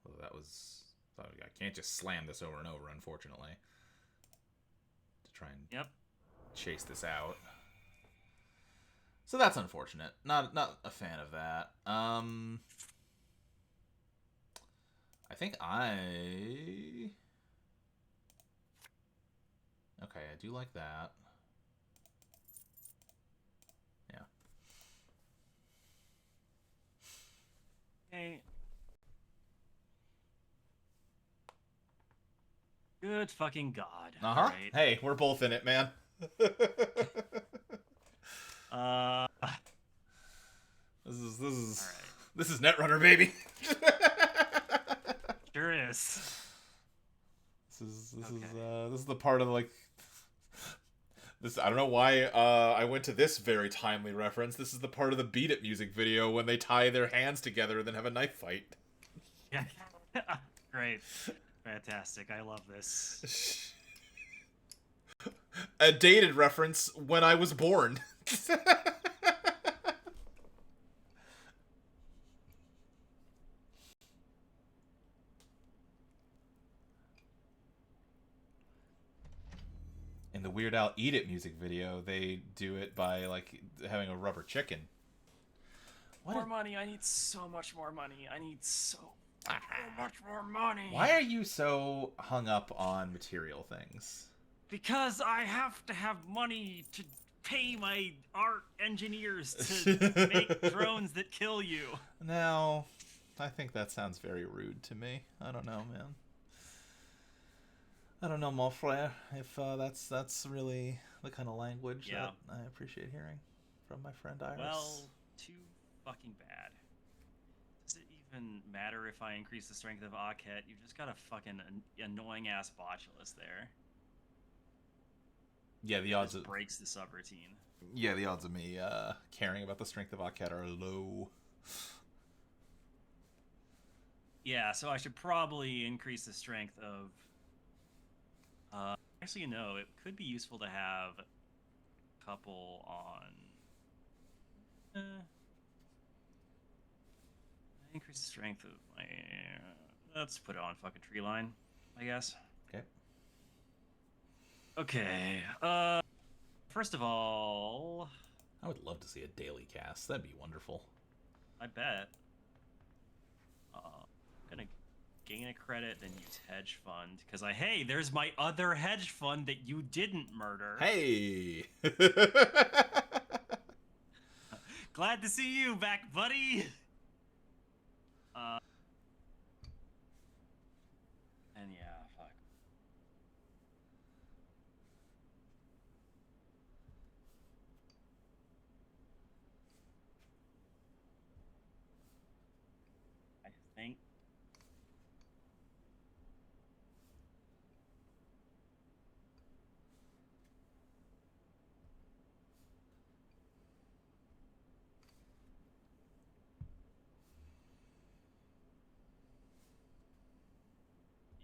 Oh, that was... I can't just slam this over and over, unfortunately. To try and chase this out. So that's unfortunate. Not a fan of that. I think okay, I do like that. Yeah. Okay. Good fucking god. Uh-huh. Right. Hey, we're both in it, man. This is all right. This is Netrunner, baby. Sure is. This is the part of like this. I don't know why I went to this very timely reference. This is the part of the Beat It music video when they tie their hands together and then have a knife fight. Yeah. Great. Fantastic. I love this. A dated reference when I was born. In the Weird Al Eat It music video, they do it by like having a rubber chicken. More money. I need so much more money. I need so much more money. Why are you so hung up on material things? Because I have to have money to pay my art engineers to make drones that kill you. Now, I think that sounds very rude to me. I don't know, man. I don't know, mon frère, if that's really the kind of language that I appreciate hearing from my friend Iris. Well, too fucking bad. Does it even matter if I increase the strength of Aket? You've just got a fucking annoying ass botulus there. Yeah, the odds of breaks the subroutine. Yeah, the odds of me caring about the strength of Aket are low. Yeah, so I should probably increase the strength of. Actually, no, it could be useful to have a couple on Increase the strength of my. Let's put it on fucking tree line, I guess. Okay. Okay. First of all, I would love to see a daily cast. That'd be wonderful. I bet. I'm gonna gain a credit, then use hedge fund because hey, there's my other hedge fund that you didn't murder. Hey. Glad to see you back, buddy. And yeah, fuck. I think.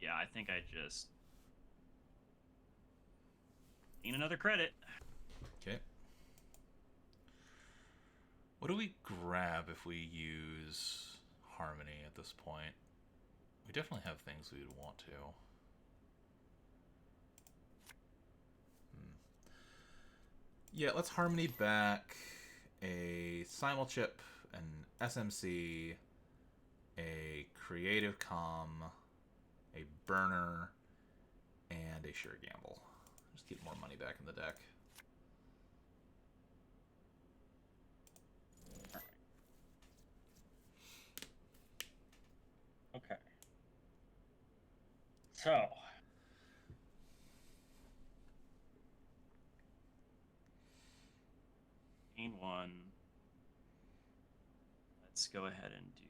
Yeah, I think I just gain another credit. Okay. What do we grab if we use Harmony at this point? We definitely have things we would want to. Yeah, let's Harmony back a Simulchip, an SMC, a Creative Com, a Burner, and a Sure Gamble. Just get more money back in the deck. Okay. So. Gain one. Let's go ahead and do.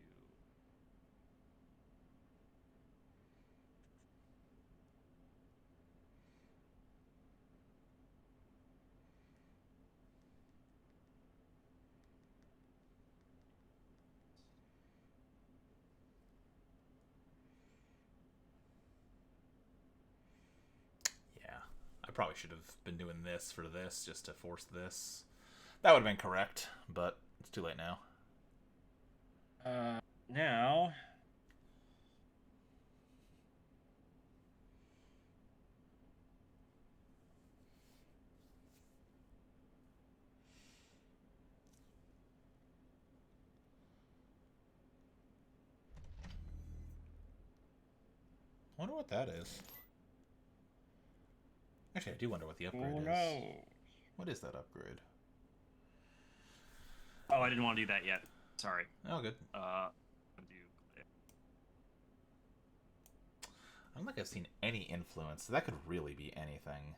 Yeah, I probably should have been doing this for this just to force this. That would have been correct, but it's too late now. Now. I wonder what that is. Actually, I do wonder what the upgrade is. No. What is that upgrade? Oh, I didn't want to do that yet. Sorry. Oh, good. I I don't think I've seen any influence, so that could really be anything.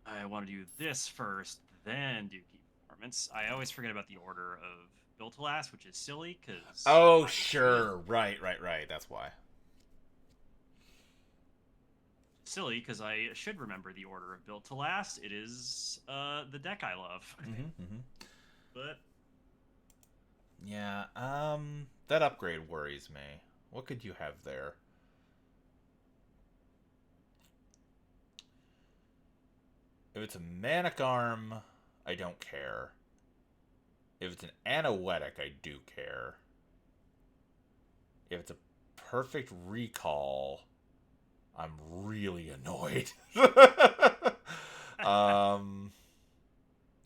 I want to do this first, then do key performance. I always forget about the order of build to last, which is silly because. Oh, sure. Right. That's why. Silly because I should remember the order of build to last. It is the deck I love. But yeah, that upgrade worries me. What could you have there? If it's a Manic Arm, I don't care. If it's an Anoetic, I do care. If it's a Perfect Recall, I'm really annoyed.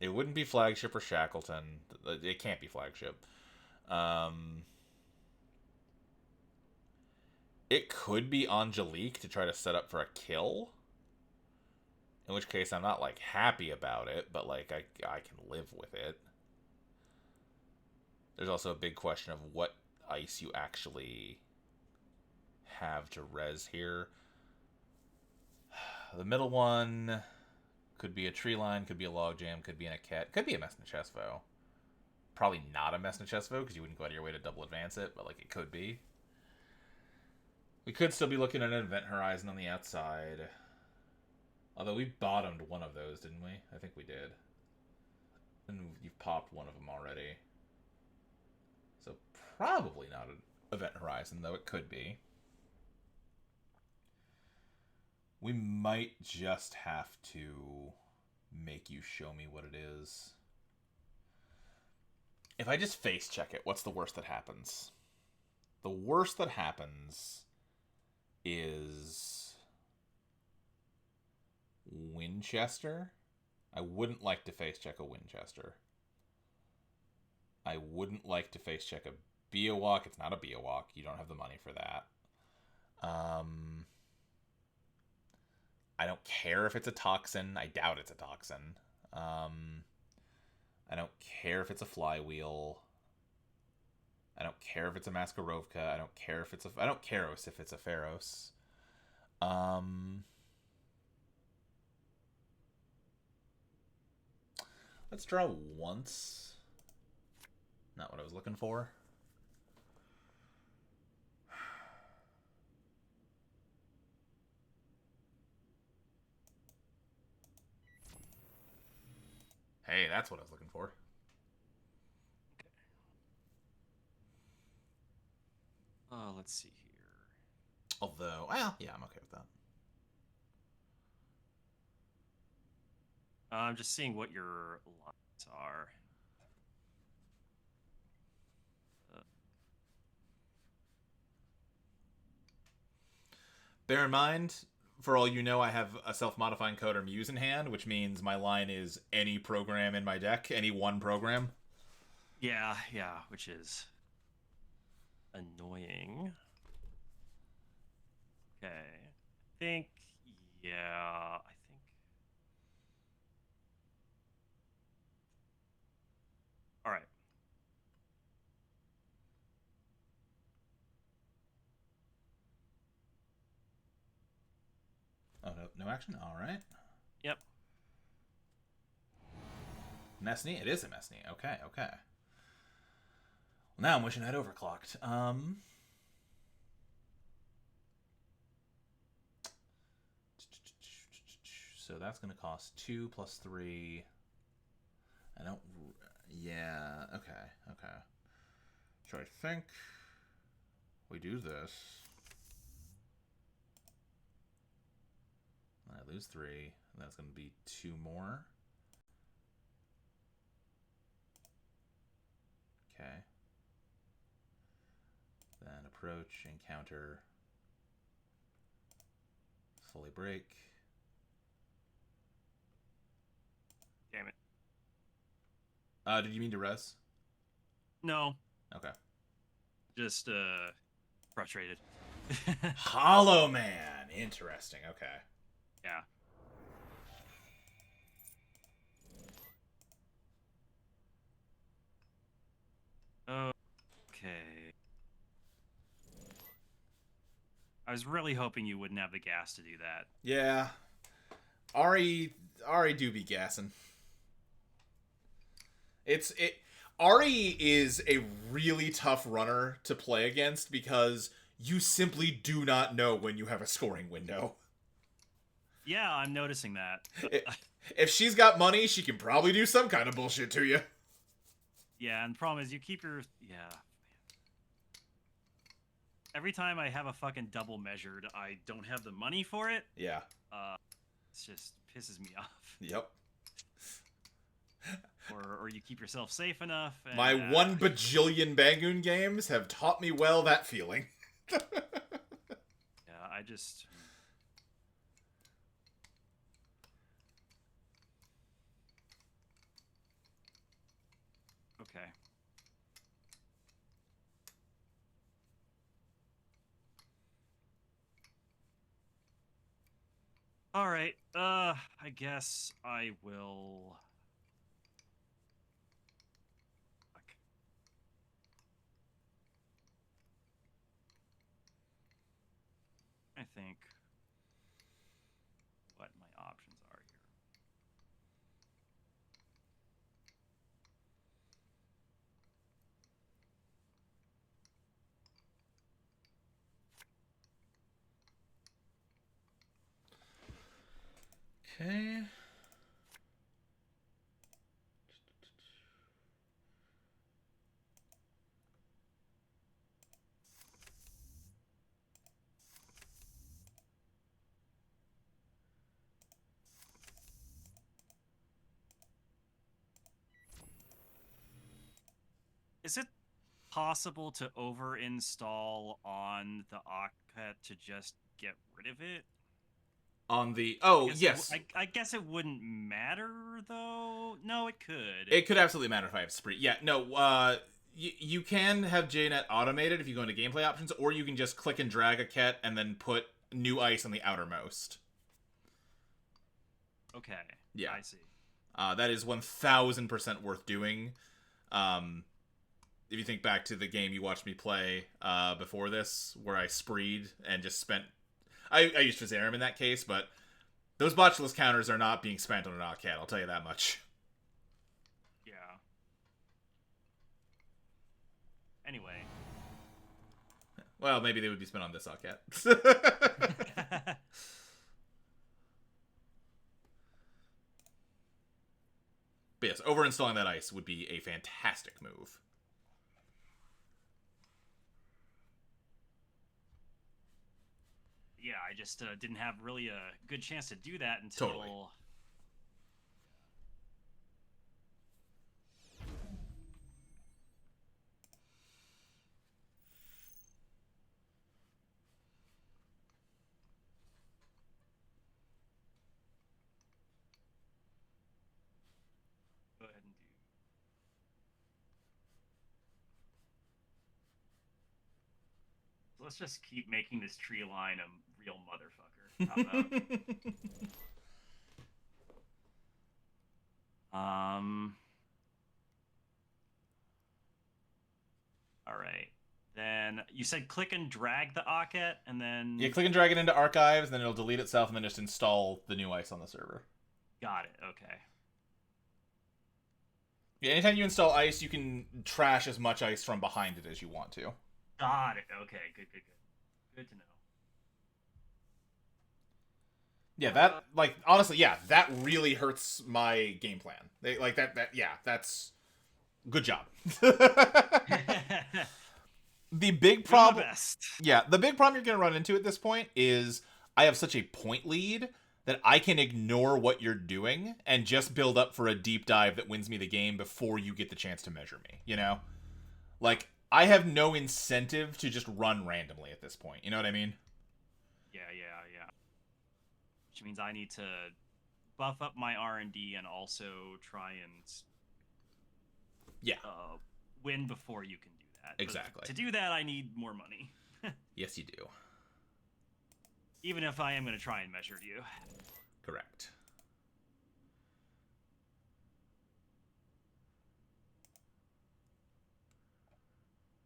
It wouldn't be Flagship or Shackleton. It can't be Flagship. It could be Angelique to try to set up for a kill. In which case, I'm not, like, happy about it, but, like, I can live with it. There's also a big question of what ice you actually have to res here. The middle one could be a tree line, could be a logjam, could be in a cat, could be a Messnachesvo. Probably not a Messnachesvo because you wouldn't go out of your way to double advance it, but like it could be. We could still be looking at an Event Horizon on the outside. Although we bottomed one of those, didn't we? I think we did. And you've popped one of them already. So probably not an Event Horizon, though it could be. We might just have to make you show me what it is. If I just face check it, what's the worst that happens? the worst that happens is Winchester. I wouldn't like to face check a Winchester. I wouldn't like to face check a Biowak. It's not a Biowak. You don't have the money for that. I don't care if it's a Toxin. I doubt it's a Toxin. I don't care if it's a Flywheel. I don't care if it's a Maskarovka. I don't care if it's a... I don't care if it's a Pharos. Let's draw once. Not what I was looking for. Hey, that's what I was looking for. Okay. Let's see here. Although, well, yeah, I'm okay with that. I'm just seeing what your lines are. Bear in mind, for all you know, I have a self-modifying Coder Muse in hand, which means my line is any program in my deck, any one program. Yeah, which is annoying. Okay. I think. All right. Oh, no action? All right. Yep. Messney? It is a Messney. Okay. Well, now I'm wishing I'd overclocked. So that's going to cost 2 plus 3. I don't... Yeah, okay. So I think we do this. I lose 3. That's going to be 2 more. Okay. Then approach, encounter, fully break. Damn it. Did you mean to res? No. Okay. Just frustrated. Hollow Man. Interesting. Okay. Yeah. Okay. I was really hoping you wouldn't have the gas to do that. Yeah. Ari do be gassing. Ari is a really tough runner to play against because you simply do not know when you have a scoring window. Yeah, I'm noticing that. If she's got money, she can probably do some kind of bullshit to you. Yeah, and the problem is you keep your... Yeah. Every time I have a fucking double measured, I don't have the money for it. Yeah. It just pisses me off. Yep. Or you keep yourself safe enough. And, My 1 bajillion Bangoon games have taught me well that feeling. Yeah, I just... Okay. All right. I guess I will... Fuck. I think what my options are here. Okay. Is it possible to over-install on the Okket to just get rid of it? On the I oh guess yes, I guess it wouldn't matter though. No, it could. it could absolutely matter if I have spree. Yeah, no. You can have JNet automated if you go into gameplay options, or you can just click and drag a ket and then put new ice on the outermost. Okay, Yeah, I see. that is 1,000% worth doing. If you think back to the game you watched me play before this, where I spreed and just spent, I used Fizarium in that case, but those botulus counters are not being spent on an Okket, I'll tell you that much. Yeah. Anyway. Well, maybe they would be spent on this Okket. But yes, overinstalling that ice would be a fantastic move. Yeah, I just didn't have really a good chance to do that until. Totally. Go ahead and do. So let's just keep making this tree line a real motherfucker. How about? All right. Then you said click and drag the Okket, and then Yeah, click and drag it into archives, then it'll delete itself, and then just install the new ice on the server. got it. Okay. Yeah, anytime you install ice, you can trash as much ice from behind it as you want to. Got it. Okay. Good. Good. Good. Good to know. Yeah, that like honestly, yeah, that really hurts my game plan. Like that yeah, that's good job. The big problem, yeah, the big problem you're gonna run into at this point is I have such a point lead that I can ignore what you're doing and just build up for a deep dive that wins me the game before you get the chance to measure me. You know, like I have no incentive to just run randomly at this point. You know what I mean? Yeah. Which means I need to buff up my R&D and also try and Yeah, win before you can do that. exactly. But to do that, I need more money. Yes, you do. Even if I am going to try and measure you. Correct.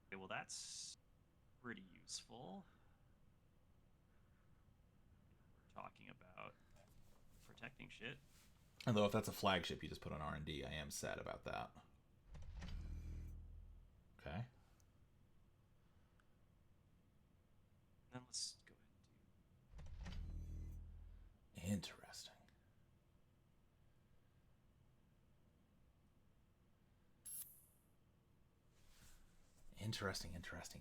Okay, well, that's pretty useful. We're talking about protecting shit. Although if that's a flagship you just put on R&D, I am sad about that. Okay. Then let's go ahead and do... Interesting. Interesting.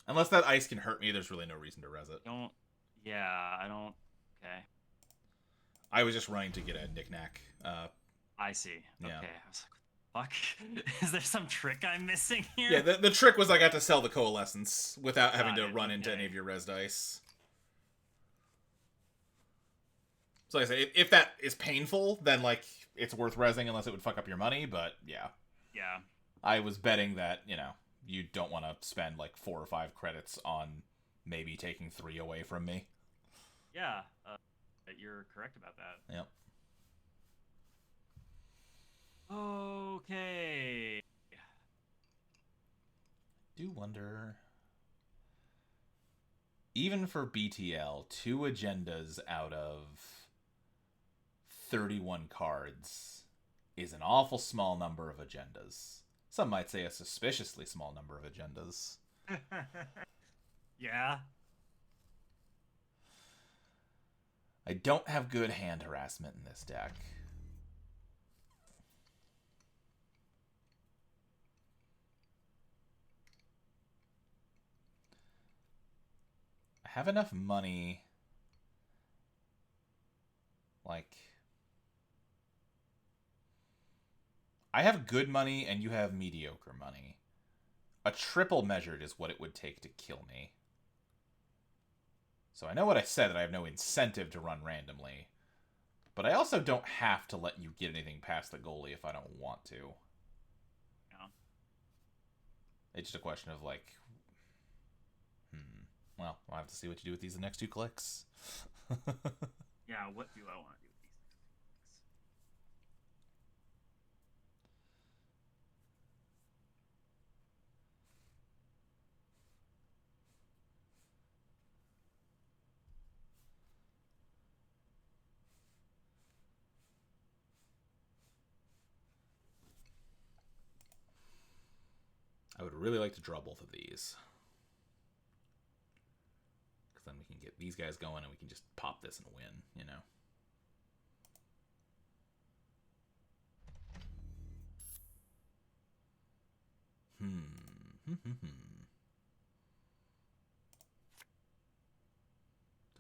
Unless that ice can hurt me, there's really no reason to res it. I don't. Okay. I was just running to get a knick-knack. I see. Yeah. Okay. I was like, fuck? Is there some trick I'm missing here? Yeah, the trick was I got to sell the coalescence without having to run into any of your res dice. So like I say, if that is painful, then like it's worth resing unless it would fuck up your money, but yeah. Yeah. I was betting that, you don't want to spend like 4 or 5 credits on maybe taking 3 away from me. Yeah, you're correct about that. Yep. Okay. Do wonder... Even for BTL, 2 agendas out of 31 cards is an awful small number of agendas. Some might say a suspiciously small number of agendas. Yeah. I don't have good hand harassment in this deck. I have enough money. Like, I have good money and you have mediocre money. A triple measured is what it would take to kill me. So I know what I said, that I have no incentive to run randomly. But I also don't have to let you get anything past the goalie if I don't want to. Yeah. It's just a question of, like, well, I'll have to see what you do with these the next 2 clicks. Yeah, what do I want to do with these next things? I would really like to draw both of these. Because then we can get these guys going and we can just pop this and win, you know?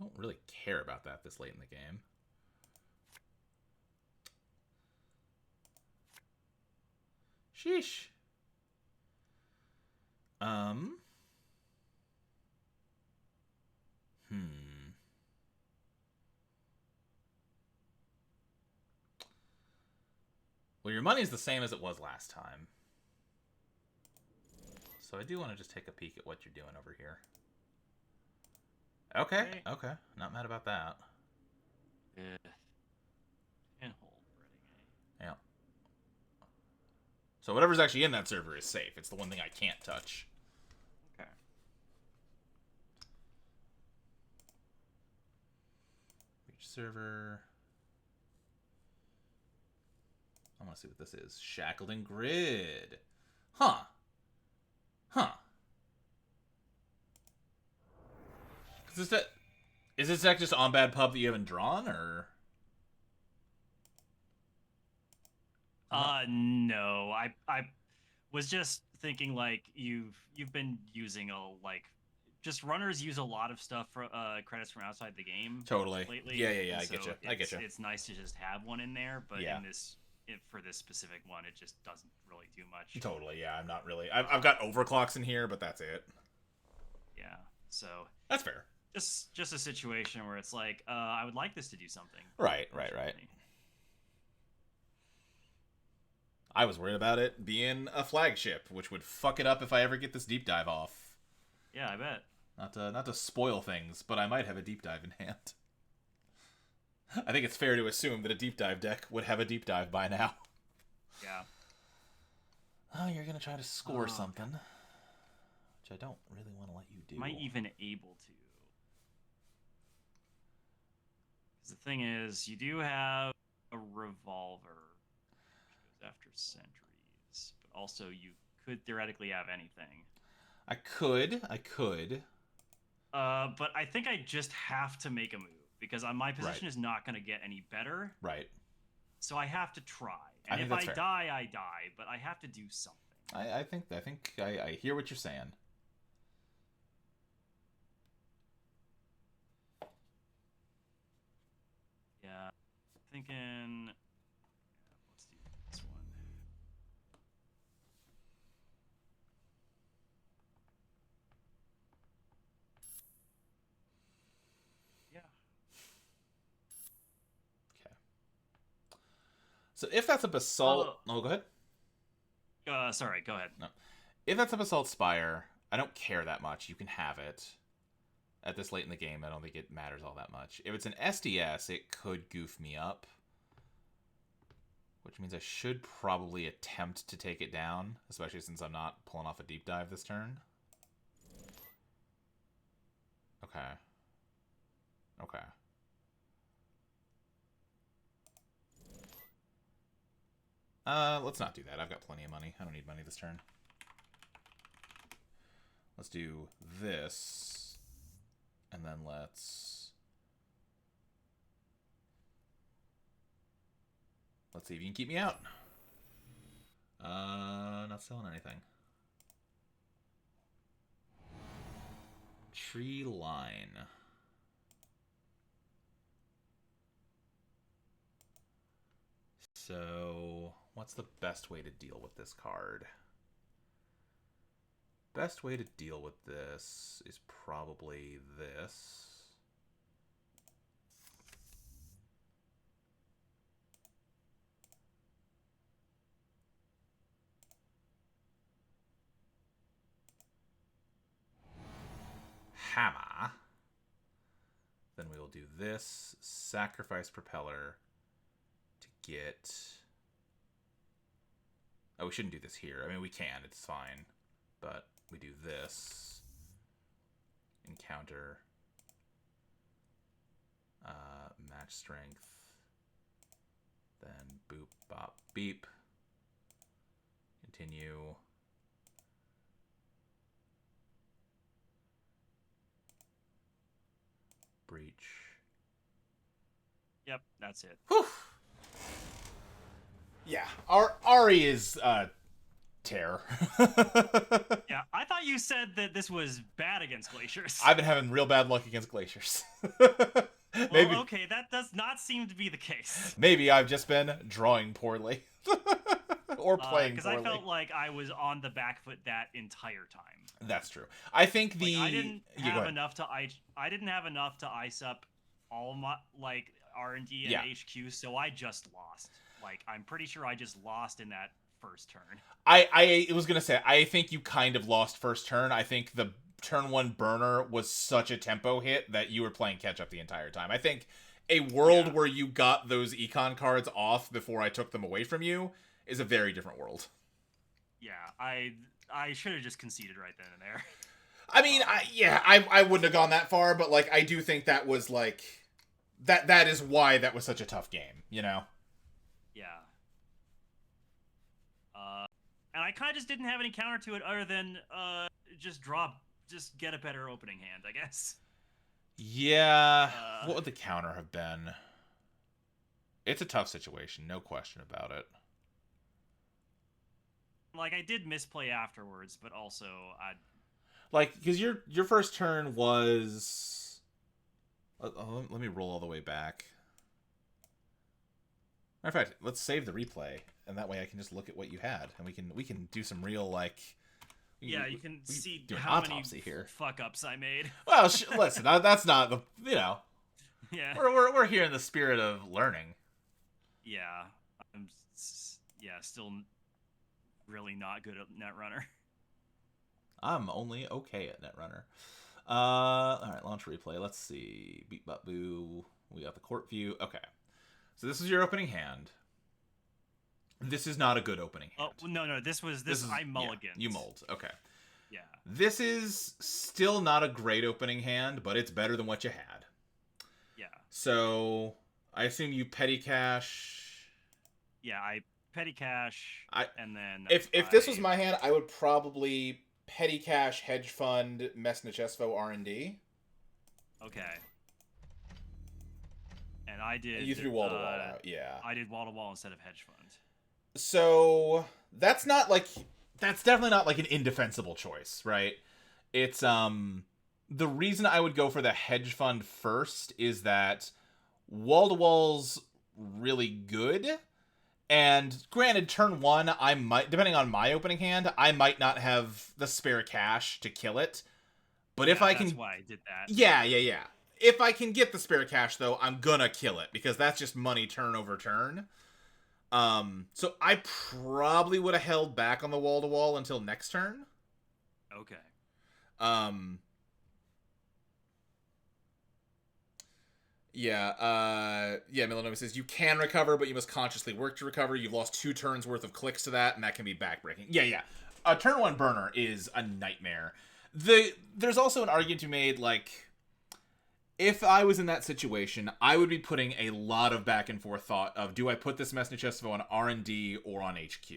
Don't really care about that this late in the game. Sheesh. Well, your money's the same as it was last time. So I do want to just take a peek at what you're doing over here. Okay, okay. Not mad about that. Pinhole breading, Yeah. So whatever's actually in that server is safe. It's the one thing I can't touch. Okay. Reach server. I want to see what this is. Shackled and Grid. Huh. Is this deck just on bad pub that you haven't drawn, or? No. I was just thinking, like, you've been using just runners use a lot of stuff for credits from outside the game. Totally. Lately. Yeah. I So get you. I get you. It's nice to just have one in there, but Yeah. for this specific one, it just doesn't really do much. Totally. Yeah. I'm not really. I've got overclocks in here, but that's it. Yeah. So that's fair. Just a situation where it's like, I would like this to do something. Right. I was worried about it being a flagship, which would fuck it up if I ever get this deep dive off. Yeah, I bet. Not to spoil things, but I might have a deep dive in hand. I think it's fair to assume that a deep dive deck would have a deep dive by now. Yeah. Oh, you're gonna try to score something, which I don't really want to let you do. Am I even able to? Because the thing is, you do have a revolver, which goes after sentries, but also you could theoretically have anything. I could. But I think I just have to make a move because my position is not going to get any better. Right. So I have to try. And if I die, I die. But I have to do something. I think I hear what you're saying. Yeah. Thinking. Let's do this one. Yeah. Okay. So if that's a basalt, go ahead. Sorry, go ahead. No, if that's a basalt spire, I don't care that much. You can have it. At this late in the game, I don't think it matters all that much. If it's an SDS, it could goof me up, which means I should probably attempt to take it down, especially since I'm not pulling off a deep dive this turn. Okay. Let's not do that. I've got plenty of money. I don't need money this turn. Let's do this. And then let's see if you can keep me out. Not selling anything. Tree line. So, what's the best way to deal with this card? Best way to deal with this is probably this. Hammer. Then we will do this. Sacrifice propeller to get... Oh, we shouldn't do this here. I mean, we can. It's fine. But we do this. Encounter. Match strength. Then boop, bop, beep. Continue. Breach. Yep, that's it. Whew. Yeah, Ari is terror. Yeah, I thought you said that this was bad against glaciers. I've been having real bad luck against glaciers. Well, okay, that does not seem to be the case. Maybe I've just been drawing poorly. Or playing poorly. Because I felt like I was on the back foot that entire time. That's true. I think the... Like, I didn't have enough to ice up all my, like, R&D and HQ, so I just lost. Like, I'm pretty sure I just lost in that first turn. I was going to say, I think you kind of lost first turn. I think the turn 1 burner was such a tempo hit that you were playing catch-up the entire time. I think a world where you got those econ cards off before I took them away from you is a very different world. Yeah, I should have just conceded right then and there. I mean, I wouldn't have gone that far, but, like, I do think that was, like... That is why that was such a tough game, you know? Yeah. And I kind of just didn't have any counter to it other than just get a better opening hand, I guess. Yeah. What would the counter have been? It's a tough situation, no question about it. Like, I did misplay afterwards, but also like, because your first turn was... let me roll all the way back. Matter of fact, let's save the replay, and that way I can just look at what you had, and we can do some real, like... Yeah, you can see do an how autopsy many here. fuck-ups I made. Well, listen, that's not the... You know. Yeah. We're here in the spirit of learning. Yeah. I'm still really not good at Netrunner. I'm only okay at Netrunner. Alright, launch replay. Let's see. Beep, bop, boo. We got the court view. Okay. So this is your opening hand. This is not a good opening hand. Oh, no. This is I mulliganed. Yeah, you mulled. Okay. Yeah. This is still not a great opening hand, but it's better than what you had. Yeah. So, I assume you petty cash. Yeah, I petty cash, and then... If this was my hand, I would probably petty cash, hedge fund, Mesnachesvo, R&D. Okay. And I did... You threw wall-to-wall out, yeah. I did wall-to-wall instead of hedge fund. So, that's definitely not, like, an indefensible choice, right? It's, the reason I would go for the hedge fund first is that wall-to-wall's really good, and granted, turn 1, I might, depending on my opening hand, I might not have the spare cash to kill it, but if I can... That's why I did that. Yeah. If I can get the spare cash, though, I'm gonna kill it, because that's just money turn over turn. So I probably would have held back on the wall-to-wall until next turn. Okay. Milanova says, you can recover, but you must consciously work to recover. You've lost 2 turns worth of clicks to that, and that can be backbreaking. Yeah. A turn 1 burner is a nightmare. There's also an argument to be made, like, if I was in that situation, I would be putting a lot of back and forth thought of, do I put this Mesnachesvo on R&D or on HQ?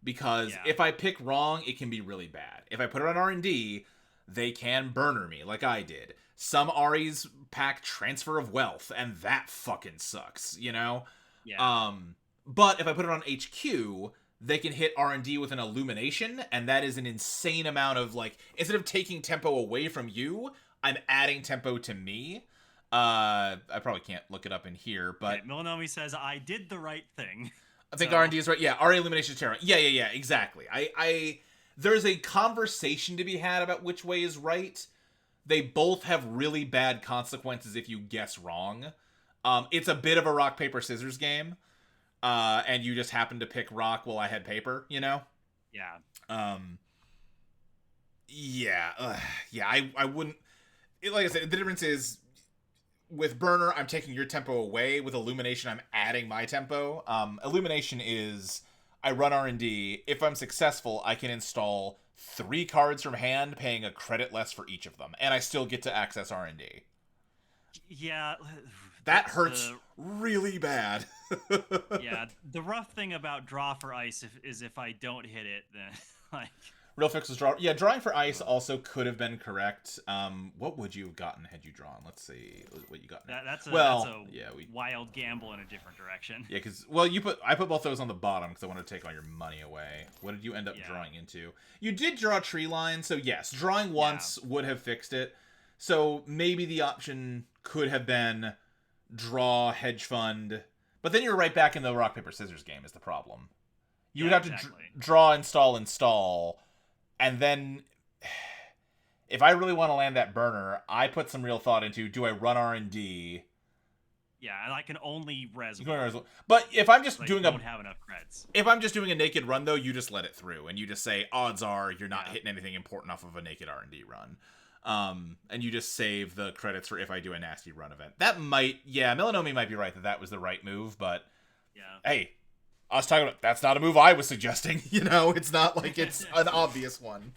Because if I pick wrong, it can be really bad. If I put it on R&D, they can burner me like I did. Some Aries pack Transfer of Wealth, and that fucking sucks, you know? Yeah. But if I put it on HQ, they can hit R&D with an Illumination, and that is an insane amount of, like, instead of taking tempo away from you, I'm adding tempo to me. I probably can't look it up in here, but... Okay, Milanomi says, I did the right thing. I think So, R&D is right. Yeah, RA Illumination is terrible. Yeah, exactly. There's a conversation to be had about which way is right. They both have really bad consequences if you guess wrong. It's a bit of a rock, paper, scissors game. And you just happened to pick rock while I had paper, you know? yeah. I wouldn't... Like I said, the difference is, with Burner, I'm taking your tempo away. With Illumination, I'm adding my tempo. Illumination is, I run R&D. If I'm successful, I can install 3 cards from hand, paying a credit less for each of them. And I still get to access R&D. Yeah. That hurts really bad. Yeah, the rough thing about draw for ice is if I don't hit it, then like Real fix was draw. Yeah, drawing for ice also could have been correct. What would you have gotten had you drawn? Let's see what you got. That's a wild gamble in a different direction. Yeah, because I put both those on the bottom because I wanted to take all your money away. What did you end up drawing into? You did draw tree line, so yes, drawing once would have fixed it. So maybe the option could have been draw hedge fund, but then you're right back in the rock paper scissors game. Is the problem? You would have to draw, install. And then, if I really want to land that burner, I put some real thought into, do I run R&D? Yeah, and I can only res. But if I'm just don't have enough creds. If I'm just doing a naked run, though, you just let it through. And you just say, odds are you're not hitting anything important off of a naked R&D run. And you just save the credits for if I do a nasty run event. That might, Milanomi might be right that was the right move, but hey, I was talking about, that's not a move I was suggesting, you know? It's not like it's an obvious one.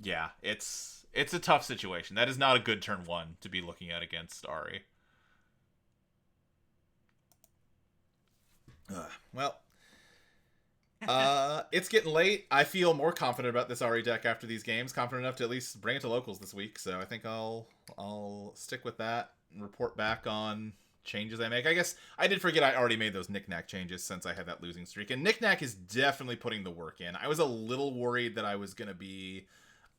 It's a tough situation. That is not a good turn 1 to be looking at against Ari. It's getting late. I feel more confident about this Ari deck after these games. Confident enough to at least bring it to locals this week, so I think I'll stick with that and report back on changes I make. I guess I did forget I already made those knick-knack changes since I had that losing streak, and knick-knack is definitely putting the work in. I was a little worried that I was going to be,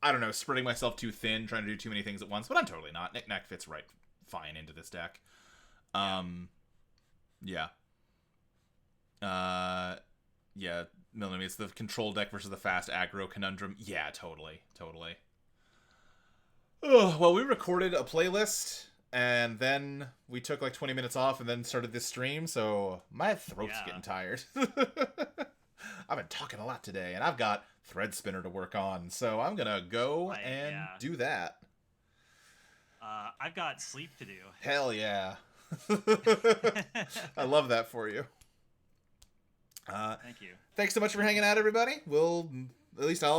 I don't know, spreading myself too thin, trying to do too many things at once, but I'm totally not. Knick-knack fits right fine into this deck. Milanomi, it's the control deck versus the fast aggro conundrum. Yeah, totally. Well, we recorded a playlist, and then we took like 20 minutes off and then started this stream, so my throat's getting tired. I've been talking a lot today, and I've got Thread Spinner to work on, so I'm gonna go and do that. I've got sleep to do. Hell yeah. I love that for you. Thank you. Thanks so much for hanging out, everybody. I'll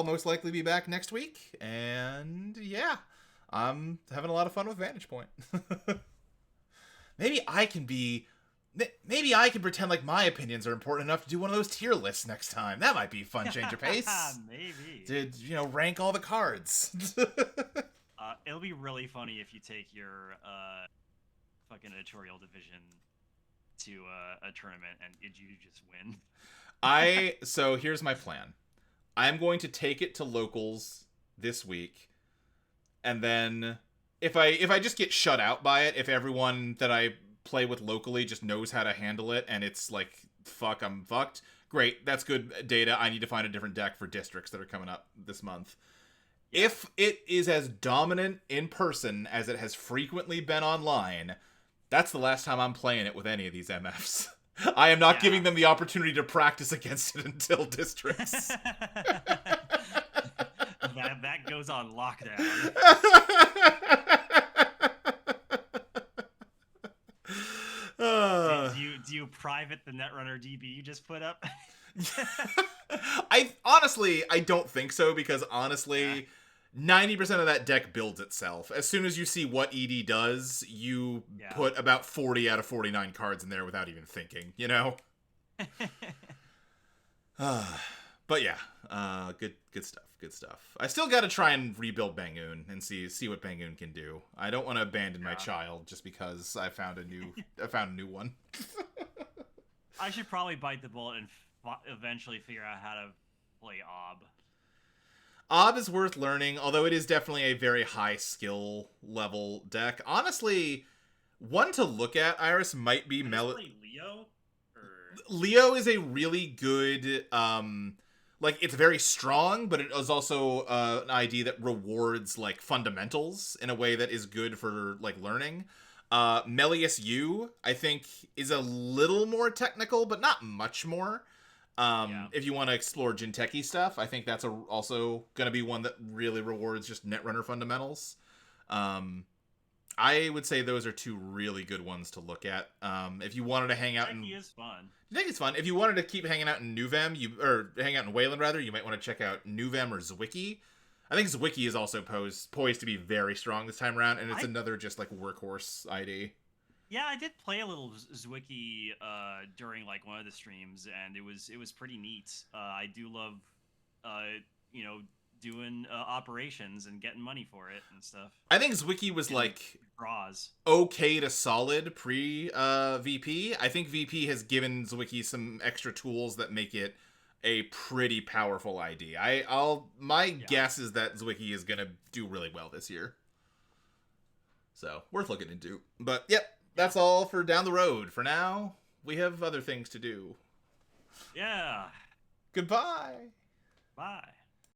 most likely be back next week, and I'm having a lot of fun with Vantage Point. Maybe I can pretend like my opinions are important enough to do one of those tier lists next time. That might be a fun change of pace. Maybe. To, rank all the cards. It'll be really funny if you take your fucking editorial division to a tournament and you just win. So here's my plan. I'm going to take it to locals this week, and then if I just get shut out by it, if everyone that I play with locally just knows how to handle it and it's like, fuck, I'm fucked, great, that's good data. I need to find a different deck for districts that are coming up this month. If it is as dominant in person as it has frequently been online, that's the last time I'm playing it with any of these MFs. I am not giving them the opportunity to practice against it until districts. that goes on lockdown. Do you private the Netrunner DB you just put up? I don't think so, because honestly, 90% of that deck builds itself. As soon as you see what ED does, you put about 40 out of 49 cards in there without even thinking, you know? But yeah, good stuff. Good stuff. I still got to try and rebuild Bangoon and see what Bangoon can do. I don't want to abandon my child just because I found a new one. I should probably bite the bullet and eventually figure out how to play Ob. Ob is worth learning, although it is definitely a very high skill level deck. Honestly, one to look at, Iris, might be Leo. Leo is a really good, like, it's very strong, but it is also an ID that rewards, like, fundamentals in a way that is good for, like, learning. Melius U, I think, is a little more technical, but not much more. If you want to explore Jinteki stuff, I think that's also going to be one that really rewards just Netrunner fundamentals. I would say those are two really good ones to look at. If you wanted to hang out Jinteki is fun. Jinteki's fun. If you wanted to keep hanging out in Nuvem, or hang out in Wayland rather, you might want to check out Nuvem or Zwicky. I think Zwicky is also poised to be very strong this time around, and it's another just like workhorse ID. Yeah, I did play a little Zwicky during like one of the streams, and it was pretty neat. I do love, doing operations and getting money for it and stuff. I think Zwicky was like draws okay to solid pre VP. I think VP has given Zwicky some extra tools that make it a pretty powerful ID. My guess is that Zwicky is gonna do really well this year. So worth looking into. But yep. That's all for down the road. For now, we have other things to do. Yeah. Goodbye. Bye.